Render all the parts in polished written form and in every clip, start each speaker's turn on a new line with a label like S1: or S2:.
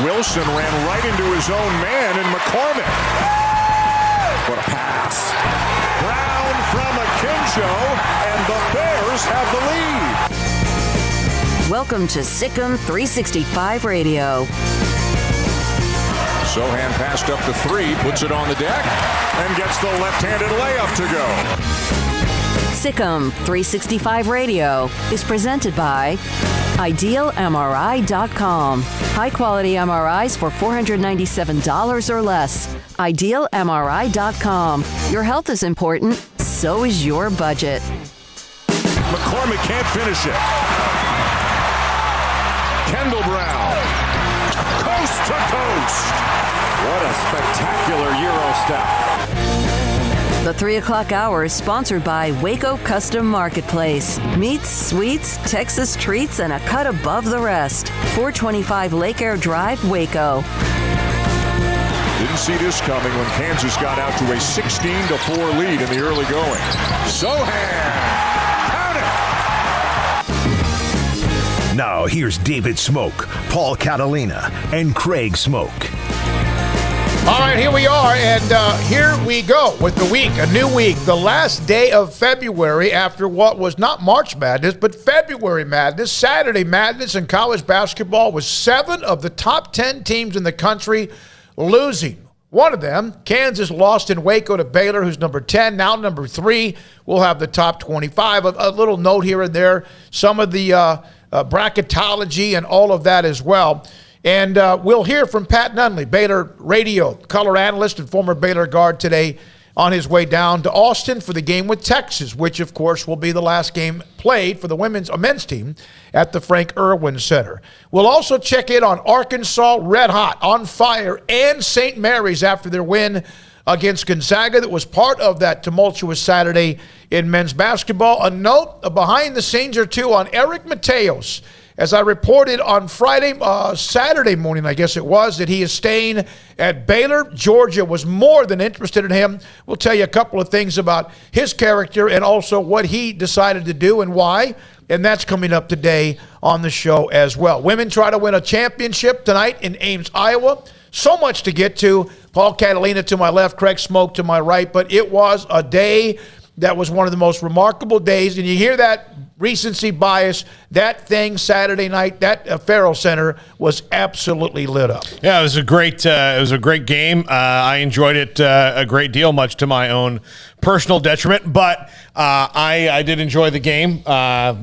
S1: Wilson ran right into his own man in McCormick. What a pass. Brown from Akinjo, and the Bears have the lead.
S2: Welcome to Sikkim 365 Radio.
S1: Sohan passed up the three, puts it on the deck, and gets the left-handed layup to go.
S2: Sikkim 365 Radio is presented by IdealMRI.com. High-quality MRIs for $497 or less. IdealMRI.com. Your health is important, so is your budget.
S1: McCormick can't finish it. Kendall Brown. Coast to coast. What a spectacular Euro step.
S2: The 3 o'clock hour is sponsored by Waco Custom Marketplace. Meats, sweets, Texas treats, and a cut above the rest. 425 Lake Air Drive, Waco.
S1: Didn't see this coming when Kansas got out to a 16-4 lead in the early going. Sohan! Count it!
S3: Now here's David Smoak, Paul Catalina, and Craig Smoak.
S4: All right, here we are, and here we go with the week, a new week, the last day of February after what was not March Madness, but February Madness, Saturday Madness in college basketball with 7 of the top 10 teams in the country losing. One of them, Kansas, lost in Waco to Baylor, who's number 10, now number 3. We'll have the top 25. A little note here and there, some of the bracketology and all of that as well. And we'll hear from Pat Nunley, Baylor radio color analyst and former Baylor guard, today on his way down to Austin for the game with Texas, which, of course, will be the last game played for the men's team at the Frank Irwin Center. We'll also check in on Arkansas, red hot, on fire, and St. Mary's after their win against Gonzaga that was part of that tumultuous Saturday in men's basketball. A note, a behind the scenes or two on Eric Mateos. As I reported on Saturday morning, I guess it was, that he is staying at Baylor. Georgia was more than interested in him. We'll tell you a couple of things about his character and also what he decided to do and why. And that's coming up today on the show as well. Women try to win a championship tonight in Ames, Iowa. So much to get to. Paul Catalina to my left, Craig Smoak to my right. But it was a day that was one of the most remarkable days. And you hear that recency bias, that thing Saturday night, that Farrell Center was absolutely lit up.
S5: Yeah, it was a great game. I enjoyed it a great deal, much to my own personal detriment. But I did enjoy the game. I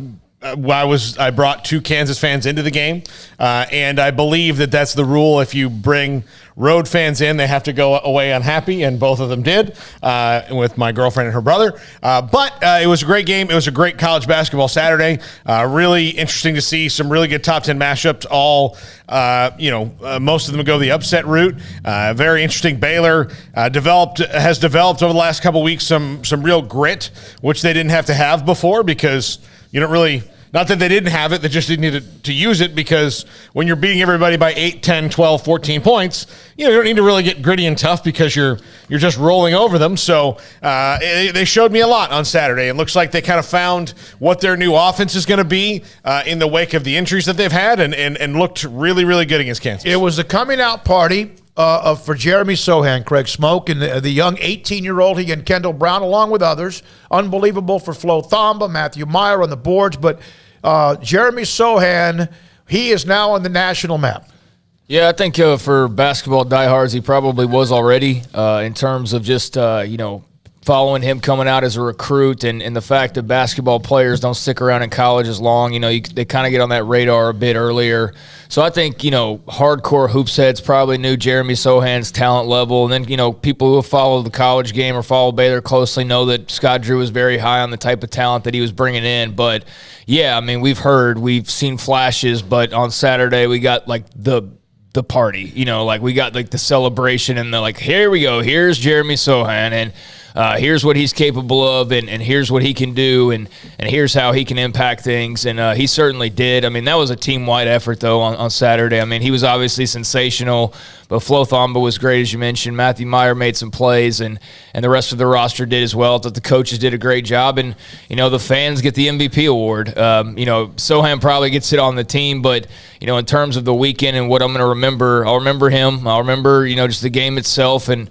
S5: brought 2 Kansas fans into the game, and I believe that that's the rule. If you bring road fans in, they have to go away unhappy, and both of them did, with my girlfriend and her brother. But it was a great game. It was a great college basketball Saturday. Really interesting to see some really good top 10 mashups. All, most of them go the upset route. Very interesting. Baylor has developed over the last couple of weeks some real grit, which they didn't have to have before, because you don't really. Not that they didn't have it, they just didn't need to use it, because when you're beating everybody by 8, 10, 12, 14 points, you don't need to really get gritty and tough because you're just rolling over them. So they showed me a lot on Saturday. It looks like they kind of found what their new offense is going to be in the wake of the injuries that they've had, and looked really, really good against Kansas.
S4: It was a coming out party for Jeremy Sohan, Craig Smoak, and the young 18-year-old, he and Kendall Brown, along with others. Unbelievable for Flo Thamba, Matthew Meyer on the boards, but Jeremy Sohan, he is now on the national map.
S6: Yeah, I think for basketball diehards, he probably was already in terms of just, following him coming out as a recruit, and the fact that basketball players don't stick around in college as long. They kind of get on that radar a bit earlier. So I think, hardcore hoops heads probably knew Jeremy Sohan's talent level. And then, people who have followed the college game or follow Baylor closely know that Scott Drew was very high on the type of talent that he was bringing in. But, yeah, we've seen flashes, but on Saturday we got, the party. We got, the celebration and here we go. Here's Jeremy Sohan. And here's what he's capable of, and here's what he can do, and here's how he can impact things. And he certainly did. I mean, that was a team-wide effort, though, on Saturday. I mean, he was obviously sensational, but Flo Thamba was great, as you mentioned. Matthew Meyer made some plays, and the rest of the roster did as well. I thought the coaches did a great job, and, the fans get the MVP award. Sohan probably gets it on the team, but, in terms of the weekend and what I'm going to remember, I'll remember him. I'll remember, just the game itself, and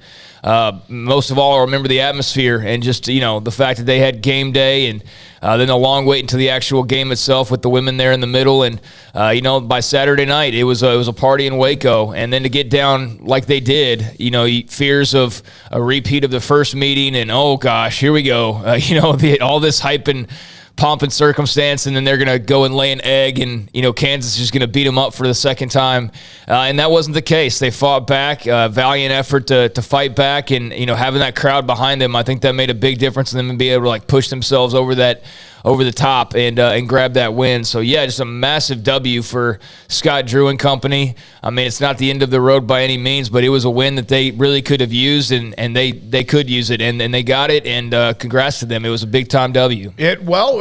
S6: most of all, I'll remember the atmosphere and just, the fact that they had game day, and then the long wait until the actual game itself with the women there in the middle. And, by Saturday night, it was a party in Waco. And then to get down like they did, fears of a repeat of the first meeting, and, oh, gosh, here we go. All this hype and pomp and circumstance, and then they're going to go and lay an egg, and, Kansas is just going to beat them up for the second time. And that wasn't the case. They fought back, valiant effort to fight back, and, having that crowd behind them, I think that made a big difference in them and be able to, push themselves over the top and grab that win. So, yeah, just a massive W for Scott Drew and company. I mean, it's not the end of the road by any means, but it was a win that they really could have used, and they could use it, and they got it, and congrats to them. It was a big-time W.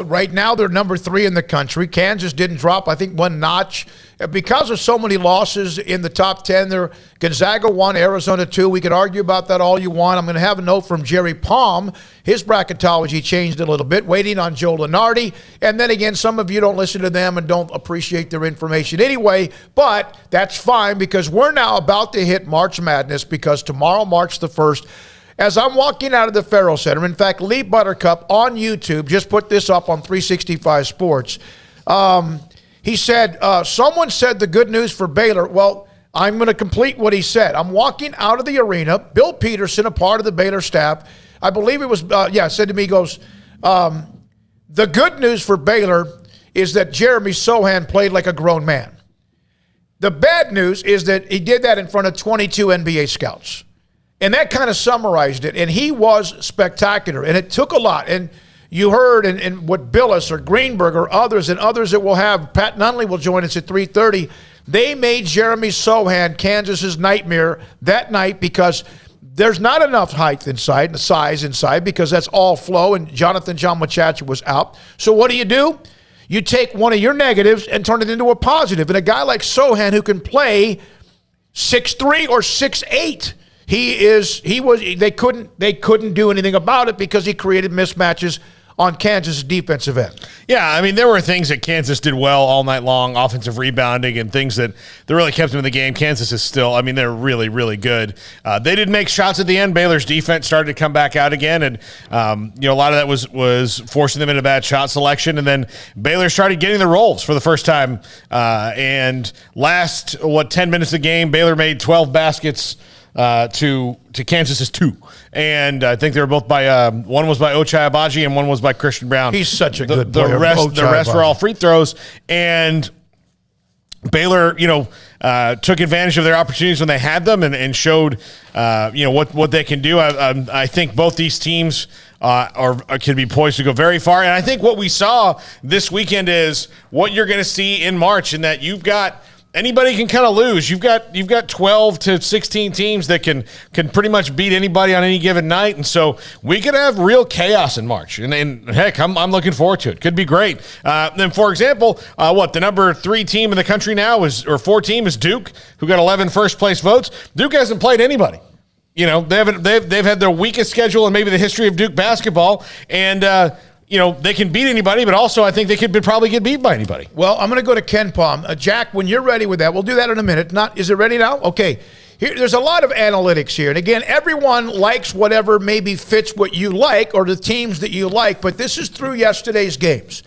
S4: Right now they're number 3 in the country. Kansas didn't drop, I think, one notch. Because of so many losses in the top 10, Gonzaga 1, Arizona 2. We could argue about that all you want. I'm going to have a note from Jerry Palm. His bracketology changed a little bit, waiting on Joe Lunardi. And then again, some of you don't listen to them and don't appreciate their information anyway, but that's fine because we're now about to hit March Madness, because tomorrow, March the 1st, as I'm walking out of the Farrell Center, in fact, Lee Buttercup on YouTube just put this up on 365 Sports. He said, someone said the good news for Baylor. Well, I'm going to complete what he said. I'm walking out of the arena. Bill Peterson, a part of the Baylor staff, I believe it was, said to me, he goes, the good news for Baylor is that Jeremy Sohan played like a grown man. The bad news is that he did that in front of 22 NBA scouts. And that kind of summarized it. And he was spectacular. And it took a lot. And you heard in what Billis or Greenberg or others that we'll have, Pat Nunley will join us at 3:30. They made Jeremy Sohan Kansas's nightmare that night because there's not enough height inside and size inside, because that's all Flo, and Jonathan John Machacha was out. So what do? You take one of your negatives and turn it into a positive. And a guy like Sohan who can play 6'3" or 6'8", they couldn't do anything about it because he created mismatches on Kansas' defensive end.
S5: Yeah, I mean, there were things that Kansas did well all night long, offensive rebounding and things that really kept them in the game. Kansas is still, they're really, really good. They did make shots at the end. Baylor's defense started to come back out again, and a lot of that was forcing them into bad shot selection, and then Baylor started getting the rolls for the first time. And last, 10 minutes of the game, Baylor made 12 baskets to Kansas's 2. And I think they were both by one was by Ochai Agbaji and one was by Christian Brown.
S4: He's such a good player.
S5: The rest were all free throws. And Baylor, took advantage of their opportunities when they had them and showed, what they can do. I think both these teams can be poised to go very far. And I think what we saw this weekend is what you're going to see in March, in that you've got anybody can kind of lose. You've got 12 to 16 teams that can pretty much beat anybody on any given night, and so we could have real chaos in March. And heck, I'm looking forward to it. Could be great. Then, for example, the number 3 team in the country now is 4 team is Duke, who got 11 first place votes. Duke hasn't played anybody. They've had their weakest schedule in maybe the history of Duke basketball, and they can beat anybody, but also I think they could probably get beat by anybody.
S4: Well, I'm going to go to Ken Palm. Jack, when you're ready with that, we'll do that in a minute. Is it ready now? Okay. There's a lot of analytics here. And again, everyone likes whatever maybe fits what you like or the teams that you like, but this is through yesterday's games.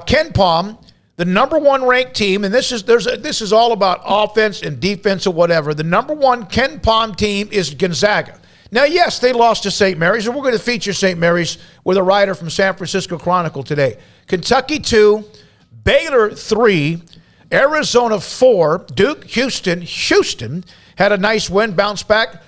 S4: Ken Palm, the number 1 ranked team, and this is all about offense and defense or whatever. The number 1 Ken Palm team is Gonzaga. Now, yes, they lost to St. Mary's, and we're going to feature St. Mary's with a writer from San Francisco Chronicle today. Kentucky 2, Baylor 3, Arizona 4, Duke, Houston had a nice win, bounce back,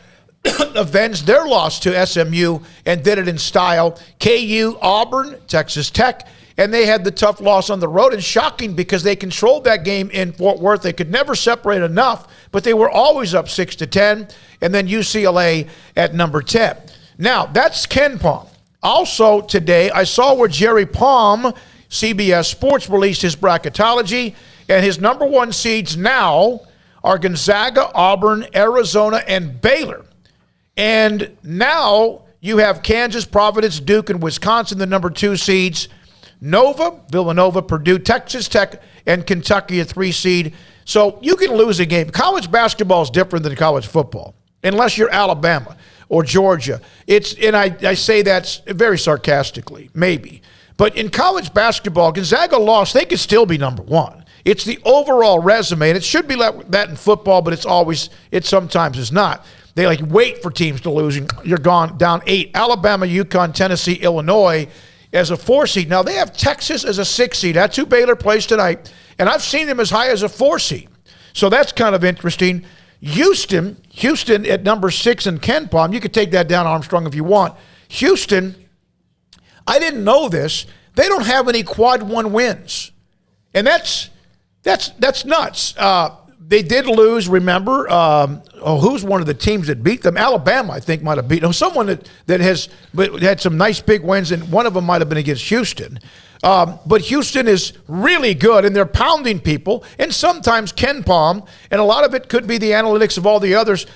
S4: avenged their loss to SMU, and did it in style. KU, Auburn, Texas Tech, and they had the tough loss on the road, and shocking because they controlled that game in Fort Worth. They could never separate enough, but they were always up 6-10, and then UCLA at number 10. Now, that's Ken Palm. Also today, I saw where Jerry Palm, CBS Sports, released his bracketology, and his number 1 seeds now are Gonzaga, Auburn, Arizona, and Baylor. And now you have Kansas, Providence, Duke, and Wisconsin, the number 2 seeds. Nova, Villanova, Purdue, Texas Tech, and Kentucky, a 3 seed. So you can lose a game. College basketball is different than college football, unless you're Alabama or Georgia. I say that very sarcastically, maybe. But in college basketball, Gonzaga lost, they could still be number 1. It's the overall resume, and it should be like that in football, but it sometimes is not. They wait for teams to lose, and you're gone down 8. Alabama, UConn, Tennessee, Illinois as a 4 seed. Now, they have Texas as a 6 seed. That's who Baylor plays tonight, and I've seen them as high as a 4 seed. So that's kind of interesting. Houston at number 6 in Ken Palm. You could take that down, Armstrong, if you want. Houston, I didn't know this. They don't have any quad 1 wins, and that's nuts. They did lose, remember, who's one of the teams that beat them? Alabama, I think, might have beaten them. Someone that has had some nice big wins, and one of them might have been against Houston. But Houston is really good, and they're pounding people, and sometimes Ken Palm, and a lot of it could be the analytics of all the others.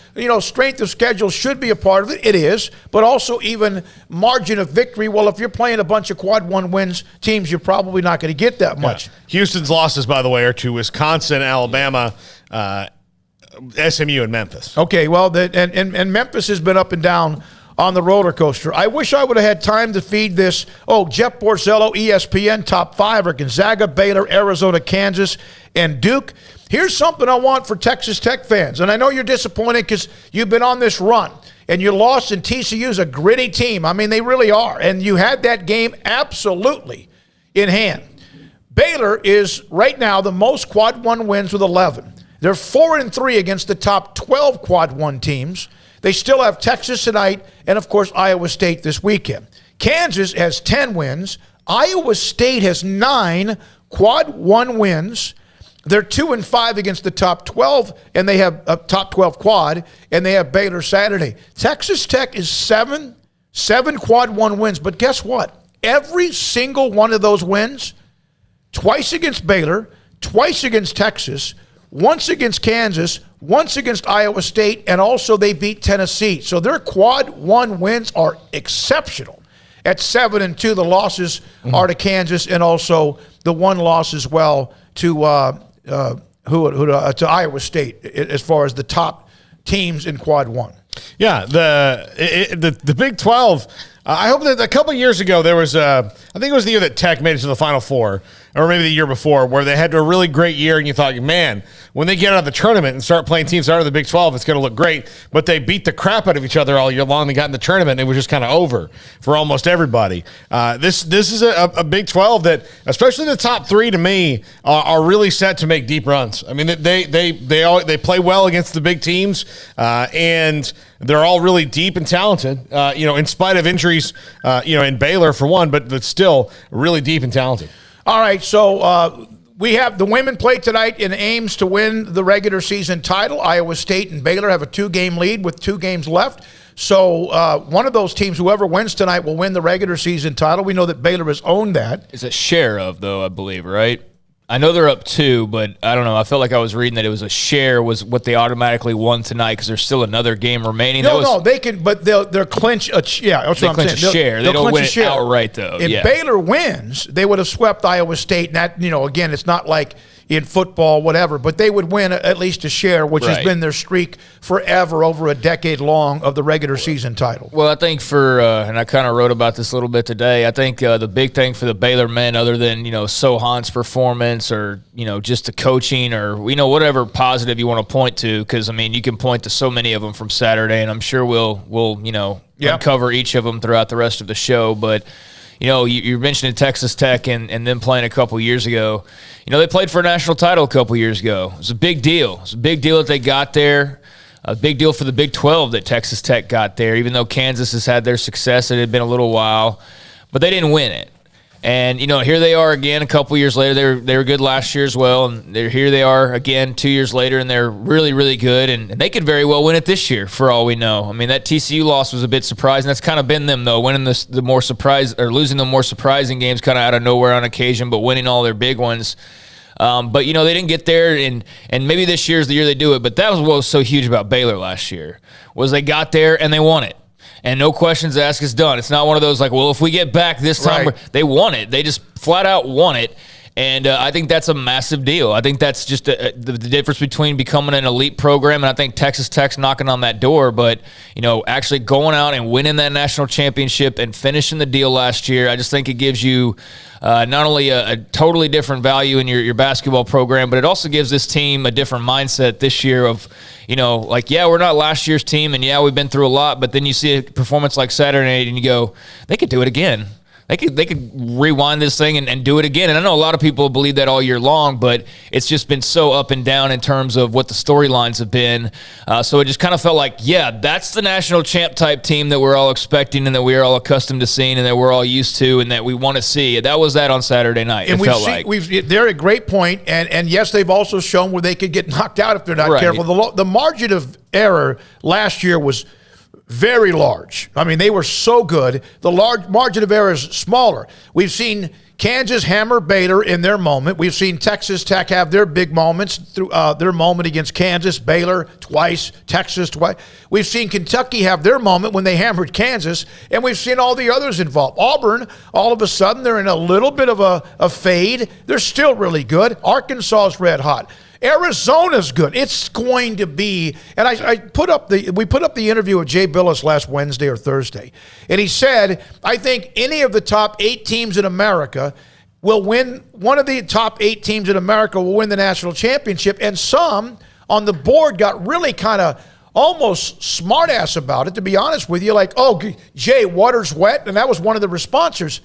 S4: Strength of schedule should be a part of it. It is, but also even margin of victory. Well, if you're playing a bunch of quad 1 wins teams, you're probably not going to get that much.
S5: Yeah. Houston's losses, by the way, are to Wisconsin, Alabama, SMU, and Memphis.
S4: Okay, well, and Memphis has been up and down on the roller coaster. I wish I would have had time to feed this. Oh, Jeff Borzello, ESPN, top 5 are Gonzaga, Baylor, Arizona, Kansas, and Duke. Here's something I want for Texas Tech fans, and I know you're disappointed because you've been on this run, and you lost, and TCU's a gritty team. I mean, they really are, and you had that game absolutely in hand. Baylor is right now the most quad 1 wins with 11. They're 4-3 against the top 12 quad 1 teams. They still have Texas tonight and, of course, Iowa State this weekend. Kansas has 10 wins. Iowa State has 9 quad 1 wins. They're 2-5 against the top 12, and they have a top 12 quad, and they have Baylor Saturday. Texas Tech is 7 quad 1 wins, but guess what? Every single one of those wins, twice against Baylor, twice against Texas, once against Kansas, once against Iowa State, and also they beat Tennessee. So their quad 1 wins are exceptional. At 7-2, the losses are to Kansas, and also the 1 loss as well to Iowa State as far as the top teams in quad 1.
S5: Yeah, the Big 12. I hope that a couple of years ago there was I think it was the year that Tech made it to the Final Four, or maybe the year before, where they had a really great year, and you thought, man, when they get out of the tournament and start playing teams out of the Big 12, it's going to look great. But they beat the crap out of each other all year long. They got in the tournament, and it was just kind of over for almost everybody. This is a Big 12 that, especially the top 3 to me, are really set to make deep runs. I mean, they play well against the big teams, and they're all really deep and talented. In spite of injuries, in Baylor for one, but still really deep and talented.
S4: All right, so we have the women play tonight in aims to win the regular season title. Iowa State and Baylor have a 2-game lead with 2 games left. So one of those teams, whoever wins tonight, will win the regular season title. We know that Baylor has owned that.
S6: It's a share of, though, I believe, right? I know they're up 2, but I don't know. I felt like I was reading that it was a share was what they automatically won tonight because there's still another game remaining.
S4: No, they can, but they'll clinch a share. That's what I'm saying.
S6: A share. They don't win it outright, though.
S4: If Baylor wins, they would have swept Iowa State. And that, again, it's not like in football, whatever, but they would win at least a share, which has been their streak forever, over a decade long, of the regular season title.
S6: Well, I think and I kind of wrote about this a little bit today, I think the big thing for the Baylor men, other than, Sohan's performance or, just the coaching or, whatever positive you want to point to, because, you can point to so many of them from Saturday, and I'm sure we'll uncover each of them throughout the rest of the show, but you're mentioning Texas Tech and them playing a couple years ago. They played for a national title a couple years ago. It was a big deal. It was a big deal that they got there. A big deal for the Big 12 that Texas Tech got there, even though Kansas has had their success. It had been a little while, but they didn't win it. And, here they are again a couple years later. They were good last year as well, and here they are again 2 years later, and they're really, really good, and they could very well win it this year for all we know. I mean, that TCU loss was a bit surprising. That's kind of been them, though, winning the more surprise or losing the more surprising games kind of out of nowhere on occasion, but winning all their big ones. But, they didn't get there, and maybe this year's the year they do it, but that was what was so huge about Baylor last year, was they got there and they won it. And no questions asked, it's done. It's not one of those like, well, if we get back this time,
S4: right.
S6: They won it. They just flat out won it. And I think that's a massive deal. I think that's just the difference between becoming an elite program, and I think Texas Tech's knocking on that door. But, actually going out and winning that national championship and finishing the deal last year, I just think it gives you not only a totally different value in your basketball program, but it also gives this team a different mindset this year of, we're not last year's team, and we've been through a lot, but then you see a performance like Saturday night, and you go, they could do it again. They could rewind this thing and do it again. And I know a lot of people believe that all year long, but it's just been so up and down in terms of what the storylines have been. So it just kind of felt like, that's the national champ type team that we're all expecting and that we're all accustomed to seeing and that we're all used to and that we want to see. That was that on Saturday night.
S4: And they're a great point. And yes, they've also shown where they could get knocked out if they're not careful. The margin of error last year was very large. I mean, they were so good. The large margin of error is smaller. We've seen Kansas hammer Baylor in their moment. We've seen Texas Tech have their big moments through their moment against Kansas, Baylor twice, Texas twice. We've seen Kentucky have their moment when they hammered Kansas, and we've seen all the others involved. Auburn, all of a sudden, they're in a little bit of a fade. They're still really good. Arkansas is red hot. Arizona's good. It's going to be, and we put up the interview with Jay Billis last Wednesday or Thursday, and he said, I think any of the top 8 teams in America will win. One of the top 8 teams in America will win the national championship, and some on the board got really kind of almost smart-ass about it, to be honest with you, like, oh, Jay, water's wet, and that was one of the responders.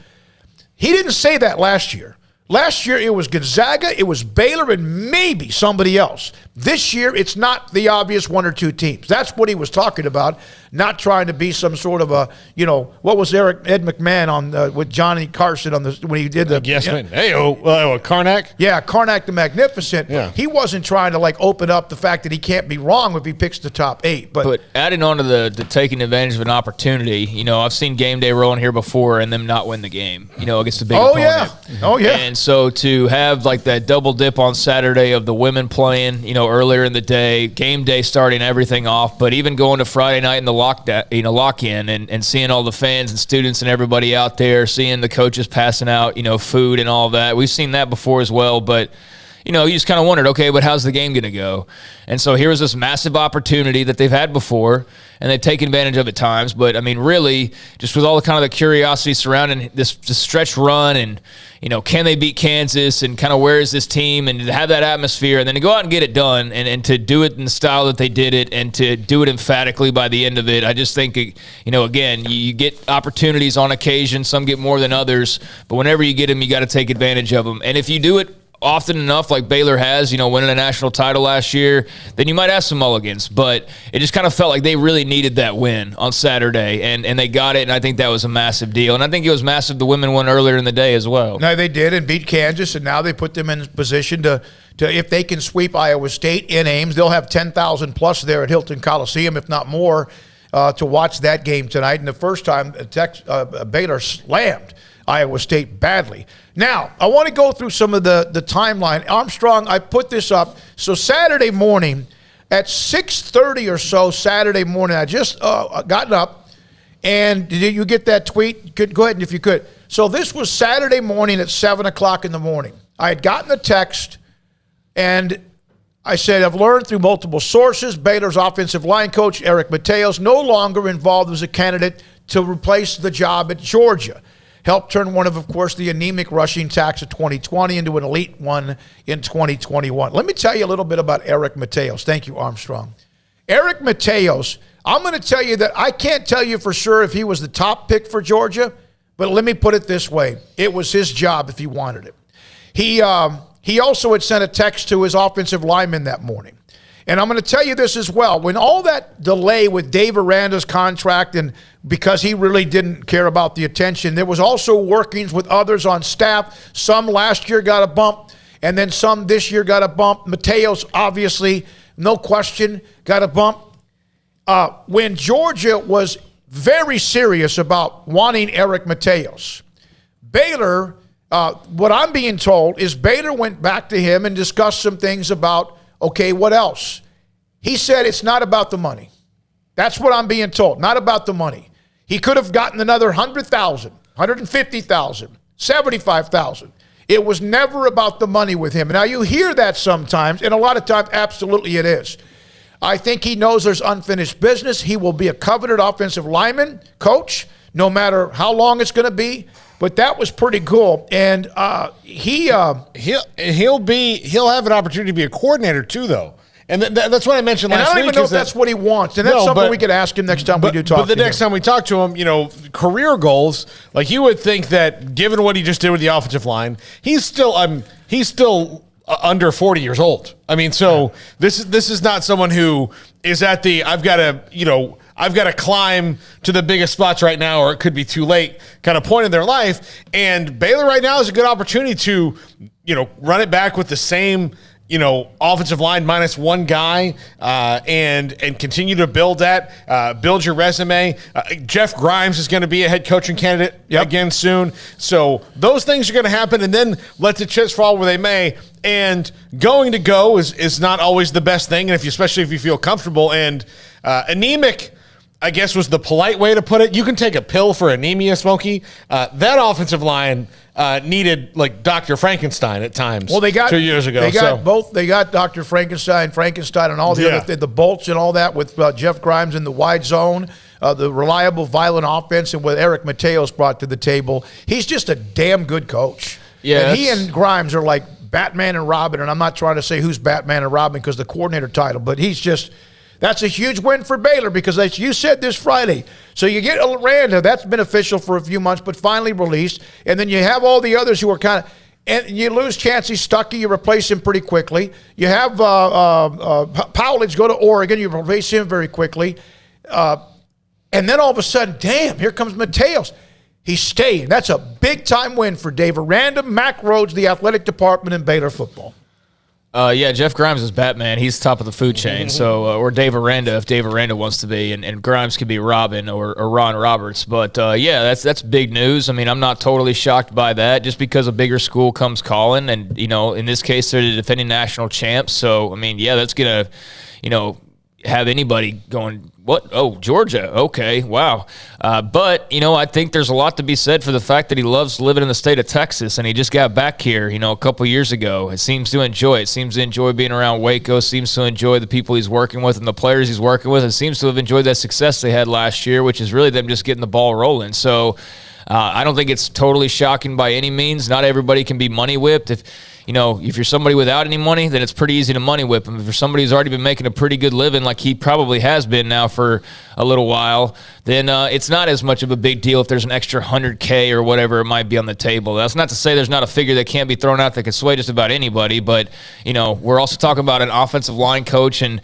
S4: He didn't say that last year. Last year, it was Gonzaga, it was Baylor, and maybe somebody else. This year, it's not the obvious 1 or 2 teams. That's what he was talking about, not trying to be some sort of a, what was Ed McMahon on with Johnny Carson on when he did the
S5: man. Hey, Karnak?
S4: Yeah, Karnak the Magnificent. Yeah. He wasn't trying to open up the fact that he can't be wrong if he picks the top 8. But
S6: adding on to the taking advantage of an opportunity, I've seen game day rolling here before and them not win the game, against the big opponent.
S4: Oh, yeah.
S6: And so to have that double dip on Saturday of the women playing, earlier in the day, game day starting everything off, but even going to Friday night in the lock-in and seeing all the fans and students and everybody out there, seeing the coaches passing out, food and all that. We've seen that before as well, but you just kind of wondered, okay, but how's the game going to go? And so here was this massive opportunity that they've had before, and they've taken advantage of at times. But, I mean, really, just with all the curiosity surrounding this stretch run and, can they beat Kansas and kind of where is this team and to have that atmosphere and then to go out and get it done and to do it in the style that they did it and to do it emphatically by the end of it. I just think, again, you get opportunities on occasion. Some get more than others. But whenever you get them, you got to take advantage of them. And if you do it often enough, like Baylor has, winning a national title last year, then you might have some mulligans. But it just kind of felt like they really needed that win on Saturday, and they got it, and I think that was a massive deal. And I think it was massive the women won earlier in the day as well.
S4: No, they did, and beat Kansas, and now they put them in position to if they can sweep Iowa State in Ames, they'll have 10,000 plus there at Hilton Coliseum, if not more, to watch that game tonight. And the first time Baylor slammed Iowa State badly. Now, I want to go through some of the timeline. Armstrong, I put this up. So Saturday morning at 6:30 or so Saturday morning, I just gotten up, and did you get that tweet? Go ahead if you could. So this was Saturday morning at 7 o'clock in the morning. I had gotten the text, and I said, I've learned through multiple sources, Baylor's offensive line coach, Eric Mateos, no longer involved as a candidate to replace the job at Georgia. Helped turn one of course, the anemic rushing attacks of 2020 into an elite one in 2021. Let me tell you a little bit about Eric Mateos. Thank you, Armstrong. Eric Mateos, I'm going to tell you that I can't tell you for sure if he was the top pick for Georgia, but let me put it this way. It was his job if he wanted it. He also had sent a text to his offensive lineman that morning. And I'm going to tell you this as well. When all that delay with Dave Aranda's contract, and because he really didn't care about the attention, there was also workings with others on staff. Some last year got a bump, and then some this year got a bump. Mateos, obviously, no question, got a bump. When Georgia was very serious about wanting Eric Mateos, Baylor, what I'm being told is Baylor went back to him and discussed some things about, okay, what else? He said it's not about the money. That's what I'm being told, not about the money. He could have gotten another 100,000, 150,000, 75,000. It was never about the money with him. Now, you hear that sometimes, and a lot of times, absolutely it is. I think he knows there's unfinished business. He will be a coveted offensive lineman, coach, no matter how long it's going to be. But that was pretty cool, and he'll
S5: have an opportunity to be a coordinator too, though. And that's what I mentioned last week.
S4: And I don't even know if that's what he wants, and that's something we could ask him next time we do talk. But
S5: the next time we talk to him, career goals. Like you would think that, given what he just did with the offensive line, he's still under 40 years old. I mean, so this is not someone who is at the I've got to climb to the biggest spots right now, or it could be too late kind of point in their life. And Baylor right now is a good opportunity to, run it back with the same, offensive line minus one guy, and continue to build that, build your resume. Jeff Grimes is going to be a head coaching candidate again soon. So those things are going to happen, and then let the chips fall where they may. And going to go is not always the best thing, and especially if you feel comfortable. And anemic, I guess, was the polite way to put it. You can take a pill for anemia, Smokey. That offensive line needed like Dr. Frankenstein at times.
S4: Well, they got
S5: 2 years ago.
S4: They got both. They got Dr. Frankenstein, and all the other the bolts and all that with Jeff Grimes in the wide zone, the reliable, violent offense, and what Eric Mateos brought to the table. He's just a damn good coach. Yeah, and he and Grimes are like Batman and Robin. And I'm not trying to say who's Batman and Robin because the coordinator title, but he's just. That's a huge win for Baylor because, as you said this Friday, so you get Aranda, that's been official for a few months, but finally released, and then you have all the others who are kind of, and you lose Chancey Stuckey, you replace him pretty quickly. You have Powledge go to Oregon, you replace him very quickly, and then all of a sudden, damn, here comes Mateos. He's staying. That's a big-time win for Dave Aranda, Mack Rhodes, the athletic department, in Baylor football.
S6: Jeff Grimes is Batman. He's top of the food chain. So, or Dave Aranda, if Dave Aranda wants to be, and Grimes could be Robin or Ron Roberts. But that's big news. I mean, I'm not totally shocked by that. Just because a bigger school comes calling, and in this case, they're the defending national champs. So, I mean, that's gonna, have anybody going, what? Oh, Georgia. Okay, wow. But, I think there's a lot to be said for the fact that he loves living in the state of Texas, and he just got back here, a couple years ago. It seems to enjoy it. Seems to enjoy being around Waco. Seems to enjoy the people he's working with and the players he's working with, and seems to have enjoyed that success they had last year, which is really them just getting the ball rolling. So I don't think it's totally shocking by any means. Not everybody can be money whipped. If you're somebody without any money, then it's pretty easy to money whip him. If you're somebody who's already been making a pretty good living, like he probably has been now for a little while, then it's not as much of a big deal if there's an extra $100K or whatever it might be on the table. That's not to say there's not a figure that can't be thrown out that can sway just about anybody, but we're also talking about an offensive line coach, and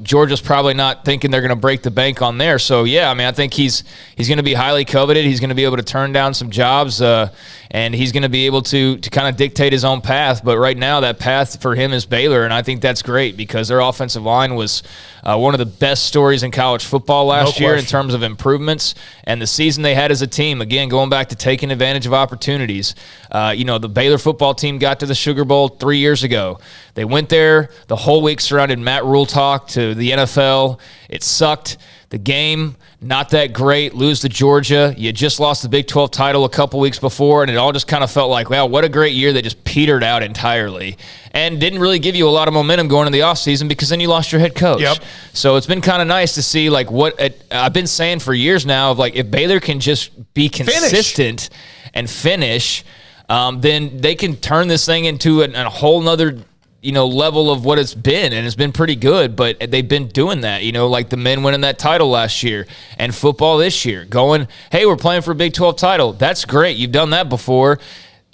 S6: Georgia's probably not thinking they're going to break the bank on there. So I think he's going to be highly coveted. He's going to be able to turn down some jobs, and he's going to be able to kind of dictate his own path. But right now, that path for him is Baylor, and I think that's great because their offensive line was one of the best stories in college football last year in terms of improvements and the season they had as a team. Again, going back to taking advantage of opportunities. The Baylor football team got to the Sugar Bowl 3 years ago. They went there. The whole week surrounded Matt Rule talk to the NFL. It sucked. The game, not that great. Lose to Georgia. You just lost the Big 12 title a couple weeks before, and it all just kind of felt like, wow, what a great year that just petered out entirely and didn't really give you a lot of momentum going into the offseason because then you lost your head coach. Yep. So it's been kind of nice to see like what I've been saying for years now of like if Baylor can just be consistent and finish, then they can turn this thing into a whole nother level of what it's been, and it's been pretty good, but they've been doing that, like the men winning that title last year and football this year, going, hey, we're playing for a Big 12 title. That's great. You've done that before.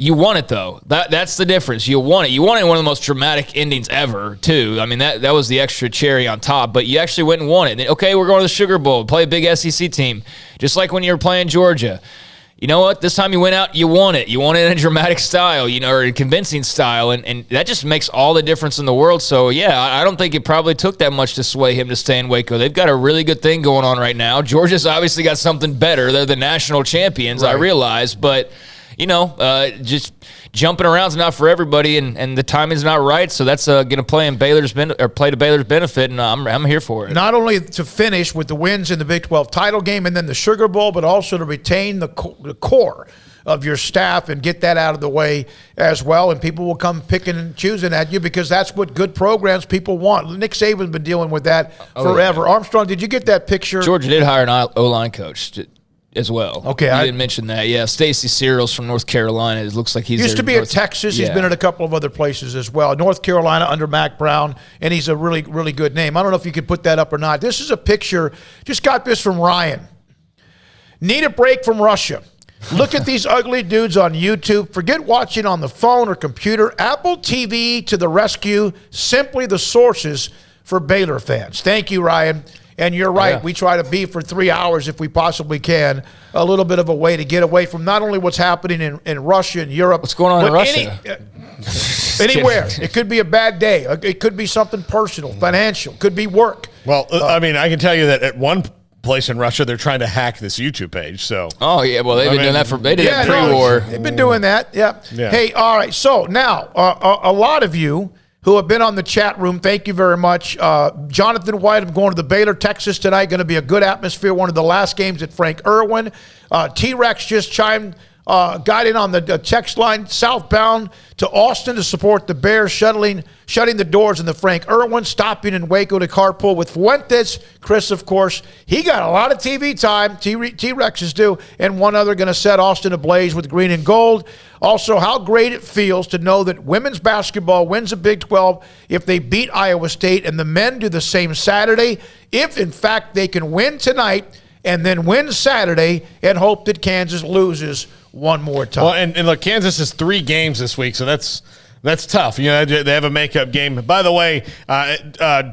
S6: You won it, though. That's the difference. You won it. You won it in one of the most dramatic endings ever, too. I mean, that was the extra cherry on top, but you actually went and won it. Okay, we're going to the Sugar Bowl, play a big SEC team, just like when you were playing Georgia. You know what? This time you went out, you won it. You won it in a dramatic style, or a convincing style, and that just makes all the difference in the world. So, yeah, I don't think it probably took that much to sway him to stay in Waco. They've got a really good thing going on right now. Georgia's obviously got something better. They're the national champions, right. I realize, but, just jumping around is not for everybody, and the timing's not right, so that's going to play to Baylor's benefit, and I'm here for it.
S4: Not only to finish with the wins in the Big 12 title game and then the Sugar Bowl, but also to retain the core of your staff and get that out of the way as well, and people will come picking and choosing at you because that's what good programs people want. Nick Saban's been dealing with that forever. Yeah. Armstrong, did you get that picture?
S6: Georgia did hire an O-line coach as well.
S4: Okay,
S6: I didn't mention that. Yeah, Stacy Searles from North Carolina. It looks like he's
S4: used to be at Texas. Yeah. He's been at a couple of other places as well. North Carolina under Mac Brown, and he's a really, really good name. I don't know if you could put that up or not. This is a picture. Just got this from Ryan. Need a break from Russia. Look at these ugly dudes on YouTube. Forget watching on the phone or computer. Apple TV to the rescue. Simply the sources for Baylor fans. Thank you, Ryan. And you're right. Yeah. We try to be for 3 hours if we possibly can. A little bit of a way to get away from not only what's happening in Russia and Europe.
S6: What's going on in Russia?
S4: Anywhere. It could be a bad day. It could be something personal, financial. Could be work.
S5: Well, I can tell you that at one place in Russia, they're trying to hack this YouTube page. So.
S6: Oh yeah. Well, they've been doing that they did that pre-war.
S4: They've been doing that. Yeah. Hey. All right. So now, a lot of you who have been on the chat room, thank you very much. Jonathan White, I'm going to the Baylor, Texas tonight. Going to be a good atmosphere. One of the last games at Frank Irwin. T-Rex just got in on the text line, southbound to Austin to support the Bears, shutting the doors in the Frank Irwin, stopping in Waco to carpool with Fuentes. Chris, of course, he got a lot of TV time. T-Rexes do. And one other going to set Austin ablaze with green and gold. Also, how great it feels to know that women's basketball wins the Big 12 if they beat Iowa State, and the men do the same Saturday. If, in fact, they can win tonight and then win Saturday and hope that Kansas loses one more time.
S5: Well, and look, Kansas has 3 games this week, so that's tough. They have a makeup game. By the way,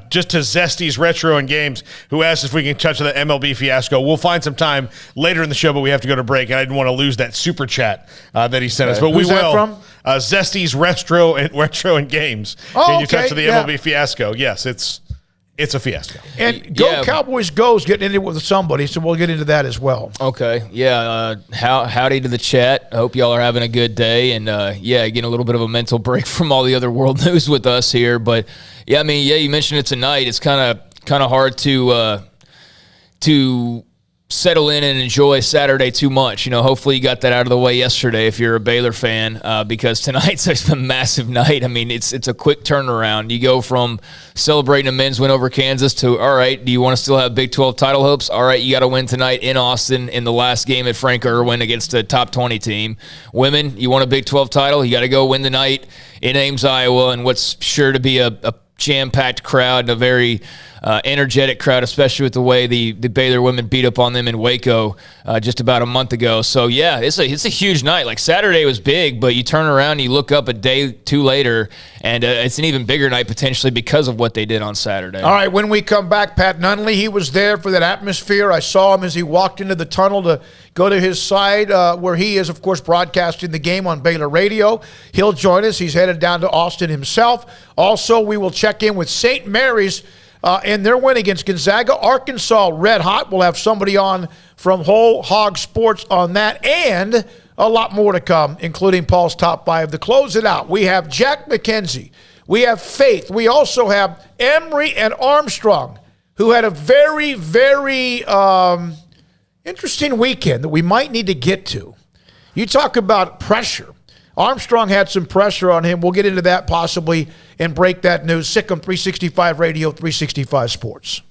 S5: just to Zesty's Retro and Games, who asked if we can touch on the MLB fiasco. We'll find some time later in the show, but we have to go to break, and I didn't want to lose that super chat that he sent us. But
S4: Who's
S5: we will.
S4: That from?
S5: Zesty's Retro and Games. Can you touch on the MLB fiasco? Yes, it's a fiasco.
S4: And Cowboys Go's getting into it with somebody, so we'll get into that as well.
S6: Okay. Yeah. Howdy to the chat. I hope y'all are having a good day. And, getting a little bit of a mental break from all the other world news with us here. But, you mentioned it tonight. It's kind of hard to settle in and enjoy Saturday too much. Hopefully you got that out of the way yesterday if you're a Baylor fan, because tonight's a massive night. I mean, it's a quick turnaround. You go from celebrating a men's win over Kansas to, all right, do you want to still have Big 12 title hopes? All right, you got to win tonight in Austin in the last game at Frank Irwin against a top 20 team. Women, you want a Big 12 title? You got to go win tonight in Ames, Iowa, and what's sure to be a jam-packed crowd and a very energetic crowd, especially with the way the Baylor women beat up on them in Waco just about a month ago. So, it's a huge night. Like, Saturday was big, but you turn around and you look up a day 2 later, and it's an even bigger night potentially because of what they did on Saturday.
S4: All right, when we come back, Pat Nunley, he was there for that atmosphere. I saw him as he walked into the tunnel to go to his side where he is, of course, broadcasting the game on Baylor Radio. He'll join us. He's headed down to Austin himself. Also, we will check in with St. Mary's and their win against Gonzaga. Arkansas red hot. We'll have somebody on from Whole Hog Sports on that, and a lot more to come, including Paul's Top 5. To close it out, we have Jack McKenzie. We have Faith. We also have Emery and Armstrong, who had a very, very interesting weekend that we might need to get to. You talk about pressure. Armstrong had some pressure on him. We'll get into that possibly and break that news. Sikkim 365 Radio, 365 Sports.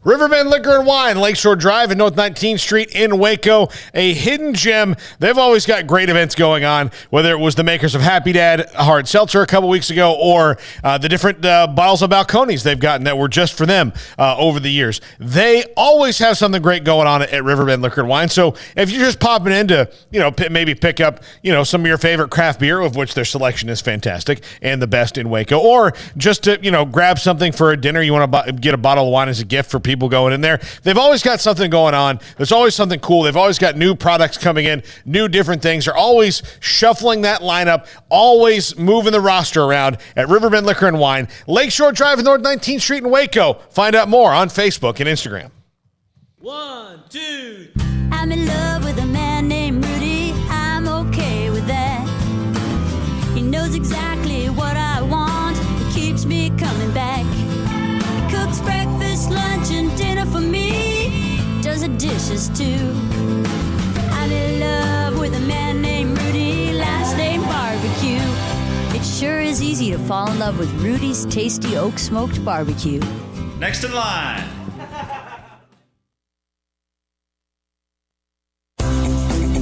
S5: Riverbend Liquor and Wine, Lakeshore Drive and North 19th Street in Waco, a hidden gem. They've always got great events going on, whether it was the makers of Happy Dad Hard Seltzer a couple weeks ago or the different bottles of Balcones they've gotten that were just for them over the years. They always have something great going on at Riverbend Liquor and Wine. So if you're just popping in to, maybe pick up, some of your favorite craft beer, of which their selection is fantastic and the best in Waco, or just to, grab something for a dinner, you want to get a bottle of wine as a gift for people going in there. They've always got something going on. There's always something cool. They've always got new products coming in, new different things. They're always shuffling that lineup, always moving the roster around at Riverbend Liquor and Wine, Lakeshore Drive and North 19th Street in Waco. Find out more on Facebook and Instagram.
S7: 1, 2.
S8: I'm in love with a man named Rudy. I'm okay with that. He knows exactly what I want. He keeps me coming back. Cooks breakfast, lunch, and dinner for me. Does the dishes too. I'm in love with a man named Rudy. Last name Barbecue. It sure is easy to fall in love with Rudy's tasty oak smoked barbecue.
S7: Next in line.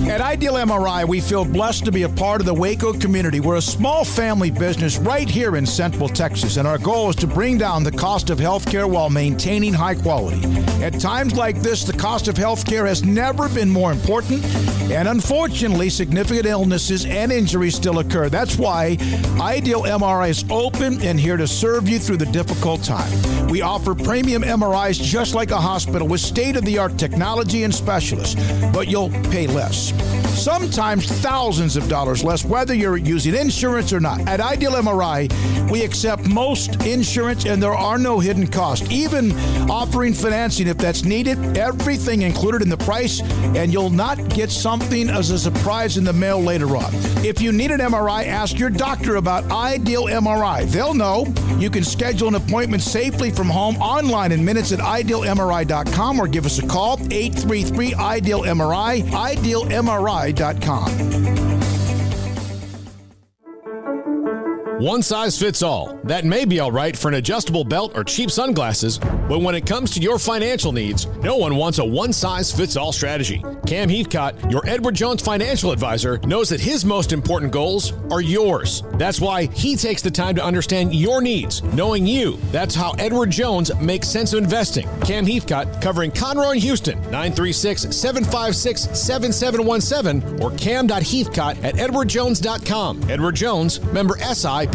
S9: At Ideal MRI, we feel blessed to be a part of the Waco community. We're a small family business right here in Central Texas, and our goal is to bring down the cost of healthcare while maintaining high quality. At times like this, the cost of healthcare has never been more important, and unfortunately, significant illnesses and injuries still occur. That's why Ideal MRI is open and here to serve you through the difficult time. We offer premium MRIs just like a hospital with state-of-the-art technology and specialists, but you'll pay less. Sometimes thousands of dollars less, whether you're using insurance or not. At Ideal MRI, we accept most insurance and there are no hidden costs, even offering financing if that's needed. Everything included in the price, and you'll not get something as a surprise in the mail later on. If you need an MRI, ask your doctor about Ideal MRI. They'll know. You can schedule an appointment safely from home online in minutes at idealmri.com or give us a call, 833-IDEAL-MRI, idealmri.com.
S10: One size fits all. That may be all right for an adjustable belt or cheap sunglasses, but when it comes to your financial needs, no one wants a one-size-fits-all strategy. Cam Heathcott, your Edward Jones financial advisor, knows that his most important goals are yours. That's why he takes the time to understand your needs, knowing you. That's how Edward Jones makes sense of investing. Cam Heathcott, covering Conroe and Houston, 936-756-7717 or cam.heathcott at edwardjones.com. Edward Jones, member SIPC.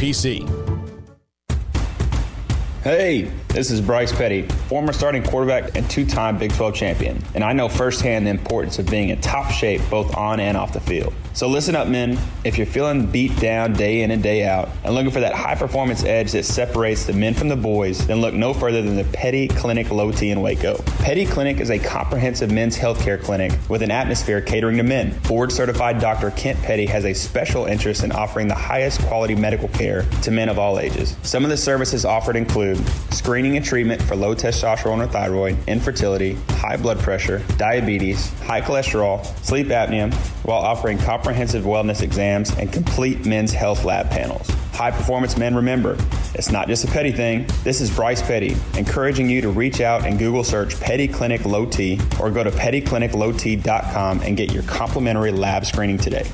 S11: Hey, this is Bryce Petty, former starting quarterback and two-time Big 12 champion, and I know firsthand the importance of being in top shape both on and off the field. So listen up, men. If you're feeling beat down day in and day out and looking for that high-performance edge that separates the men from the boys, then look no further than the Petty Clinic Low T in Waco. Petty Clinic is a comprehensive men's healthcare clinic with an atmosphere catering to men. Board-certified Dr. Kent Petty has a special interest in offering the highest quality medical care to men of all ages. Some of the services offered include screening and treatment for low testosterone or thyroid, infertility, high blood pressure, diabetes, high cholesterol, sleep apnea, while offering comprehensive wellness exams and complete men's health lab panels. High performance men, remember, it's not just a Petty thing. This is Bryce Petty, encouraging you to reach out and Google search Petty Clinic Low T or go to pettycliniclowt.com and get your complimentary lab screening today.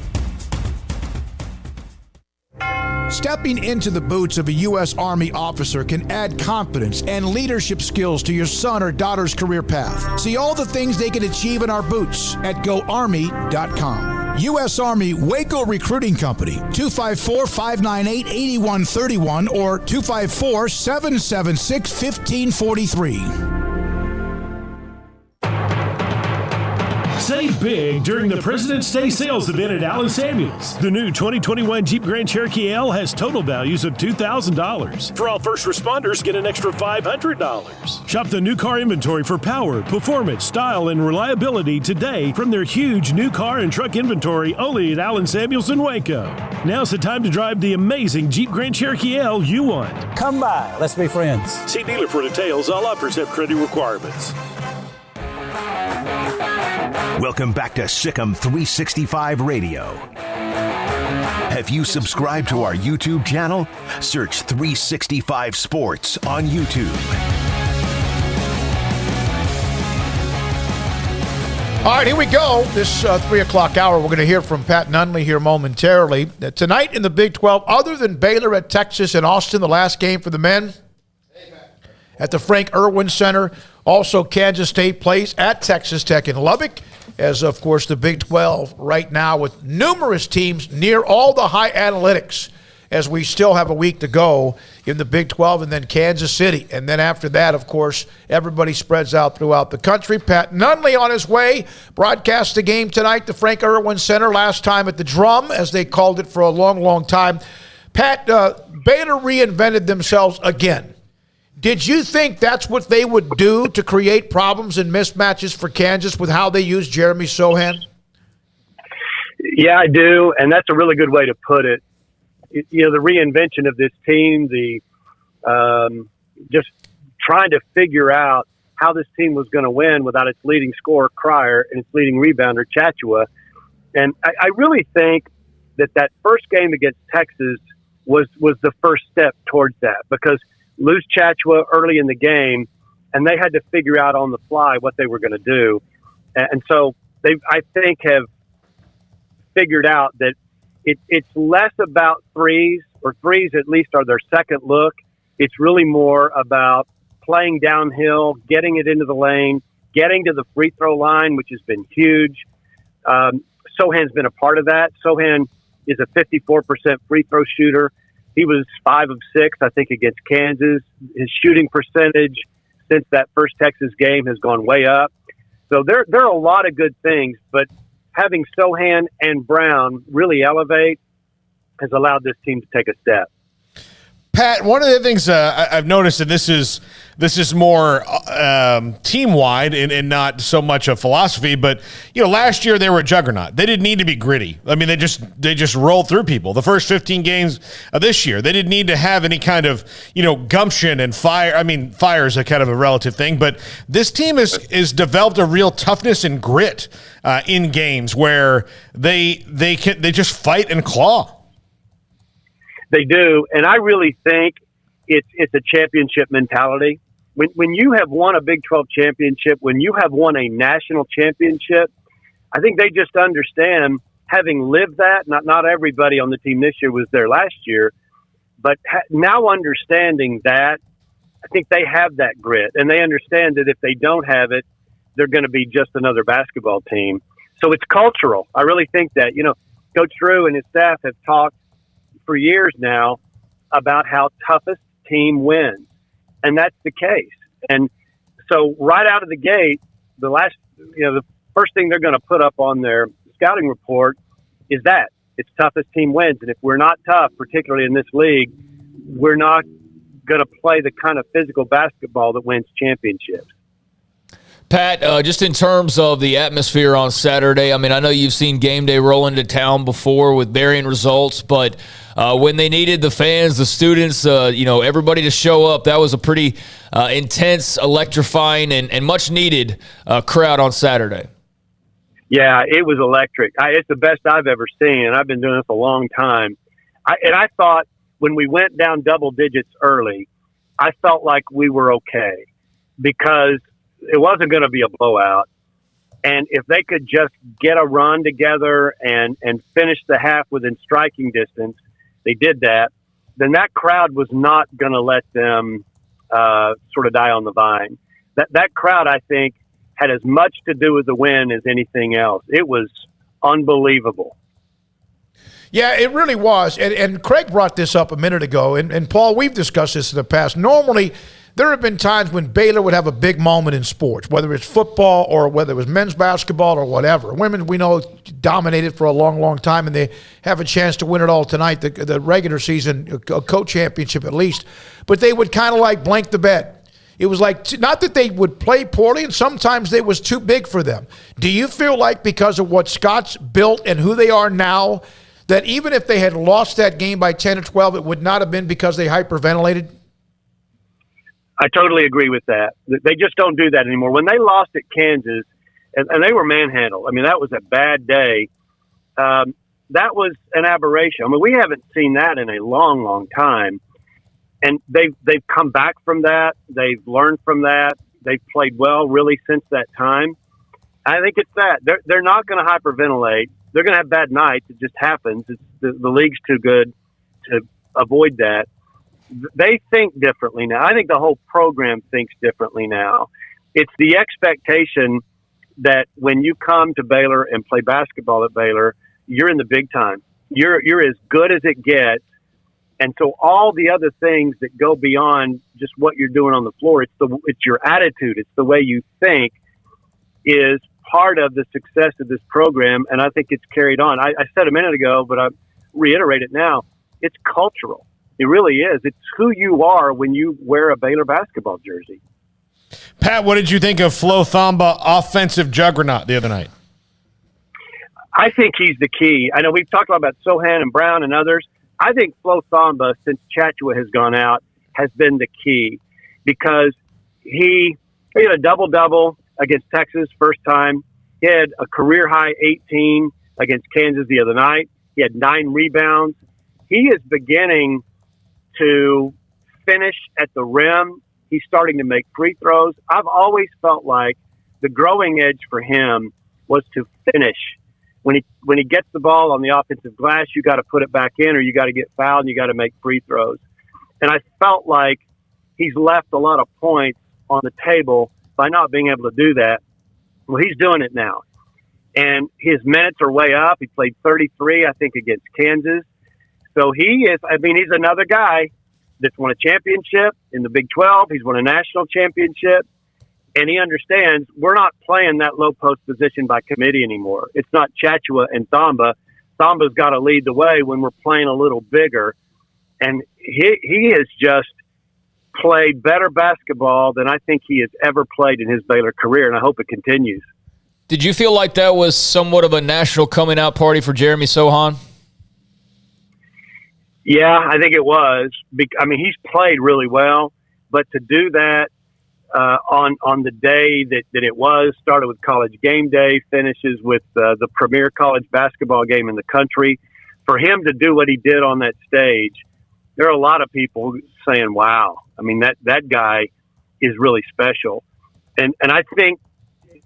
S9: Stepping into the boots of a U.S. Army officer can add confidence and leadership skills to your son or daughter's career path. See all the things they can achieve in our boots at GoArmy.com. U.S. Army Waco Recruiting Company, 254-598-8131 or 254-776-1543.
S12: Save big during the President's Day sales event at Allen Samuels. The new 2021 Jeep Grand Cherokee L has total values of $2,000. For all first responders, get an extra $500. Shop the new car inventory for power, performance, style, and reliability today from their huge new car and truck inventory only at Allen Samuels in Waco. Now's the time to drive the amazing Jeep Grand Cherokee L you want.
S13: Come by. Let's be friends.
S12: See dealer for details. All offers have credit requirements.
S3: Welcome back to Sikkim 365 Radio. Have you subscribed to our YouTube channel? Search 365 Sports on YouTube.
S4: All right, here we go. This 3 o'clock hour, we're going to hear from Pat Nunley here momentarily. Tonight in the Big 12, other than Baylor at Texas and Austin, the last game for the men at the Frank Irwin Center. Also, Kansas State plays at Texas Tech in Lubbock, as, of course, the Big 12 right now with numerous teams near all the high analytics, as we still have a week to go in the Big 12, and then Kansas City. And then after that, of course, everybody spreads out throughout the country. Pat Nunley on his way, broadcast the game tonight, the Frank Irwin Center, last time at the Drum, as they called it for a long, long time. Pat, Baylor reinvented themselves again. Did you think that's what they would do to create problems and mismatches for Kansas with how they use Jeremy Sohan?
S14: Yeah, I do, and that's a really good way to put it. The reinvention of this team, the just trying to figure out how this team was going to win without its leading scorer, Cryer, and its leading rebounder, Chachua. And I really think that first game against Texas was the first step towards that, because lose Chachua early in the game, and they had to figure out on the fly what they were going to do. And so they, I think, have figured out that it's less about threes, or threes at least are their second look. It's really more about playing downhill, getting it into the lane, getting to the free throw line, which has been huge. Sohan's been a part of that. Sohan is a 54% free throw shooter. He was 5 of 6, I think, against Kansas. His shooting percentage since that first Texas game has gone way up. So there are a lot of good things, but having Sohan and Brown really elevate has allowed this team to take a step.
S5: Pat, one of the things I've noticed, and this is more team-wide and not so much a philosophy, but last year they were a juggernaut. They didn't need to be gritty. I mean, they just rolled through people. The first 15 games of this year, they didn't need to have any kind of gumption and fire. I mean, fire is a kind of a relative thing, but this team is developed a real toughness and grit in games where they just fight and claw.
S14: They do, and I really think it's a championship mentality. When you have won a Big 12 championship, when you have won a national championship, I think they just understand, having lived that. Not everybody on the team this year was there last year, but now understanding that, I think they have that grit, and they understand that if they don't have it, they're going to be just another basketball team. So it's cultural. I really think that. Coach Drew and his staff have talked for years now about how toughest team wins, and that's the case. And so right out of the gate, the first thing they're going to put up on their scouting report is that it's toughest team wins. And if we're not tough, particularly in this league, we're not going to play the kind of physical basketball that wins championships.
S6: Pat, just in terms of the atmosphere on Saturday, I mean, I know you've seen game day roll into town before with varying results, but when they needed the fans, the students, everybody to show up, that was a pretty intense, electrifying, and much needed crowd on Saturday.
S14: Yeah, it was electric. It's the best I've ever seen, and I've been doing this a long time. I thought when we went down double digits early, I felt like we were okay, because it wasn't going to be a blowout. And if they could just get a run together and finish the half within striking distance, they did that, then that crowd was not going to let them sort of die on the vine. That crowd, I think, had as much to do with the win as anything else. It was unbelievable.
S4: Yeah, it really was. And Craig brought this up a minute ago. And Paul, we've discussed this in the past. Normally, there have been times when Baylor would have a big moment in sports, whether it's football or whether it was men's basketball or whatever. Women, we know, dominated for a long, long time, and they have a chance to win it all tonight, the regular season, a co-championship at least. But they would kind of like blank the bed. It was like, not that they would play poorly, and sometimes it was too big for them. Do you feel like because of what Scott's built and who they are now, that even if they had lost that game by 10 or 12, it would not have been because they hyperventilated?
S14: I totally agree with that. They just don't do that anymore. When they lost at Kansas, and they were manhandled, I mean, that was a bad day. That was an aberration. I mean, we haven't seen that in a long, long time. And they've come back from that. They've learned from that. They've played well, really, since that time. I think it's that. They're not going to hyperventilate. They're going to have bad nights. It just happens. The league's too good to avoid that. They think differently now. I think the whole program thinks differently now. It's the expectation that when you come to Baylor and play basketball at Baylor, you're in the big time. You're as good as it gets. And so all the other things that go beyond just what you're doing on the floor, it's your attitude, it's the way you think, is part of the success of this program. And I think it's carried on. I said a minute ago, but I reiterate it now. It's cultural. It really is. It's who you are when you wear a Baylor basketball jersey.
S5: Pat, what did you think of Flo Thamba, offensive juggernaut, the other night?
S14: I think he's the key. I know we've talked about Sohan and Brown and others. I think Flo Thamba, since Chachua has gone out, has been the key because he had a double-double against Texas first time. He had a career-high 18 against Kansas the other night. He had 9 rebounds. He is beginning to finish at the rim. He's starting to make free throws. I've always felt like the growing edge for him was to finish. When he gets the ball on the offensive glass, you got to put it back in or you got to get fouled and you got to make free throws. And I felt like he's left a lot of points on the table by not being able to do that. Well, he's doing it now. And his minutes are way up. He played 33, I think, against Kansas. So he's another guy that's won a championship in the Big 12. He's won a national championship. And he understands we're not playing that low post position by committee anymore. It's not Chachua and Thamba. Thamba's got to lead the way when we're playing a little bigger. And he has just played better basketball than I think he has ever played in his Baylor career, and I hope it continues.
S6: Did you feel like that was somewhat of a national coming out party for Jeremy Sohan?
S14: Yeah, I think it was. I mean, he's played really well, but to do that on the day that it was, started with College Game Day, finishes with the premier college basketball game in the country. For him to do what he did on that stage, there are a lot of people saying, wow, I mean, that guy is really special. And I think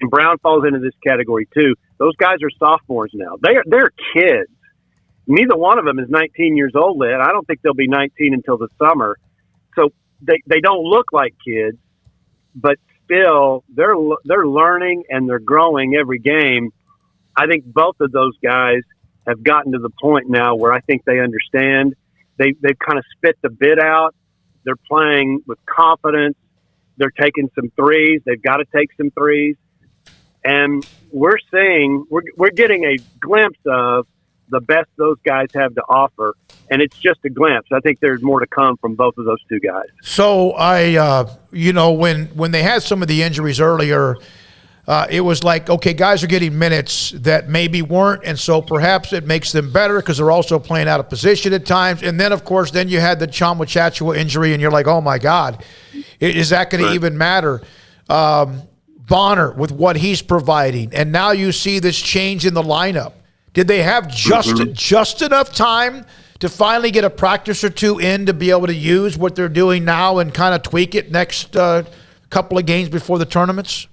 S14: and Brown falls into this category too. Those guys are sophomores now. They're kids. Neither one of them is 19 years old yet. I don't think they'll be 19 until the summer. So they don't look like kids, but still they're learning and they're growing every game. I think both of those guys have gotten to the point now where I think they understand. They've kind of spit the bid out. They're playing with confidence. They're taking some threes. They've got to take some threes. And we're getting a glimpse of the best those guys have to offer. And it's just a glimpse. I think there's more to come from both of those two guys.
S4: So when they had some of the injuries earlier, it was like, okay, guys are getting minutes that maybe weren't, and so perhaps it makes them better because they're also playing out of position at times. And then, of course, you had the Chama Chachua injury, and you're like, oh, my God, is that going to even matter? Bonner with what he's providing, and now you see this change in the lineup. Did they have just enough time to finally get a practice or two in to be able to use what they're doing now and kind of tweak it next couple of games before the tournaments?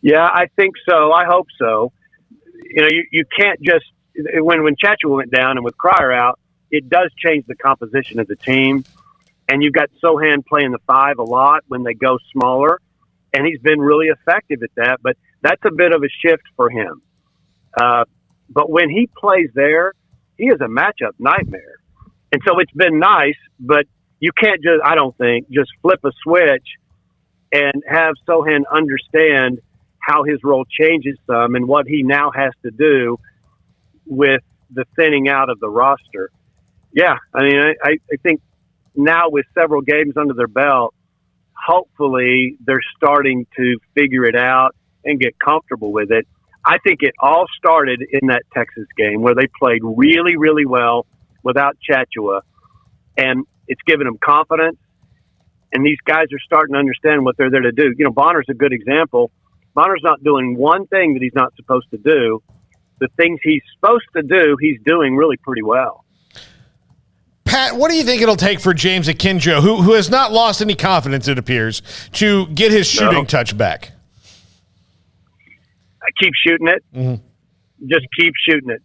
S14: Yeah, I think so. I hope so. You can't just when Chachua went down and with Cryer out, it does change the composition of the team. And you've got Sohan playing the 5 a lot when they go smaller, and he's been really effective at that. But that's a bit of a shift for him. But when he plays there, he is a matchup nightmare. And so it's been nice, but you can't I don't think, just flip a switch and have Sohan understand how his role changes some and what he now has to do with the thinning out of the roster. Yeah, I mean, I think now with several games under their belt, hopefully they're starting to figure it out and get comfortable with it. I think it all started in that Texas game where they played really, really well without Chachua, and it's given them confidence, and these guys are starting to understand what they're there to do. Bonner's a good example. Bonner's not doing one thing that he's not supposed to do. The things he's supposed to do, he's doing really pretty well.
S5: Pat, what do you think it'll take for James Akinjo, who has not lost any confidence, it appears, to get his shooting touch back?
S14: keep shooting it.
S5: Mm-hmm.
S14: Just keep shooting it.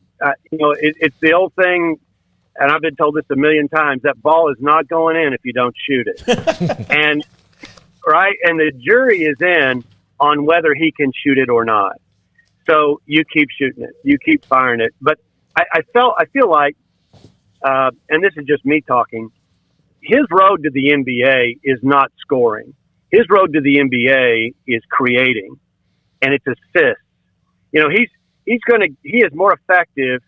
S14: It's the old thing, and I've been told this a million times, that ball is not going in if you don't shoot it. And the jury is in on whether he can shoot it or not. So you keep shooting it. You keep firing it. But I feel like, and this is just me talking, his road to the NBA is not scoring. His road to the NBA is creating, and it's assists. He is more effective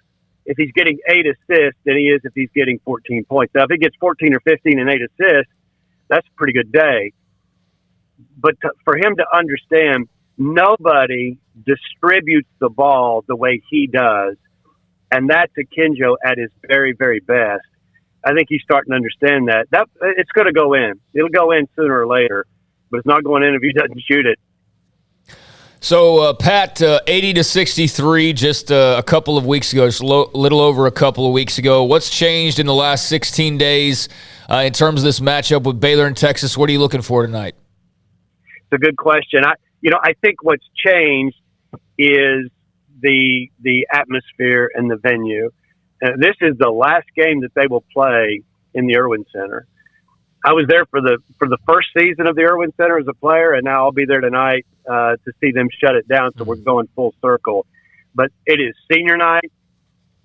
S14: if he's getting 8 assists than he is if he's getting 14 points. Now, if he gets 14 or 15 and 8 assists, that's a pretty good day. But for him to understand, nobody distributes the ball the way he does, and that's Akinjo at his very, very best. I think he's starting to understand that. It's going to go in. It'll go in sooner or later, but it's not going in if he doesn't shoot it.
S6: So, Pat, 80-63 just a couple of weeks ago, just a little over a couple of weeks ago. What's changed in the last 16 days in terms of this matchup with Baylor and Texas? What are you looking for tonight?
S14: It's a good question. I think what's changed is the atmosphere and the venue. This is the last game that they will play in the Irwin Center. I was there for the first season of the Irwin Center as a player, and now I'll be there tonight to see them shut it down. So we're going full circle. But it is senior night.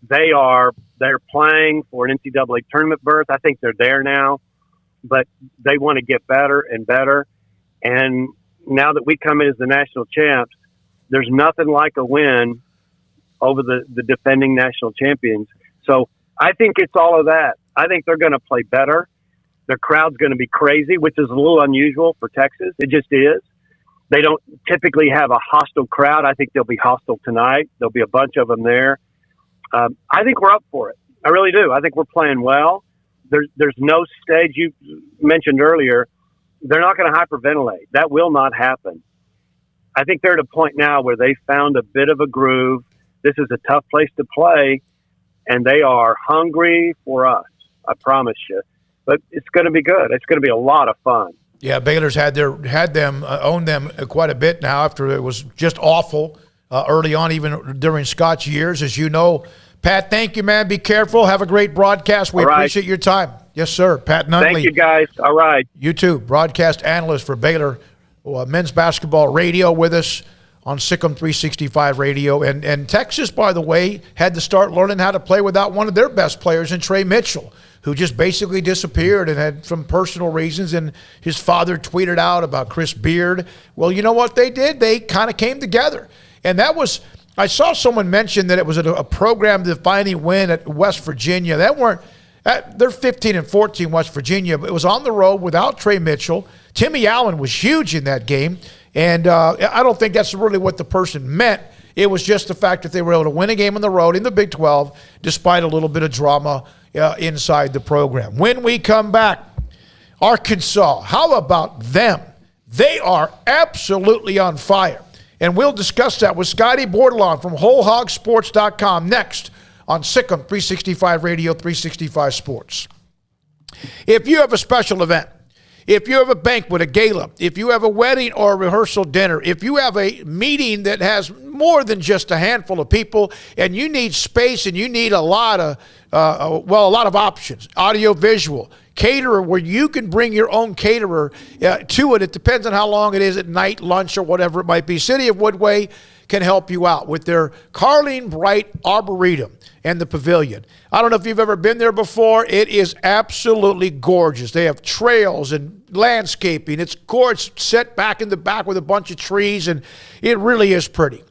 S14: They're playing for an NCAA tournament berth. I think they're there now, but they want to get better and better. And now that we come in as the national champs, there's nothing like a win over the defending national champions. So I think it's all of that. I think they're going to play better. Their crowd's going to be crazy, which is a little unusual for Texas. It just is. They don't typically have a hostile crowd. I think they'll be hostile tonight. There'll be a bunch of them there. I think we're up for it. I really do. I think we're playing well. There's no stage. You mentioned earlier, they're not going to hyperventilate. That will not happen. I think they're at a point now where they found a bit of a groove. This is a tough place to play, and they are hungry for us. I promise you. But it's going to be good. It's going to be a lot of fun.
S4: Yeah, Baylor's had them owned them quite a bit now after it was just awful early on, even during Scott's years, as you know. Pat, thank you, man. Be careful. Have a great broadcast. We appreciate your time. Yes, sir. Pat Nunley.
S14: Thank you, guys. All right.
S4: You too. Broadcast analyst for Baylor men's basketball radio with us on Sikkim 365 Radio. And Texas, by the way, had to start learning how to play without one of their best players in Trey Mitchell, who just basically disappeared and had some personal reasons, and his father tweeted out about Chris Beard. Well, you know what they did? They kind of came together. And that was, I saw someone mention that it was a program-defining win at West Virginia. They're 15-14 West Virginia, but it was on the road without Trey Mitchell. Timmy Allen was huge in that game, and I don't think that's really what the person meant. It was just the fact that they were able to win a game on the road in the Big 12 despite a little bit of drama inside the program. When we come back, Arkansas, how about them? They are absolutely on fire. And we'll discuss that with Scotty Bordelon from WholeHogSports.com next on Sikkim 365 Radio, 365 Sports. If you have a special event, if you have a banquet, a gala, if you have a wedding or a rehearsal dinner, if you have a meeting that has more than just a handful of people and you need space and you need a lot of options, audio, visual, caterer where you can bring your own caterer to it. It depends on how long it is at night, lunch, or whatever it might be. City of Woodway can help you out with their Carling Bright Arboretum and the Pavilion. I don't know if you've ever been there before. It is absolutely gorgeous. They have trails and landscaping. It's gorgeous, set back in the back with a bunch of trees, and it really is pretty.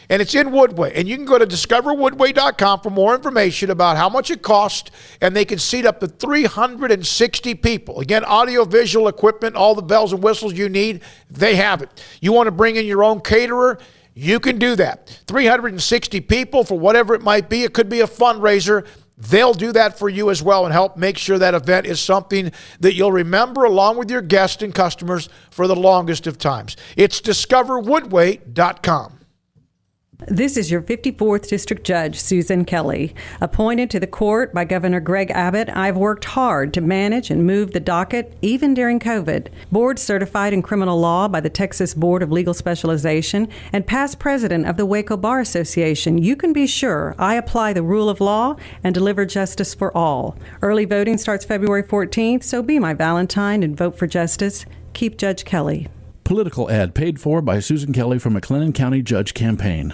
S4: And it's in Woodway. And you can go to discoverwoodway.com for more information about how much it costs, and they can seat up to 360 people. Again, audio, visual equipment, all the bells and whistles you need, they have it. You want to bring in your own caterer? You can do that. 360 people for whatever it might be. It could be a fundraiser. They'll do that for you as well and help make sure that event is something that you'll remember along with your guests and customers for the longest of times. It's discoverwoodway.com.
S15: This is your 54th District Judge, Susan Kelly. Appointed to the court by Governor Greg Abbott, I've worked hard to manage and move the docket, even during COVID. Board certified in criminal law by the Texas Board of Legal Specialization and past president of the Waco Bar Association, you can be sure I apply the rule of law and deliver justice for all. Early voting starts February 14th, so be my Valentine and vote for justice. Keep Judge Kelly.
S16: Political ad paid for by Susan Kelly from McLennan County Judge Campaign.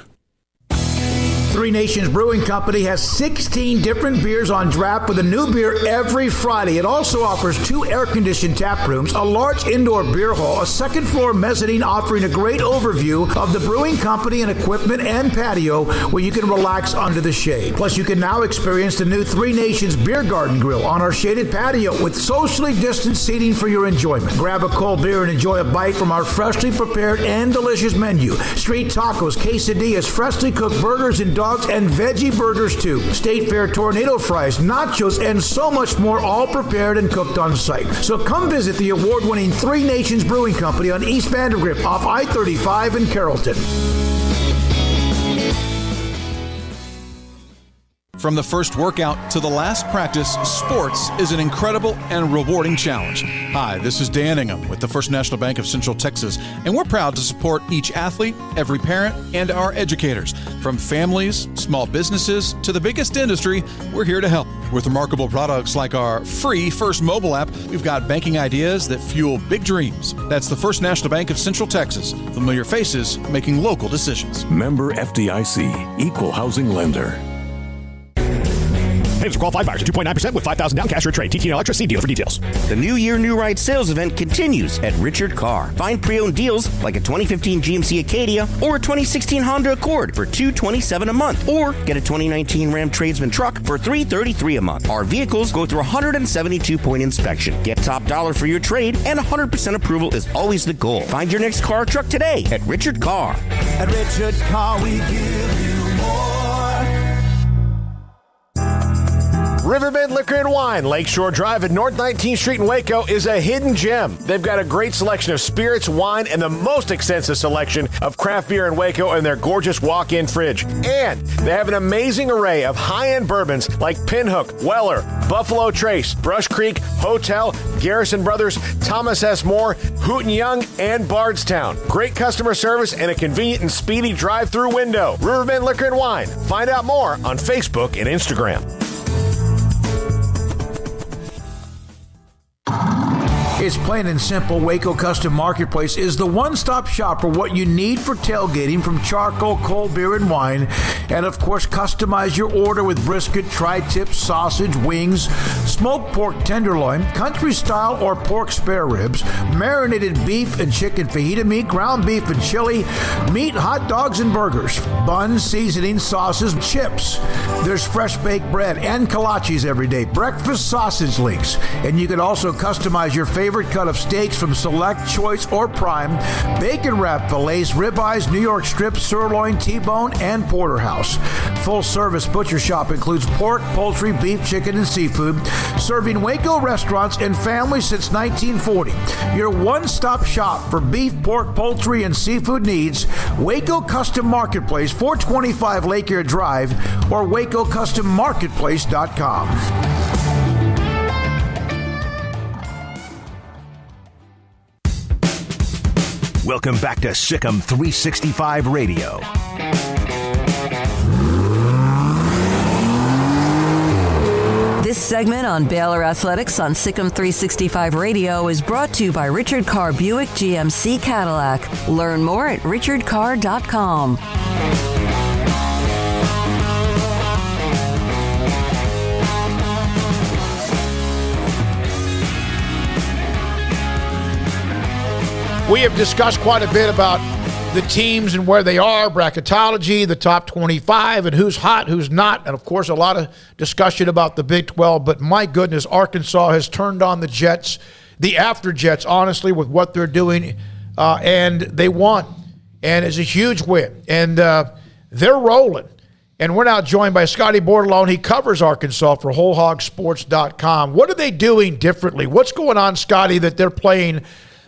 S9: Three Nations Brewing Company has 16 different beers on draft with a new beer every Friday. It also offers 2 air-conditioned tap rooms, a large indoor beer hall, a second-floor mezzanine offering a great overview of the brewing company and equipment and patio where you can relax under the shade. Plus, you can now experience the new Three Nations Beer Garden Grill on our shaded patio with socially distanced seating for your enjoyment. Grab a cold beer and enjoy a bite from our freshly prepared and delicious menu. Street tacos, quesadillas, freshly cooked burgers and dogs and veggie burgers too. State Fair tornado fries, nachos, and so much more, all prepared and cooked on site. So come visit the award-winning Three Nations Brewing Company on East Vandergrift off I-35 in Carrollton.
S17: From the first workout to the last practice, sports is an incredible and rewarding challenge. Hi, this is Dan Ingham with the First National Bank of Central Texas, and we're proud to support each athlete, every parent, and our educators. From families, small businesses, to the biggest industry, we're here to help. With remarkable products like our free First mobile app, we've got banking ideas that fuel big dreams. That's the First National Bank of Central Texas. Familiar faces making local decisions.
S18: Member FDIC, Equal Housing Lender.
S19: Payments for qualified buyers at 2.9% with $5,000 down cash or trade. TTN Electric, see dealer for details.
S20: The New Year, New Ride sales event continues at Richard Carr. Find pre-owned deals like a 2015 GMC Acadia or a 2016 Honda Accord for $227 a month. Or get a 2019 Ram Tradesman truck for $333 a month. Our vehicles go through a 172-point inspection. Get top dollar for your trade, and 100% approval is always the goal. Find your next car or truck today at Richard Carr.
S21: At Richard Carr, we give you more.
S5: Riverbend Liquor and Wine, Lakeshore Drive at North 19th Street in Waco, is a hidden gem. They've got a great selection of spirits, wine, and the most extensive selection of craft beer in Waco in their gorgeous walk-in fridge. And they have an amazing array of high-end bourbons like Pinhook, Weller, Buffalo Trace, Brush Creek, Hotel, Garrison Brothers, Thomas S. Moore, Hooten Young, and Bardstown. Great customer service and a convenient and speedy drive-through window. Riverbend Liquor and Wine. Find out more on Facebook and Instagram.
S9: It's plain and simple. Waco Custom Marketplace is the one-stop shop for what you need for tailgating, from charcoal, cold beer, and wine. And, of course, customize your order with brisket, tri-tip, sausage, wings, smoked pork tenderloin, country-style or pork spare ribs, marinated beef and chicken fajita meat, ground beef and chili, meat, hot dogs, and burgers, buns, seasoning, sauces, chips. There's fresh baked bread and kolaches every day, breakfast sausage links. And you can also customize your favorite cut of steaks from Select, Choice, or Prime, bacon wrap fillets, ribeyes, New York strips, sirloin, T-bone, and porterhouse. Full service butcher shop includes pork, poultry, beef, chicken, and seafood, serving Waco restaurants and families since 1940. Your one-stop shop for beef, pork, poultry, and seafood needs. Waco Custom Marketplace, 425 Lake Air Drive, or WacoCustomMarketplace.com.
S3: Welcome back to Sikkim 365 Radio.
S2: This segment on Baylor Athletics on Sikkim 365 Radio is brought to you by Richard Carr Buick GMC Cadillac. Learn more at richardcarr.com.
S4: We have discussed quite a bit about the teams and where they are, bracketology, the top 25, and who's hot, who's not, and, of course, a lot of discussion about the Big 12. But, my goodness, Arkansas has turned on the Jets, the after Jets, honestly, with what they're doing, and they won. And it's a huge win. And they're rolling. And we're now joined by Scotty Bordelon. He covers Arkansas for WholeHogSports.com. What are they doing differently? What's going on, Scotty, that they're playing?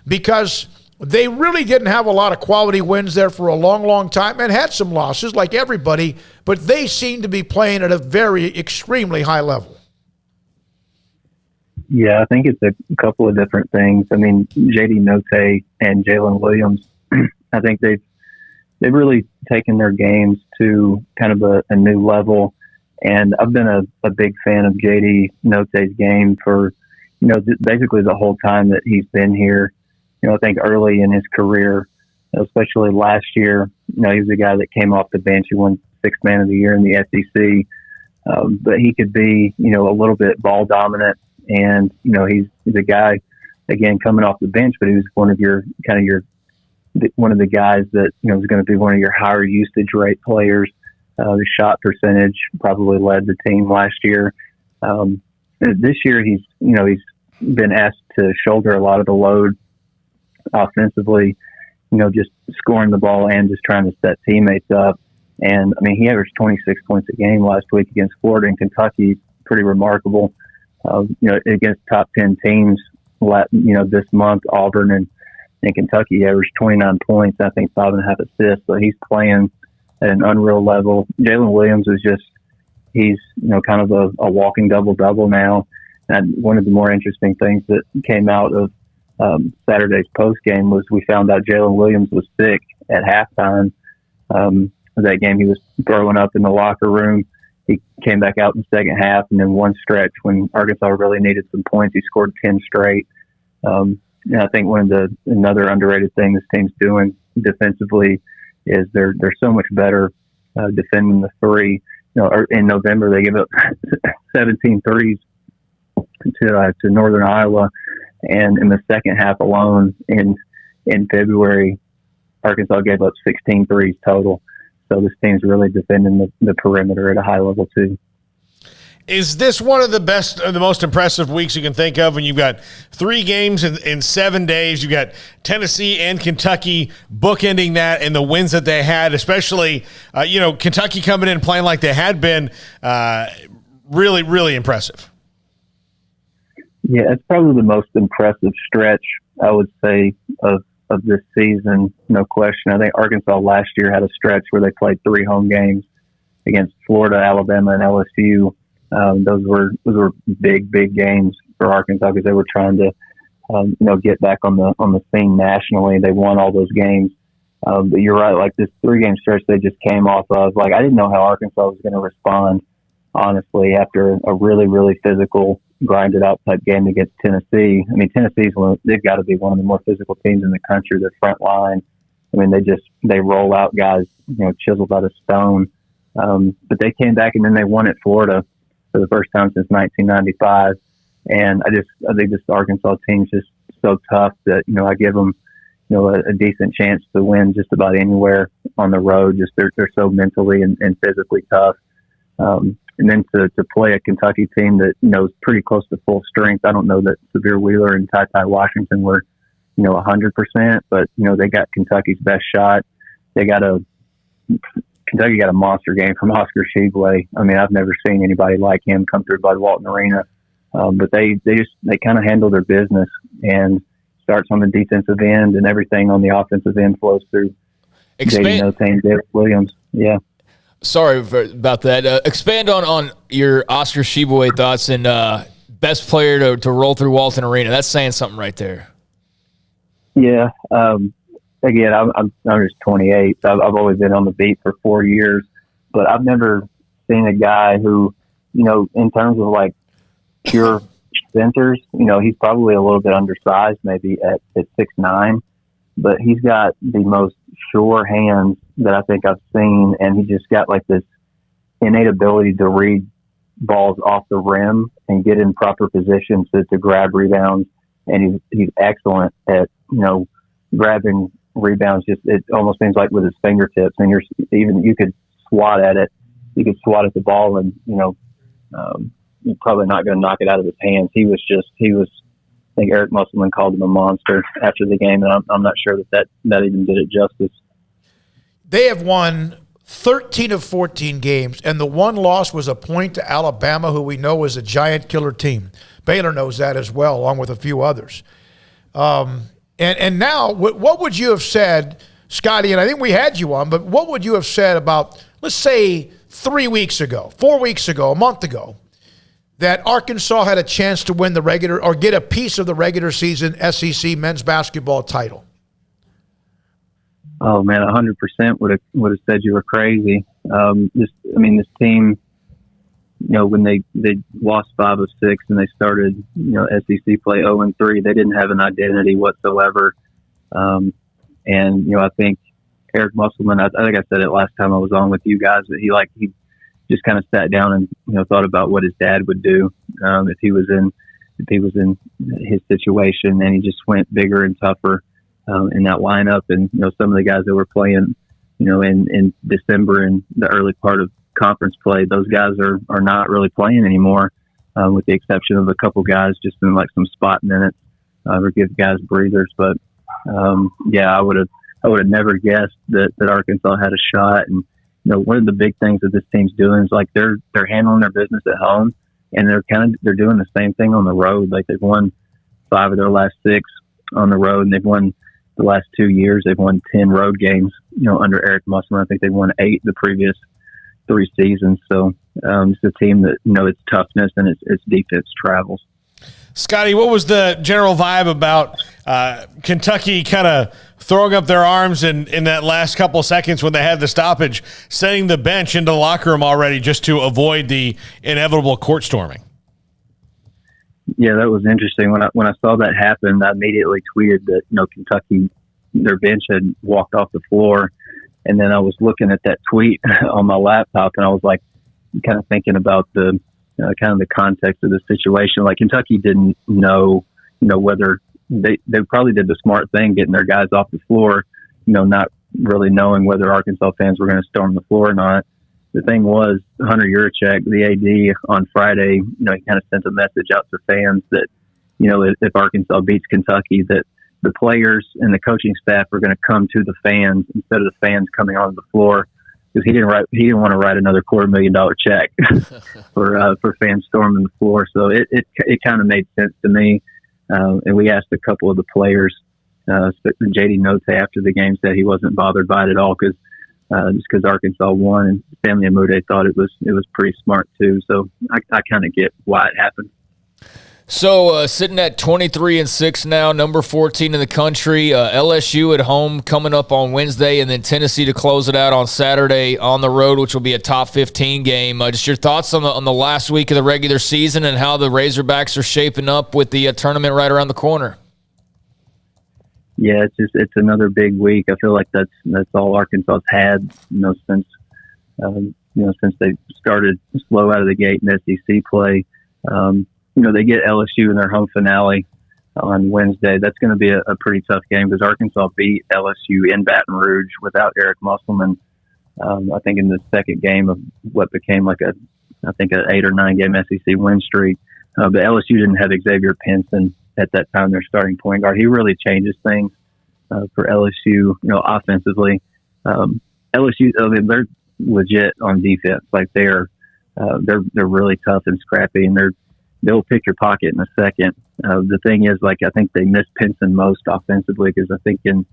S4: Because they really didn't have a lot of quality wins there for a long, long time and had some losses like everybody, but they seem to be playing at a very extremely high level.
S1: Yeah, I think it's a couple of different things. I mean, J.D. Note and Jalen Williams, I think they've really taken their games to kind of a new level. And I've been a big fan of J.D. Note's game for, basically the whole time that he's been here. I think early in his career, especially last year, he was a guy that came off the bench. He won Sixth Man of the Year in the SEC. But he could be, a little bit ball dominant. And, he's a guy, again, coming off the bench, but he was one of one of the guys that, was going to be one of your higher usage rate players. The shot percentage probably led the team last year. This year, he's been asked to shoulder a lot of the load offensively, just scoring the ball and just trying to set teammates up. And I mean, he averaged 26 points a game last week against Florida and Kentucky. Pretty remarkable. Against top 10 teams, this month, Auburn and Kentucky averaged 29 points, I think 5.5 assists. So he's playing at an unreal level. Jalen Williams is he's kind of a walking double-double now. And one of the more interesting things that came out of Saturday's post game was we found out Jalen Williams was sick at halftime. That game he was throwing up in the locker room. He came back out in the second half, and then one stretch when Arkansas really needed some points, he scored 10 straight. And I think another underrated thing this team's doing defensively is they're so much better defending the three. In November they gave up 17 threes to Northern Iowa. And in the second half alone in February, Arkansas gave up 16 threes total. So this team's really defending the perimeter at a high level too.
S5: Is this one of the best or the most impressive weeks you can think of when you've got 3 games in 7 days? You've got Tennessee and Kentucky bookending that and the wins that they had, especially, Kentucky coming in playing like they had been, really, really impressive.
S1: Yeah, it's probably the most impressive stretch, I would say, of this season, no question. I think Arkansas last year had a stretch where they played 3 home games against Florida, Alabama, and LSU. Those were big games for Arkansas because they were trying to, get back on the scene nationally. They won all those games. But you're right, like this 3-game stretch they just came off of. Like, I didn't know how Arkansas was going to respond, honestly, after a really, really physical, grinded out type game against Tennessee. I mean, they've got to be one of the more physical teams in the country. Their front line, I mean, they roll out guys, chiseled out of stone. But they came back and then they won at Florida for the first time since 1995. And I think this Arkansas team's just so tough that, I give them, a decent chance to win just about anywhere on the road. Just they're so mentally and physically tough. And then to play a Kentucky team that, is pretty close to full strength. I don't know that Severe Wheeler and Ty Washington were, 100%, but, they got Kentucky's best shot. Kentucky got a monster game from Oscar Tshiebwe. I mean, I've never seen anybody like him come through Bud Walton Arena. But they kind of handle their business and starts on the defensive end and everything on the offensive end flows through J.D. Note and David Williams. Yeah.
S6: Sorry about that. Expand on your Oscar Tshiebwe thoughts and best player to roll through Walton Arena. That's saying something right there.
S1: Yeah. Again, I'm just 28. So I've always been on the beat for 4 years, but I've never seen a guy who, in terms of like pure centers, he's probably a little bit undersized, maybe at 6'9", but he's got the most sure hands that I think I've seen, and he just got like this innate ability to read balls off the rim and get in proper position to grab rebounds, and he's excellent at grabbing rebounds. Just it almost seems like with his fingertips, and you could swat at it, you could swat at the ball, and you're probably not going to knock it out of his hands. He was. I think Eric Musselman called him a monster after the game, and I'm not sure that even did it justice.
S4: They have won 13 of 14 games, and the one loss was a point to Alabama, who we know is a giant killer team. Baylor knows that as well, along with a few others. And now, what would you have said, Scotty, and I think we had you on, but what would you have said about, let's say, 3 weeks ago, 4 weeks ago, a month ago, that Arkansas had a chance to win the regular or get a piece of the regular season SEC men's basketball title?
S1: Oh man, 100% would have said you were crazy. This team, when they lost 5 of 6 and they started, SEC play 0-3, they didn't have an identity whatsoever. And I think Eric Musselman, I think I said it last time I was on with you guys, that he just kind of sat down and thought about what his dad would do if he was in his situation, and he just went bigger and tougher in that lineup. And some of the guys that were playing in December and the early part of conference play, those guys are not really playing anymore, with the exception of a couple guys just in like some spot minutes or give guys breathers. But I would have never guessed that Arkansas had a shot. And one of the big things that this team's doing is like they're handling their business at home, and they're doing the same thing on the road. Like they've won 5 of their last 6 on the road, and they've won the last 2 years. They've won 10 road games, under Eric Musselman. I think they won 8 the previous 3 seasons. So it's a team that, its toughness and its defense travels.
S5: Scotty, what was the general vibe about Kentucky kind of throwing up their arms in that last couple of seconds when they had the stoppage, setting the bench into the locker room already just to avoid the inevitable court storming?
S1: Yeah, that was interesting. When I saw that happen, I immediately tweeted that, Kentucky, their bench had walked off the floor. And then I was looking at that tweet on my laptop, and I was like, kind of thinking about the kind of the context of the situation. Like Kentucky didn't know, whether they probably did the smart thing, getting their guys off the floor, not really knowing whether Arkansas fans were going to storm the floor or not. The thing was, Hunter Yurachek, the AD, on Friday, he kind of sent a message out to fans that, if Arkansas beats Kentucky, that the players and the coaching staff are going to come to the fans instead of the fans coming onto the floor, because he didn't want to write another $250,000 check for fans storming the floor. So it kind of made sense to me. And we asked a couple of the players, JD Note after the game said he wasn't bothered by it at all, because Arkansas won, and Stanley Amude thought it was pretty smart too. So I kind of get why it happened.
S6: So sitting at 23-6 now, number 14 in the country. LSU at home coming up on Wednesday, and then Tennessee to close it out on Saturday on the road, which will be a top 15 game. Just your thoughts on the last week of the regular season and how the Razorbacks are shaping up with the tournament right around the corner.
S1: Yeah, it's another big week. I feel like that's all Arkansas's had, since they started slow out of the gate in SEC play. They get LSU in their home finale on Wednesday. That's going to be a pretty tough game, because Arkansas beat LSU in Baton Rouge without Eric Musselman. I think in the second game of what became an 8 or 9 game SEC win streak. But LSU didn't have Xavier Pinson at that time, their starting point guard. He really changes things for LSU, offensively. LSU, they're legit on defense. Like they're really tough and scrappy, and they'll pick your pocket in a second. The thing is, I think they miss Pinson most offensively, because I think in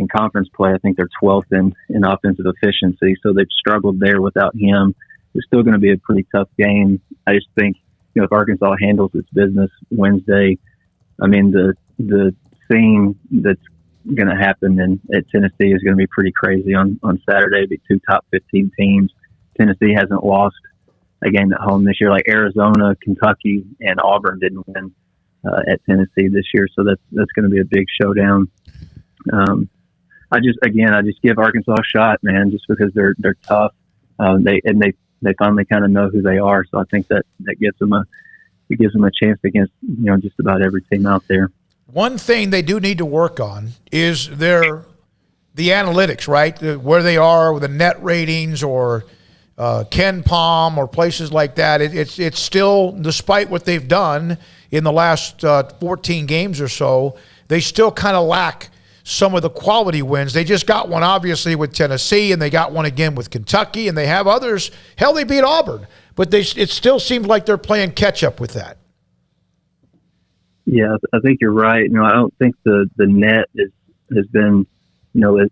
S1: conference play, I think they're 12th in offensive efficiency. So they've struggled there without him. It's still going to be a pretty tough game. I just think, if Arkansas handles its business Wednesday, the scene that's going to happen at Tennessee is going to be pretty crazy on Saturday. It'll be 2 top 15 teams. Tennessee hasn't lost a game at home this year. Like Arizona, Kentucky, and Auburn didn't win at Tennessee this year, so that's going to be a big showdown. I just give Arkansas a shot, man, just because they're tough. They finally kind of know who they are, so I think that gives them a chance against just about every team out there.
S4: One thing they do need to work on is the analytics, right? Where they are with the net ratings or Ken Palm or places like that. It's still, despite what they've done in the last 14 games or so, they still kind of lack some of the quality wins. They just got one, obviously, with Tennessee, and they got one again with Kentucky, and they have others. Hell, they beat Auburn. But it still seems like they're playing catch-up with that.
S1: Yeah, I think you're right. I don't think the net has been,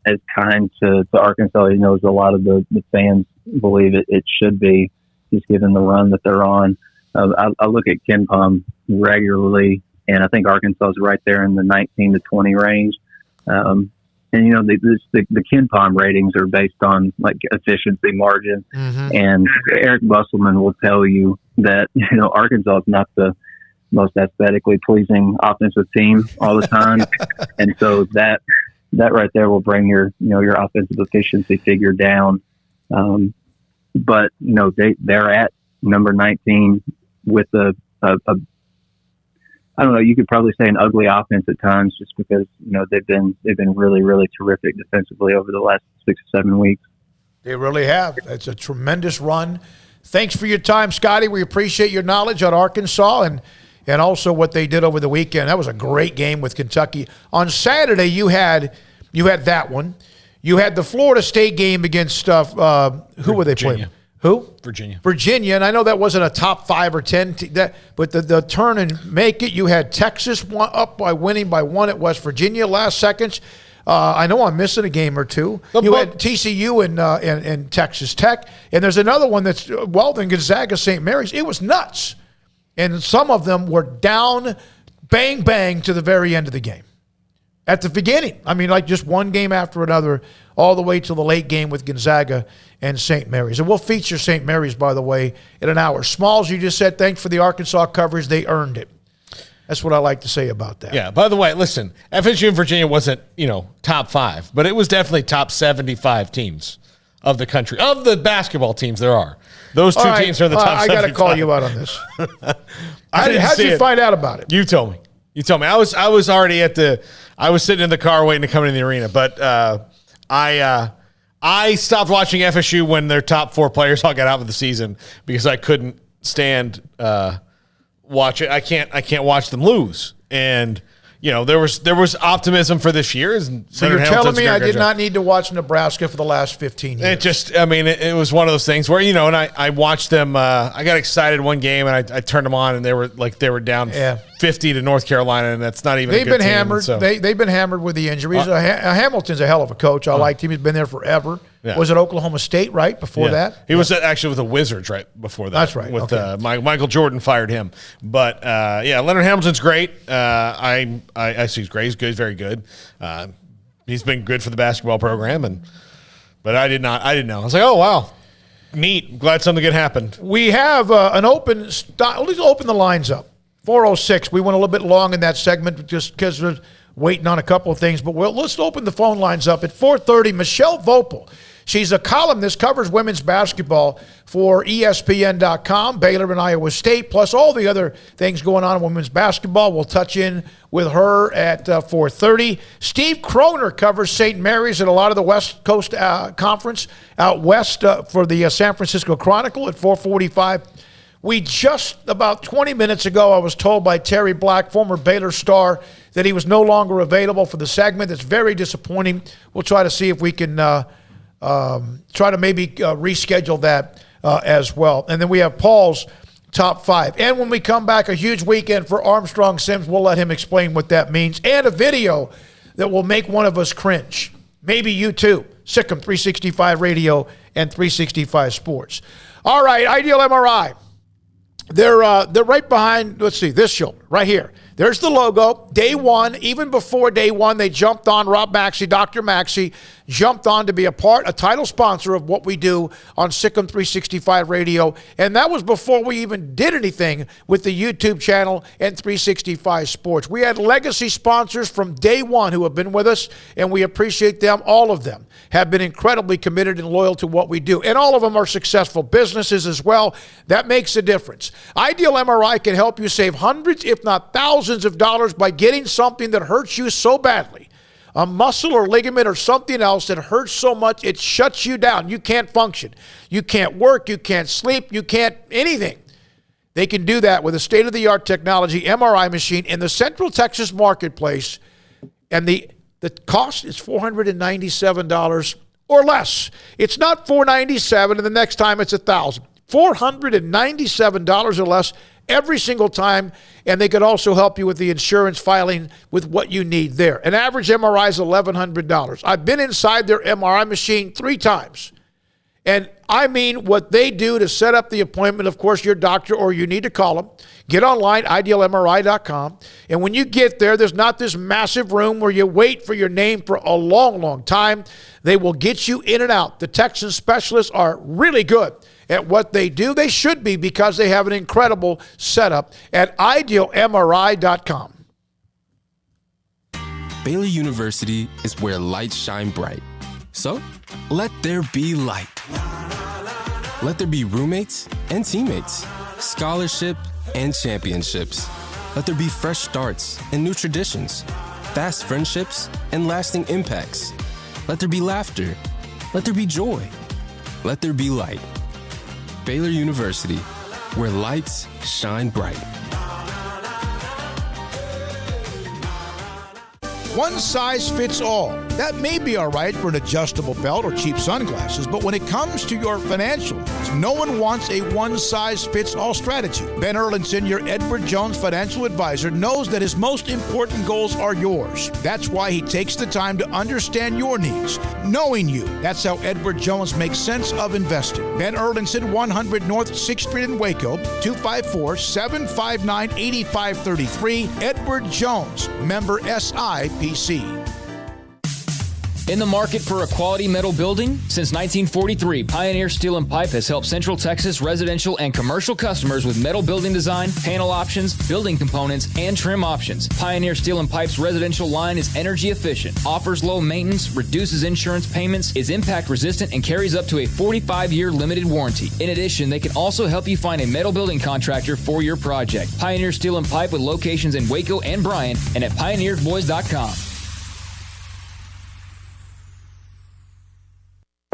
S1: as kind to Arkansas, as a lot of the fans believe it should be, just given the run that they're on. I look at KenPom regularly, and I think Arkansas is right there in the 19 to 20 range. And the KenPom ratings are based on like efficiency margin, and Eric Busselman will tell you that Arkansas is not the most aesthetically pleasing offensive team all the time, and so that right there will bring your offensive efficiency figure down. But they're at number 19 with a I don't know, you could probably say an ugly offense at times, just because they've been really, really terrific defensively over the last 6 or 7 weeks.
S4: They really have. It's a tremendous run. Thanks for your time, Scotty. We appreciate your knowledge on Arkansas and also what they did over the weekend. That was a great game with Kentucky. On Saturday, you had that one. You had the Florida State game against who were they playing? Who? Virginia, and I know that wasn't a top 5 or 10, but the turn and make it. You had Texas up by winning by 1 at West Virginia last seconds. I know I'm missing a game or two. You had TCU and Texas Tech, and there's another one that's then Gonzaga St. Mary's. It was nuts, and some of them were down, bang bang to the very end of the game. At the beginning, like just one game after another, all the way to the late game with Gonzaga and St. Mary's. And we'll feature St. Mary's, by the way, in an hour. Smalls, you just said thanks for the Arkansas coverage. They earned it. That's what I like to say about that.
S5: Yeah, by the way, listen, FSU and Virginia wasn't, top 5, but it was definitely top 75 teams of the country. Of the basketball teams there are. Those two teams are the top 75.
S4: I got to call you out on this. How did you find out about it?
S5: You told me. I was already I was sitting in the car waiting to come into the arena, but I stopped watching FSU when their top 4 players all got out of the season because I couldn't stand watch it. I can't watch them lose. And there was optimism for this year.
S4: So you're telling me I did not need to watch Nebraska for the last 15 years?
S5: It was one of those things where, and I watched them. I got excited one game and I turned them on and they were down 50 to North Carolina, and that's not even.
S4: They've been hammered. So. They've been hammered with the injuries. Hamilton's a hell of a coach. I liked him. He's been there forever. Yeah. Was it Oklahoma State right before that?
S5: He was actually with the Wizards right before that.
S4: That's right.
S5: With Michael Jordan fired him. But Leonard Hamilton's great. I see he's great. He's good. He's very good. He's been good for the basketball program, but I didn't know. I was like, oh wow, neat. Glad something good happened.
S4: We have an open. Let's open the lines up. 406. We went a little bit long in that segment just because we're waiting on a couple of things. But let's open the phone lines up at 4:30. Michelle Voepel. She's a columnist, covers women's basketball for ESPN.com, Baylor and Iowa State, plus all the other things going on in women's basketball. We'll touch in with her at 4:30. Steve Kroner covers St. Mary's and a lot of the West Coast Conference out west for the San Francisco Chronicle at 4:45. We just about 20 minutes ago, I was told by Terry Black, former Baylor star, that he was no longer available for the segment. That's very disappointing. We'll try to see if we can try to maybe reschedule that as well. And then we have Paul's top 5. And when we come back, a huge weekend for Armstrong Sims. We'll let him explain what that means. And a video that will make one of us cringe. Maybe you too. Sikkim 365 Radio and 365 Sports. All right, Ideal MRI. They're right behind, let's see, this shoulder, right here. There's the logo. Day one, even before day one, they jumped on. Rob Maxey, Dr. Maxey, jumped on to be a title sponsor of what we do on Sikkim 365 Radio. And that was before we even did anything with the YouTube channel and 365 Sports. We had legacy sponsors from day one who have been with us, and we appreciate them. All of them have been incredibly committed and loyal to what we do. And all of them are successful businesses as well. That makes a difference. Ideal MRI can help you save hundreds, if not thousands of dollars by getting something that hurts you so badly. A muscle or ligament or something else that hurts so much it shuts you down. You can't function. You can't work. You can't sleep. You can't anything. They can do that with a state-of-the-art technology MRI machine in the Central Texas marketplace. And the cost is $497 or less. It's not $497 and the next time it's $1,000. $497 or less every single time, and they could also help you with the insurance filing with what you need there. An average MRI is $1,100. I've been inside their MRI machine 3 times, and I mean what they do to set up the appointment. Of course, your doctor, or you need to call them. Get online, idealmri.com, and when you get there, there's not this massive room where you wait for your name for a long, long time. They will get you in and out. The Texan specialists are really good at what they do. They should be, because they have an incredible setup at idealmri.com.
S8: Baylor University is where lights shine bright. So, let there be light. Let there be roommates and teammates, scholarship and championships. Let there be fresh starts and new traditions, fast friendships and lasting impacts. Let there be laughter. Let there be joy. Let there be light. Baylor University, where lights shine bright.
S9: One size fits all. That may be all right for an adjustable belt or cheap sunglasses, but when it comes to your financial needs, no one wants a one-size-fits-all strategy. Ben Erlinson, your Edward Jones financial advisor, knows that his most important goals are yours. That's why he takes the time to understand your needs, knowing you. That's how Edward Jones makes sense of investing. Ben Erlinson, 100 North 6th Street in Waco, 254-759-8533. Edward Jones, member SIPC.
S6: In the market for a quality metal building? Since 1943, Pioneer Steel and Pipe has helped Central Texas residential and commercial customers with metal building design, panel options, building components, and trim options. Pioneer Steel and Pipe's residential line is energy efficient, offers low maintenance, reduces insurance payments, is impact resistant, and carries up to a 45-year limited warranty. In addition, they can also help you find a metal building contractor for your project. Pioneer Steel and Pipe, with locations in Waco and Bryan, and at pioneersboys.com.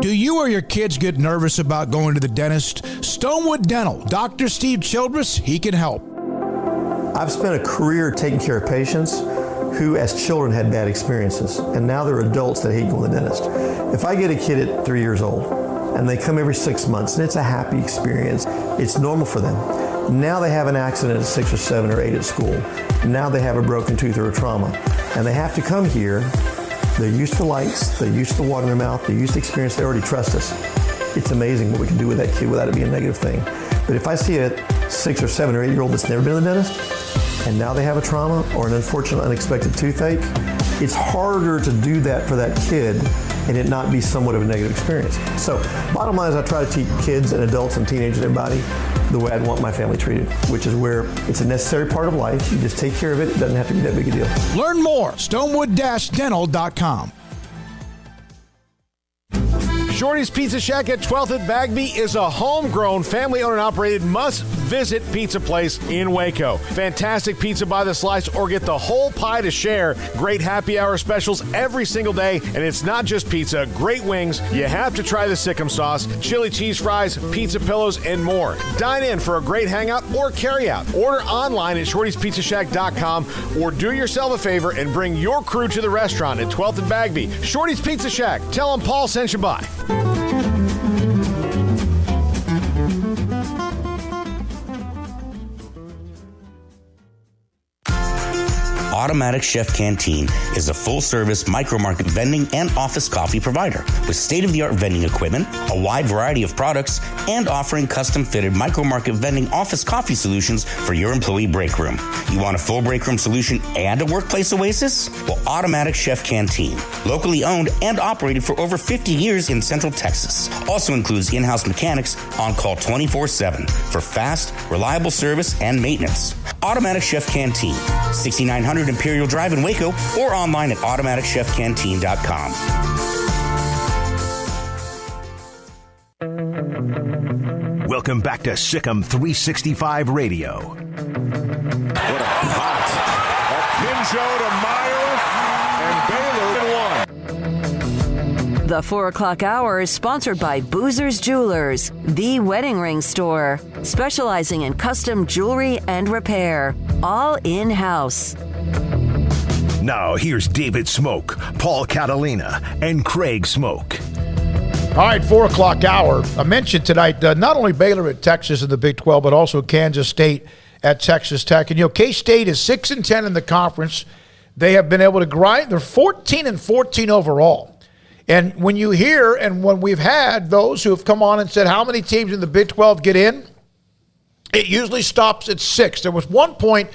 S9: Do you or your kids get nervous about going to the dentist? Stonewood Dental, Dr. Steve Childress, he can help.
S22: I've spent a career taking care of patients who as children had bad experiences, and now they're adults that hate going to the dentist. If I get a kid at 3 years old and they come every 6 months and it's a happy experience, it's normal for them. Now they have an accident at 6 or 7 or 8 at school. Now they have a broken tooth or a trauma, and they have to come here. They're used to lights, they're used to water in their mouth, they're used to experience, they already trust us. It's amazing what we can do with that kid without it being a negative thing. But if I see a 6 or 7 or 8 year old that's never been to the dentist, and now they have a trauma or an unfortunate unexpected toothache, it's harder to do that for that kid and it not be somewhat of a negative experience. So bottom line is I try to teach kids and adults and teenagers and everybody the way I'd want my family treated, which is where it's a necessary part of life. You just take care of it. It doesn't have to be that big a deal.
S9: Learn more, stonewood-dental.com.
S5: Shorty's Pizza Shack at 12th and Bagby is a homegrown, family-owned and operated must-visit pizza place in Waco. Fantastic pizza by the slice, or get the whole pie to share. Great happy hour specials every single day, and it's not just pizza. Great wings. You have to try the Sikkim sauce, chili cheese fries, pizza pillows, and more. Dine in for a great hangout or carry-out. Order online at shortyspizzashack.com, or do yourself a favor and bring your crew to the restaurant at 12th and Bagby. Shorty's Pizza Shack. Tell them Paul sent you by.
S23: Automatic Chef Canteen is a full-service micro-market vending and office coffee provider with state-of-the-art vending equipment, a wide variety of products, and offering custom-fitted micro-market vending office coffee solutions for your employee break room. You want a full break room solution and a workplace oasis? Well, Automatic Chef Canteen, locally owned and operated for over 50 years in Central Texas, also includes in-house mechanics on call 24/7 for fast, reliable service and maintenance. Automatic Chef Canteen, 6900 Imperial Drive in Waco, or online at automaticchefcanteen.com.
S3: Welcome back to Sikkim 365 Radio.
S24: What a hot. Pinjo to Meyer, and Baylor in one.
S2: The 4 o'clock hour is sponsored by Boozer's Jewelers, the wedding ring store, specializing in custom jewelry and repair, all in-house.
S3: Now here's David Smoak, Paul Catalina, and Craig Smoak.
S4: All right, 4 o'clock hour. I mentioned tonight not only Baylor at Texas in the Big 12, but also Kansas State at Texas Tech. And, K-State is 6-10 in the conference. They have been able to grind. They're 14-14 overall. And when you hear and when we've had those who have come on and said how many teams in the Big 12 get in, it usually stops at 6. There was one point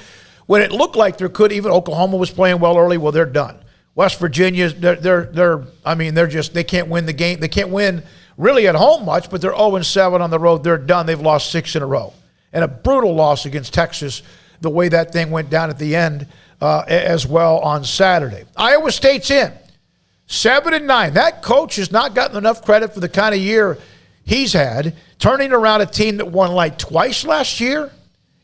S4: when it looked like there could, even Oklahoma was playing well early. Well, they're done. West Virginia, they can't win the game. They can't win really at home much, but they're 0-7 on the road. They're done. They've lost 6 in a row. And a brutal loss against Texas, the way that thing went down at the end as well on Saturday. Iowa State's in 7-9. That coach has not gotten enough credit for the kind of year he's had, turning around a team that won like twice last year.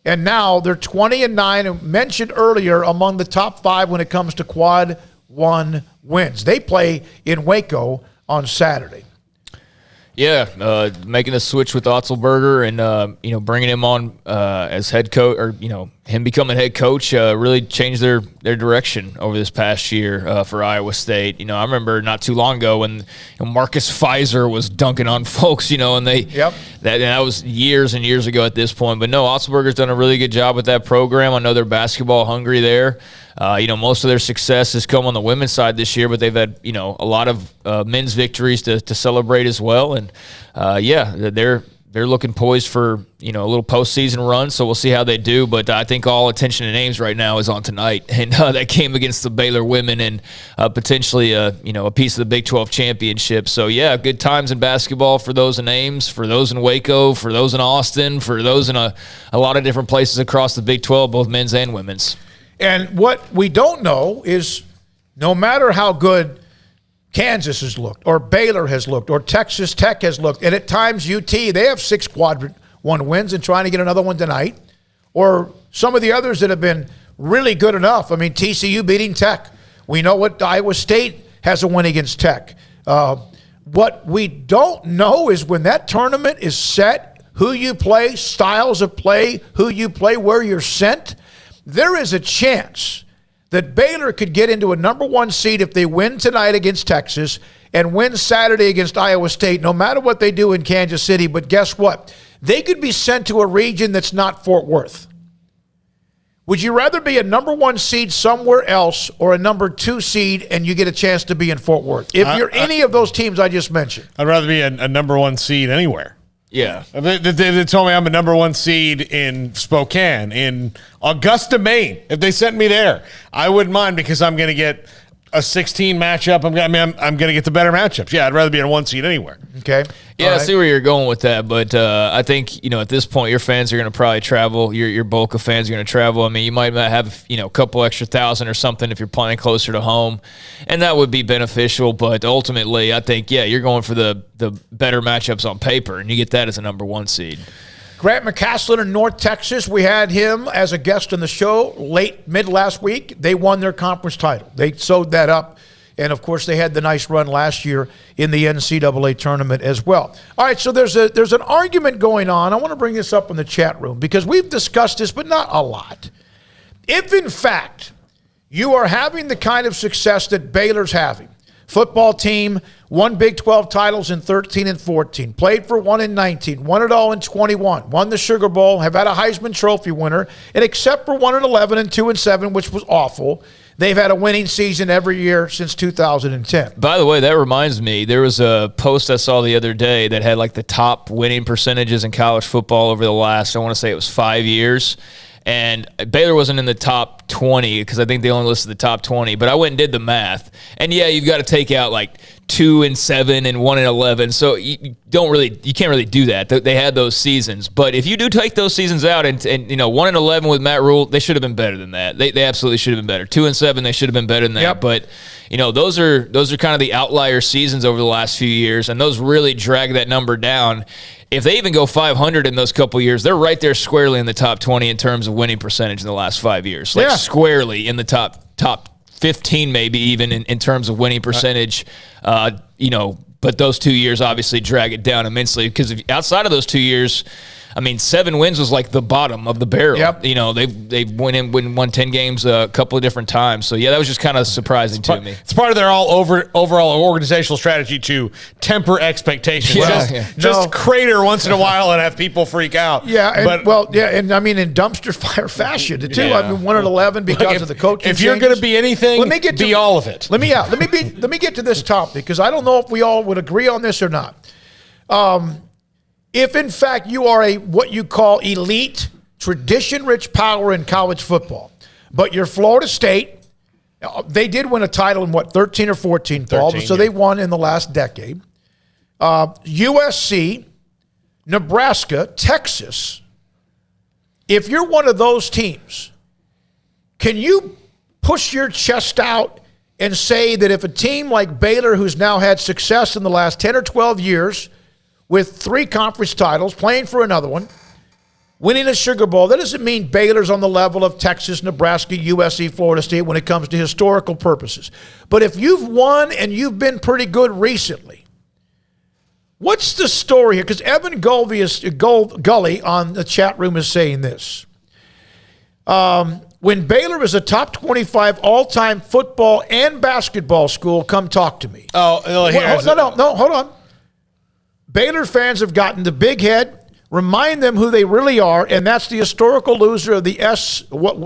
S4: And now they're 20-9, and mentioned earlier among the top 5 when it comes to quad 1 wins. They play in Waco on Saturday.
S6: Yeah, making the switch with Otzelberger and bringing him on as head coach, or him becoming head coach, really changed their direction over this past year for Iowa State. I remember not too long ago when Marcus Fizer was dunking on folks, and that was years and years ago at this point. But no, Otzelberger's done a really good job with that program. I know they're basketball hungry there. Most of their success has come on the women's side this year, but they've had, a lot of men's victories to celebrate as well. And, they're looking poised for, a little postseason run, so we'll see how they do. But I think all attention and names right now is on tonight. And that game against the Baylor women and potentially, a piece of the Big 12 championship. So, good times in basketball for those in Ames, for those in Waco, for those in Austin, for those in a lot of different places across the Big 12, both men's and women's.
S4: And what we don't know is no matter how good Kansas has looked or Baylor has looked or Texas Tech has looked, and at times UT, they have 6 quad 1 wins and trying to get another one tonight, or some of the others that have been really good enough. I mean, TCU beating Tech. We know what Iowa State has a win against Tech. What we don't know is when that tournament is set, who you play, styles of play, who you play, where you're sent, there is a chance that Baylor could get into a number 1 seed if they win tonight against Texas and win Saturday against Iowa State, no matter what they do in Kansas City. But guess what? They could be sent to a region that's not Fort Worth. Would you rather be a number 1 seed somewhere else or a number 2 seed and you get a chance to be in Fort Worth? If you're any of those teams I just mentioned.
S5: I'd rather be a number 1 seed anywhere.
S6: Yeah.
S5: They told me I'm a number 1 seed in Spokane, in Augusta, Maine. If they sent me there, I wouldn't mind because I'm going to get a 16 matchup. I'm going to get the better matchups. Yeah, I'd rather be in 1 seed anywhere.
S4: Okay.
S6: Yeah, I see where you're going with that, but I think, at this point, your fans are going to probably travel. Your bulk of fans are going to travel. I mean, you might have, a couple extra thousand or something if you're playing closer to home, and that would be beneficial, but ultimately, I think, you're going for the better matchups on paper, and you get that as a number 1 seed.
S4: Grant McCaslin in North Texas, we had him as a guest on the show mid last week. They won their conference title. They sewed that up. And, of course, they had the nice run last year in the NCAA tournament as well. All right, so there's an argument going on. I want to bring this up in the chat room because we've discussed this, but not a lot. If, in fact, you are having the kind of success that Baylor's having, football team, won Big 12 titles in 13 and 14, played for 1 in 19, won it all in 21, won the Sugar Bowl, have had a Heisman Trophy winner, and except for 1 in 11 and 2 in 7, which was awful, they've had a winning season every year since 2010.
S6: By the way, that reminds me, there was a post I saw the other day that had like the top winning percentages in college football over the last, I want to say it was 5 years. And Baylor wasn't in the top 20 because I think they only listed the top 20. But I went and did the math. And, you've got to take out like 2 and 7 and 1 and 11. So you can't really do that. They had those seasons. But if you do take those seasons out and 1 and 11 with Matt Rule, they should have been better than that. They absolutely should have been better. 2 and 7, they should have been better than that. Yep. But those are kind of the outlier seasons over the last few years, and those really drag that number down. If they even go 500 in those couple years, they're right there squarely in the top 20 in terms of winning percentage in the last 5 years. Squarely in the top 15 maybe even in terms of winning percentage. But those 2 years obviously drag it down immensely because outside of those 2 years, I mean, 7 wins was like the bottom of the barrel.
S4: Yep.
S6: You know, they won 10 games a couple of different times. So yeah, that was just kind of surprising to me.
S5: It's part of their overall organizational strategy to temper expectations. Just crater once in a while and have people freak out.
S4: Yeah, and I mean in dumpster fire fashion too.
S5: Yeah.
S4: I mean 1-11 because of the coaching.
S5: If you're going to be anything, be all of it.
S4: Let me get to this topic because I don't know if we all would agree on this or not. If in fact you are what you call elite, tradition-rich power in college football, but you're Florida State. They did win a title in 13 or 14, Paul.
S5: 13,
S4: so they won in the last decade. USC, Nebraska, Texas. If you're one of those teams, can you push your chest out and say that if a team like Baylor, who's now had success in the last 10 or 12 years with 3 conference titles, playing for another one, winning a Sugar Bowl, that doesn't mean Baylor's on the level of Texas, Nebraska, USC, Florida State when it comes to historical purposes. But if you've won and you've been pretty good recently, what's the story here? Because Evan Gully on the chat room is saying this. When Baylor is a top 25 all-time football and basketball school, come talk to me.
S5: No,
S4: hold on. Baylor fans have gotten the big head. Remind them who they really are, and that's the historical loser of the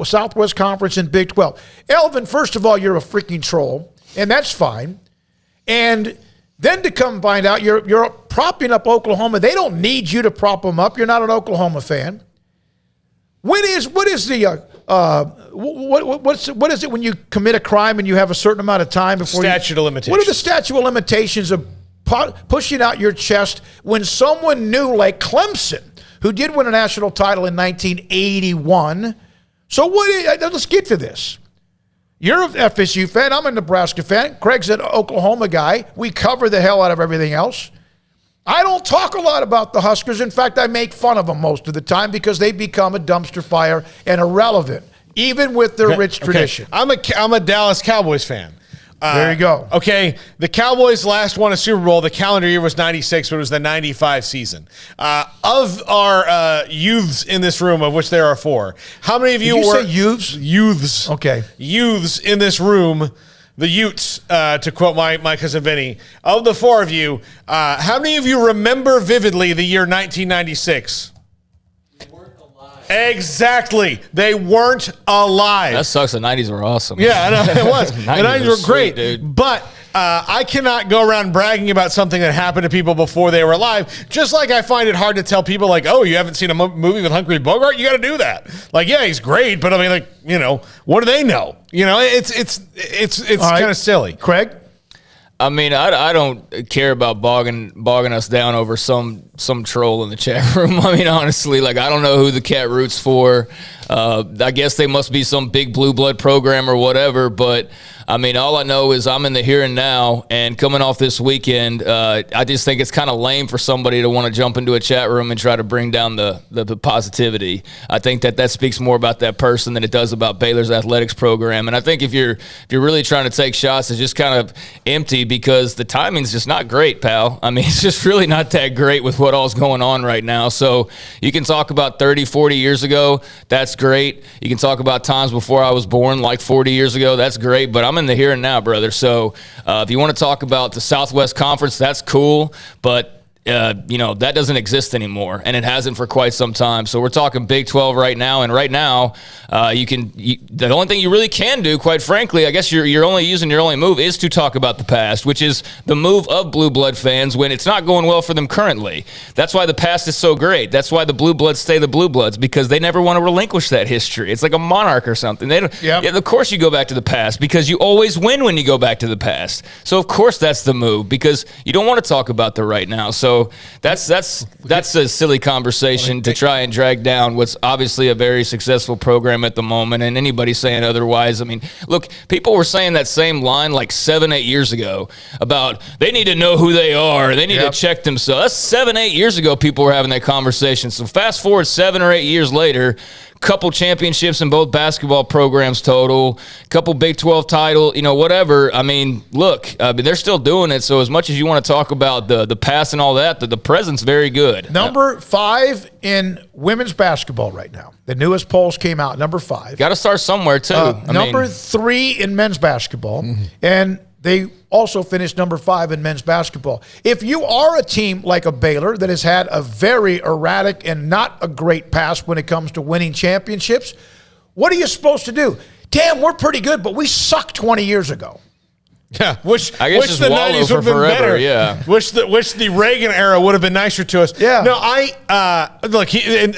S4: Southwest Conference in Big 12. Elvin, first of all, you're a freaking troll, and that's fine. And then to come find out you're propping up Oklahoma. They don't need you to prop them up. You're not an Oklahoma fan. What is it when you commit a crime and you have a certain amount of time before
S5: statute of limitations?
S4: What are the statute of limitations of pushing out your chest when someone new like Clemson, who did win a national title in 1981? So let's get to this. You're an FSU fan. I'm a Nebraska fan. Craig's an Oklahoma guy. We cover the hell out of everything else. I don't talk a lot about the Huskers. In fact, I make fun of them most of the time because they become a dumpster fire and irrelevant, even with their rich tradition.
S5: I'm a Dallas Cowboys fan.
S4: There you go.
S5: Okay, the Cowboys last won a Super Bowl. The calendar year was 96, but it was the 95 season. Of our youths in this room, of which there are 4, how many of you
S4: Did you
S5: were...
S4: say youths?
S5: Youths.
S4: Okay.
S5: Youths in this room, the Utes, to quote my cousin Vinny. Of the 4 of you, how many of you remember vividly the year 1996? Exactly. They weren't alive.
S6: That sucks. The 90s were awesome.
S5: Yeah, I know, it was. The 90s were great.
S6: Sweet, dude.
S5: But I cannot go around bragging about something that happened to people before they were alive. Just like I find it hard to tell people, like, oh, you haven't seen a movie with Humphrey Bogart? You got to do that. Like, yeah, he's great, but I mean, like, you know, what do they know? You know, it's kind of silly.
S4: Craig?
S6: I mean, I don't care about bogging us down over some troll in the chat room. I mean, honestly, like, I don't know who the cat roots for. I guess they must be some big blue blood program or whatever, but I mean, all I know is I'm in the here and now, and coming off this weekend, I just think it's kind of lame for somebody to want to jump into a chat room and try to bring down the positivity. I think that speaks more about that person than it does about Baylor's athletics program. And I think if you're really trying to take shots, it's just kind of empty because the timing's just not great, pal. I mean, it's just really not that great with what all's going on right now. So you can talk about 30, 40 years ago. That's great. You can talk about times before I was born, like 40 years ago. That's great. But I'm in the here and now, brother. So if you want to talk about the Southwest Conference, that's cool. But you know, that doesn't exist anymore, and it hasn't for quite some time. So we're talking Big 12 right now, and right now, the only thing you really can do, quite frankly, I guess you're only using your only move is to talk about the past, which is the move of blue blood fans when it's not going well for them currently. That's why the past is so great. That's why the blue bloods stay the blue bloods, because they never want to relinquish that history. It's like a monarch or something. They don't. Yep. Yeah, of course you go back to the past because you always win when you go back to the past. So of course that's the move, because you don't want to talk about the right now. So that's a silly conversation to try and drag down what's obviously a very successful program at the moment, and anybody saying otherwise. I mean, look, people were saying that same line like 7-8 years ago about they need to know who they are, they need to check themselves. That's 7-8 years ago people were having that conversation. So fast forward 7 or 8 years later, couple championships in both basketball programs total, couple Big 12 title, whatever. I mean, look, they're still doing it. So as much as you want to talk about the past and all that, the present's very good.
S4: Number 5 in women's basketball right now. The newest polls came out, number 5.
S6: Got to start somewhere, too.
S4: Number 3 in men's basketball. Mm-hmm. And they also finished number 5 in men's basketball. If you are a team like a Baylor that has had a very erratic and not a great past when it comes to winning championships, what are you supposed to do? Damn, we're pretty good, but we sucked 20 years ago.
S5: Yeah, wish the
S6: wallow
S5: 90s would have been
S6: forever,
S5: better.
S6: Yeah.
S5: Wish the Reagan era would have been nicer to us.
S4: Yeah.
S5: No, look,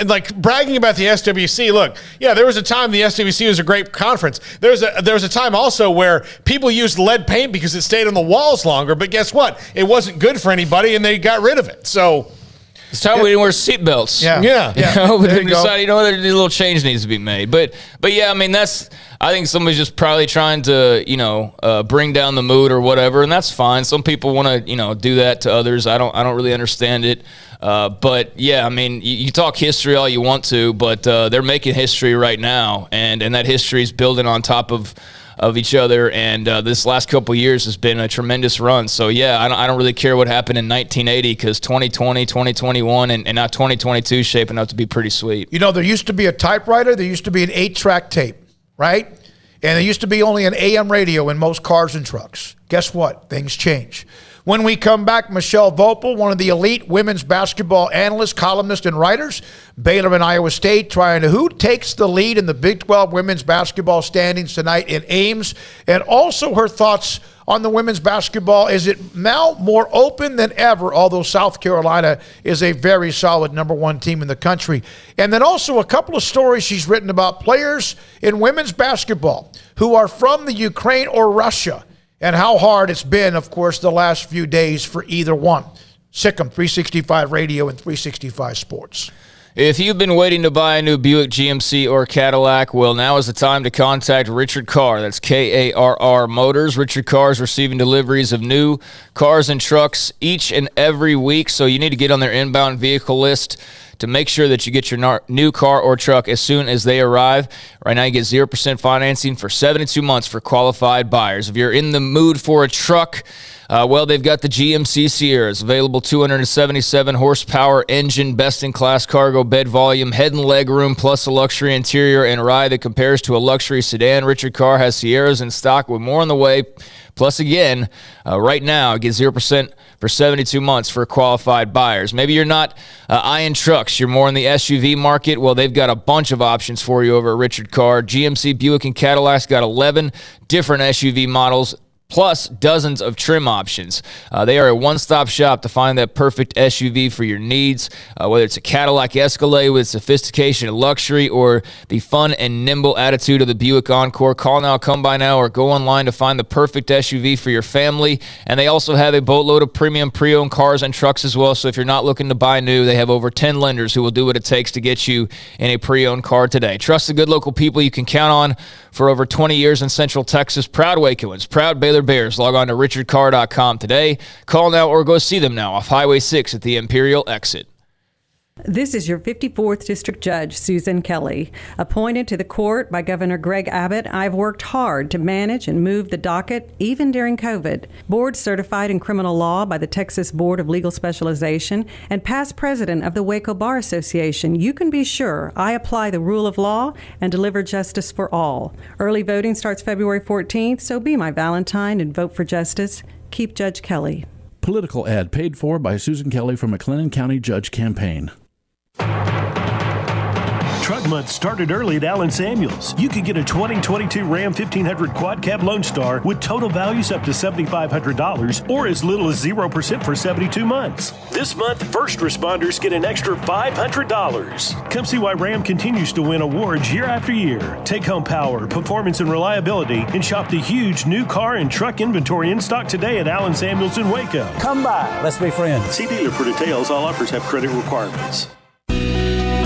S5: like bragging about the SWC. Look, yeah, there was a time the SWC was a great conference. There was a time also where people used lead paint because it stayed on the walls longer. But guess what? It wasn't good for anybody, and they got rid of it. So.
S6: It's time we didn't wear seatbelts.
S5: Yeah.
S6: We decided, a little change needs to be made. But yeah, I mean, I think somebody's just probably trying to, bring down the mood or whatever, and that's fine. Some people want to, do that to others. I don't really understand it. But yeah, I mean, you talk history all you want to, but they're making history right now, and that history is building on top of each other, and this last couple of years has been a tremendous run. So yeah, I don't really care what happened in 1980 because 2020, 2021, and now 2022 is shaping up to be pretty sweet.
S4: There used to be a typewriter, there used to be an 8-track tape, right? And there used to be only an AM radio in most cars and trucks. Guess what? Things change. When we come back, Michelle Voepel, one of the elite women's basketball analysts, columnists, and writers, Baylor and Iowa State trying to who takes the lead in the Big 12 women's basketball standings tonight in Ames, and also her thoughts on the women's basketball. Is it now more open than ever, although South Carolina is a very solid number 1 team in the country? And then also a couple of stories she's written about players in women's basketball who are from the Ukraine or Russia, and how hard it's been, of course, the last few days for either one. Sikkim 365 Radio and 365 Sports.
S6: If you've been waiting to buy a new Buick, GMC, or Cadillac, well, now is the time to contact Richard Carr. That's Karr Motors. Richard Carr is receiving deliveries of new cars and trucks each and every week, so you need to get on their inbound vehicle list to make sure that you get your new car or truck as soon as they arrive. Right now, you get 0% financing for 72 months for qualified buyers. If you're in the mood for a truck, they've got the GMC Sierras, available 277 horsepower engine, best-in-class cargo bed volume, head and leg room, plus a luxury interior and ride that compares to a luxury sedan. Richard Carr has Sierras in stock with more on the way. Plus, again, right now, get 0% for 72 months for qualified buyers. Maybe you're not eyeing trucks. You're more in the SUV market. Well, they've got a bunch of options for you over at Richard Carr. GMC, Buick, and Cadillac's got 11 different SUV models, plus dozens of trim options. They are a one-stop shop to find that perfect SUV for your needs, whether it's a Cadillac Escalade with sophistication and luxury or the fun and nimble attitude of the Buick Encore. Call now, come by now, or go online to find the perfect SUV for your family. And they also have a boatload of premium pre-owned cars and trucks as well, so if you're not looking to buy new, they have over 10 lenders who will do what it takes to get you in a pre-owned car today. Trust the good local people you can count on for over 20 years in Central Texas. Proud Wacoans, proud Baylor Bears. Log on to richardcarr.com today. Call now or go see them now off Highway 6 at the Imperial exit.
S15: This is your 54th District Judge, Susan Kelly. Appointed to the court by Governor Greg Abbott, I've worked hard to manage and move the docket, even during COVID. Board certified in criminal law by the Texas Board of Legal Specialization and past president of the Waco Bar Association, you can be sure I apply the rule of law and deliver justice for all. Early voting starts February 14th, so be my Valentine and vote for justice. Keep Judge Kelly.
S16: Political ad paid for by Susan Kelly from McLennan County Judge Campaign.
S12: Truck Month started early at Allen Samuels. You could get a 2022 Ram 1500 Quad Cab Lone Star with total values up to $7,500 or as little as 0% for 72 months. This month, first responders get an extra $500. Come see why Ram continues to win awards year after year. Take home power, performance, and reliability, and shop the huge new car and truck inventory in stock today at Allen Samuels in Waco.
S7: Come by. Let's be friends.
S12: See dealer for details. All offers have credit requirements.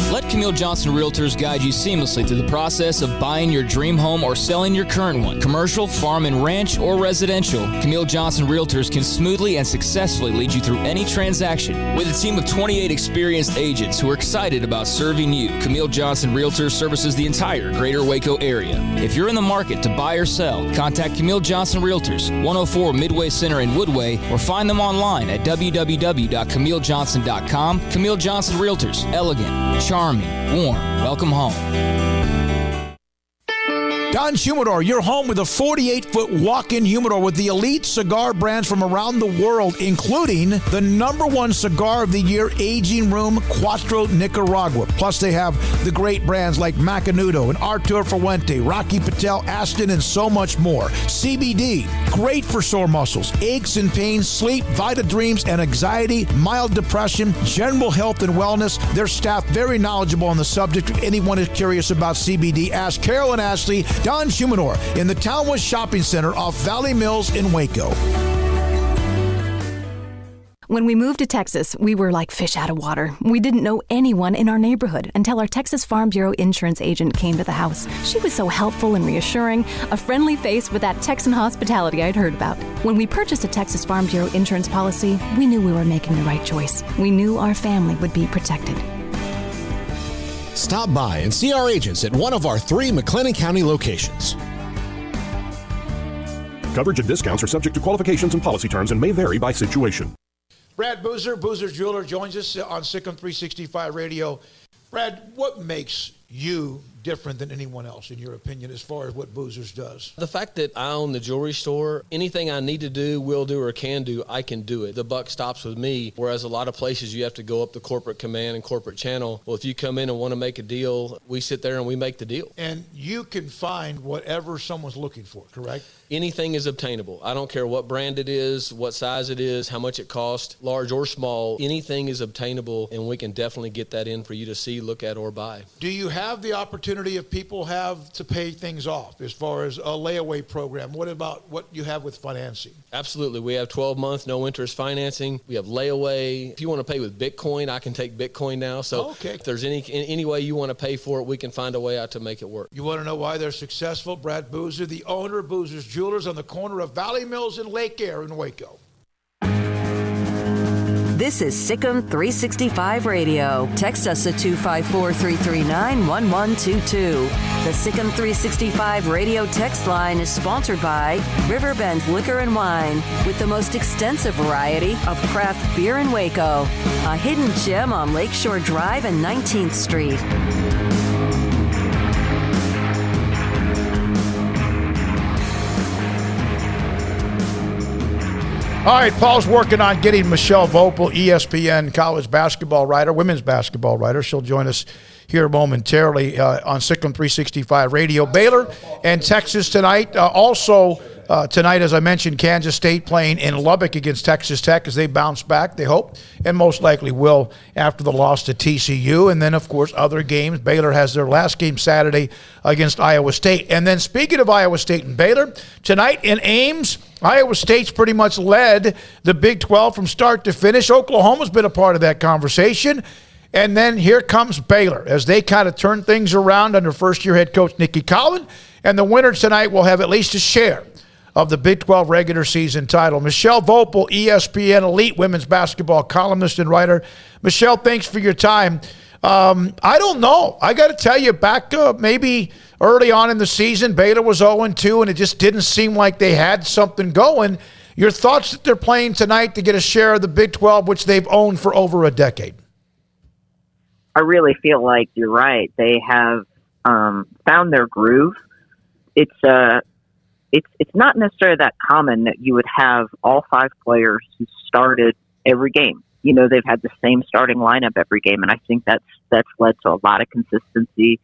S10: Let
S6: Camille Johnson Realtors guide you seamlessly through the process of buying your dream home or selling your current one. Commercial, farm and ranch, or residential, Camille Johnson Realtors can smoothly and successfully lead you through any transaction. With a team of 28 experienced agents who are excited about serving you, Camille Johnson Realtors services the entire greater Waco area. If you're in the market to buy or sell, contact Camille Johnson Realtors, 104 Midway Center in Woodway, or find them online at www.camillejohnson.com. Camille Johnson Realtors, elegant, charming, warm. Welcome home.
S9: Don Humidor, your home with a 48-foot walk-in humidor with the elite cigar brands from around the world, including the #1 cigar of the year, Aging Room Cuatro Nicaragua. Plus, they have the great brands like Macanudo and Artur Fuente, Rocky Patel, Aston, and so much more. CBD, great for sore muscles, aches and pains, sleep, Vita Dreams, and anxiety, mild depression, general health and wellness. Their staff very knowledgeable on the subject. If anyone is curious about CBD, ask Carol and Ashley. Don Humidor in the Townwest Shopping Center off Valley Mills in Waco.
S7: When we moved to Texas, we were like fish out of water. We didn't know anyone in our neighborhood until our Texas Farm Bureau insurance agent came to the house. She was so helpful and reassuring, a friendly face with that Texan hospitality I'd heard about. When we purchased a Texas Farm Bureau insurance policy, we knew we were making the right choice. We knew our family would be protected.
S19: Stop by and see our agents at one of our 3 McLennan County locations.
S12: Coverage and discounts are subject to qualifications and policy terms and may vary by situation.
S4: Brad Boozer, Boozer's Jeweler, joins us on Sikkim 365 Radio. Brad, what makes you different than anyone else, in your opinion, as far as what Boozer's does?
S10: The fact that I own the jewelry store, anything I need to do, will do, or can do, I can do it. The buck stops with me, whereas a lot of places you have to go up the corporate command and corporate channel. Well, if you come in and want to make a deal, we sit there and we make the deal.
S4: And you can find whatever someone's looking for, correct?
S10: Anything is obtainable. I don't care what brand it is, what size it is, how much it costs, large or small. Anything is obtainable, and we can definitely get that in for you to see, look at, or buy.
S4: Do you have the opportunity, if people have to pay things off, as far as a layaway program? What about what you have with financing?
S10: Absolutely. We have 12-month no-interest financing. We have layaway. If you want to pay with Bitcoin, I can take Bitcoin now. So if there's any way you want to pay for it, we can find a way out to make it work.
S4: You want to know why they're successful? Brad Boozer, the owner of Boozer's Jewelers on the corner of Valley Mills and Lake Air in Waco.
S2: This is Sikkim 365 Radio. Text us at 254-339-1122. The Sikkim 365 Radio text line is sponsored by Riverbend Liquor and Wine, with the most extensive variety of craft beer in Waco. A hidden gem on Lakeshore Drive and 19th Street.
S4: All right, Paul's working on getting Michelle Voepel, ESPN college basketball writer, women's basketball writer. She'll join us here momentarily on Sikkim 365 Radio. Baylor and Texas tonight. Also tonight, as I mentioned, Kansas State playing in Lubbock against Texas Tech as they bounce back, they hope, and most likely will after the loss to TCU. And then, of course, other games. Baylor has their last game Saturday against Iowa State. And then speaking of Iowa State and Baylor, tonight in Ames, Iowa State's pretty much led the Big 12 from start to finish. Oklahoma's been a part of that conversation. And then here comes Baylor as they kind of turn things around under first-year head coach Nikki Collin. And the winner tonight will have at least a share of the Big 12 regular season title. Michelle Voepel, ESPN elite women's basketball columnist and writer. Michelle, thanks for your time. I don't know. I got to tell you, back maybe early on in the season, Baylor was 0-2, and it just didn't seem like they had something going. Your thoughts that they're playing tonight to get a share of the Big 12, which they've owned for over a decade?
S11: I really feel like you're right. They have found their groove. It's not necessarily that common that you would have all 5 players who started every game. You know, they've had the same starting lineup every game, and I think that's led to a lot of consistency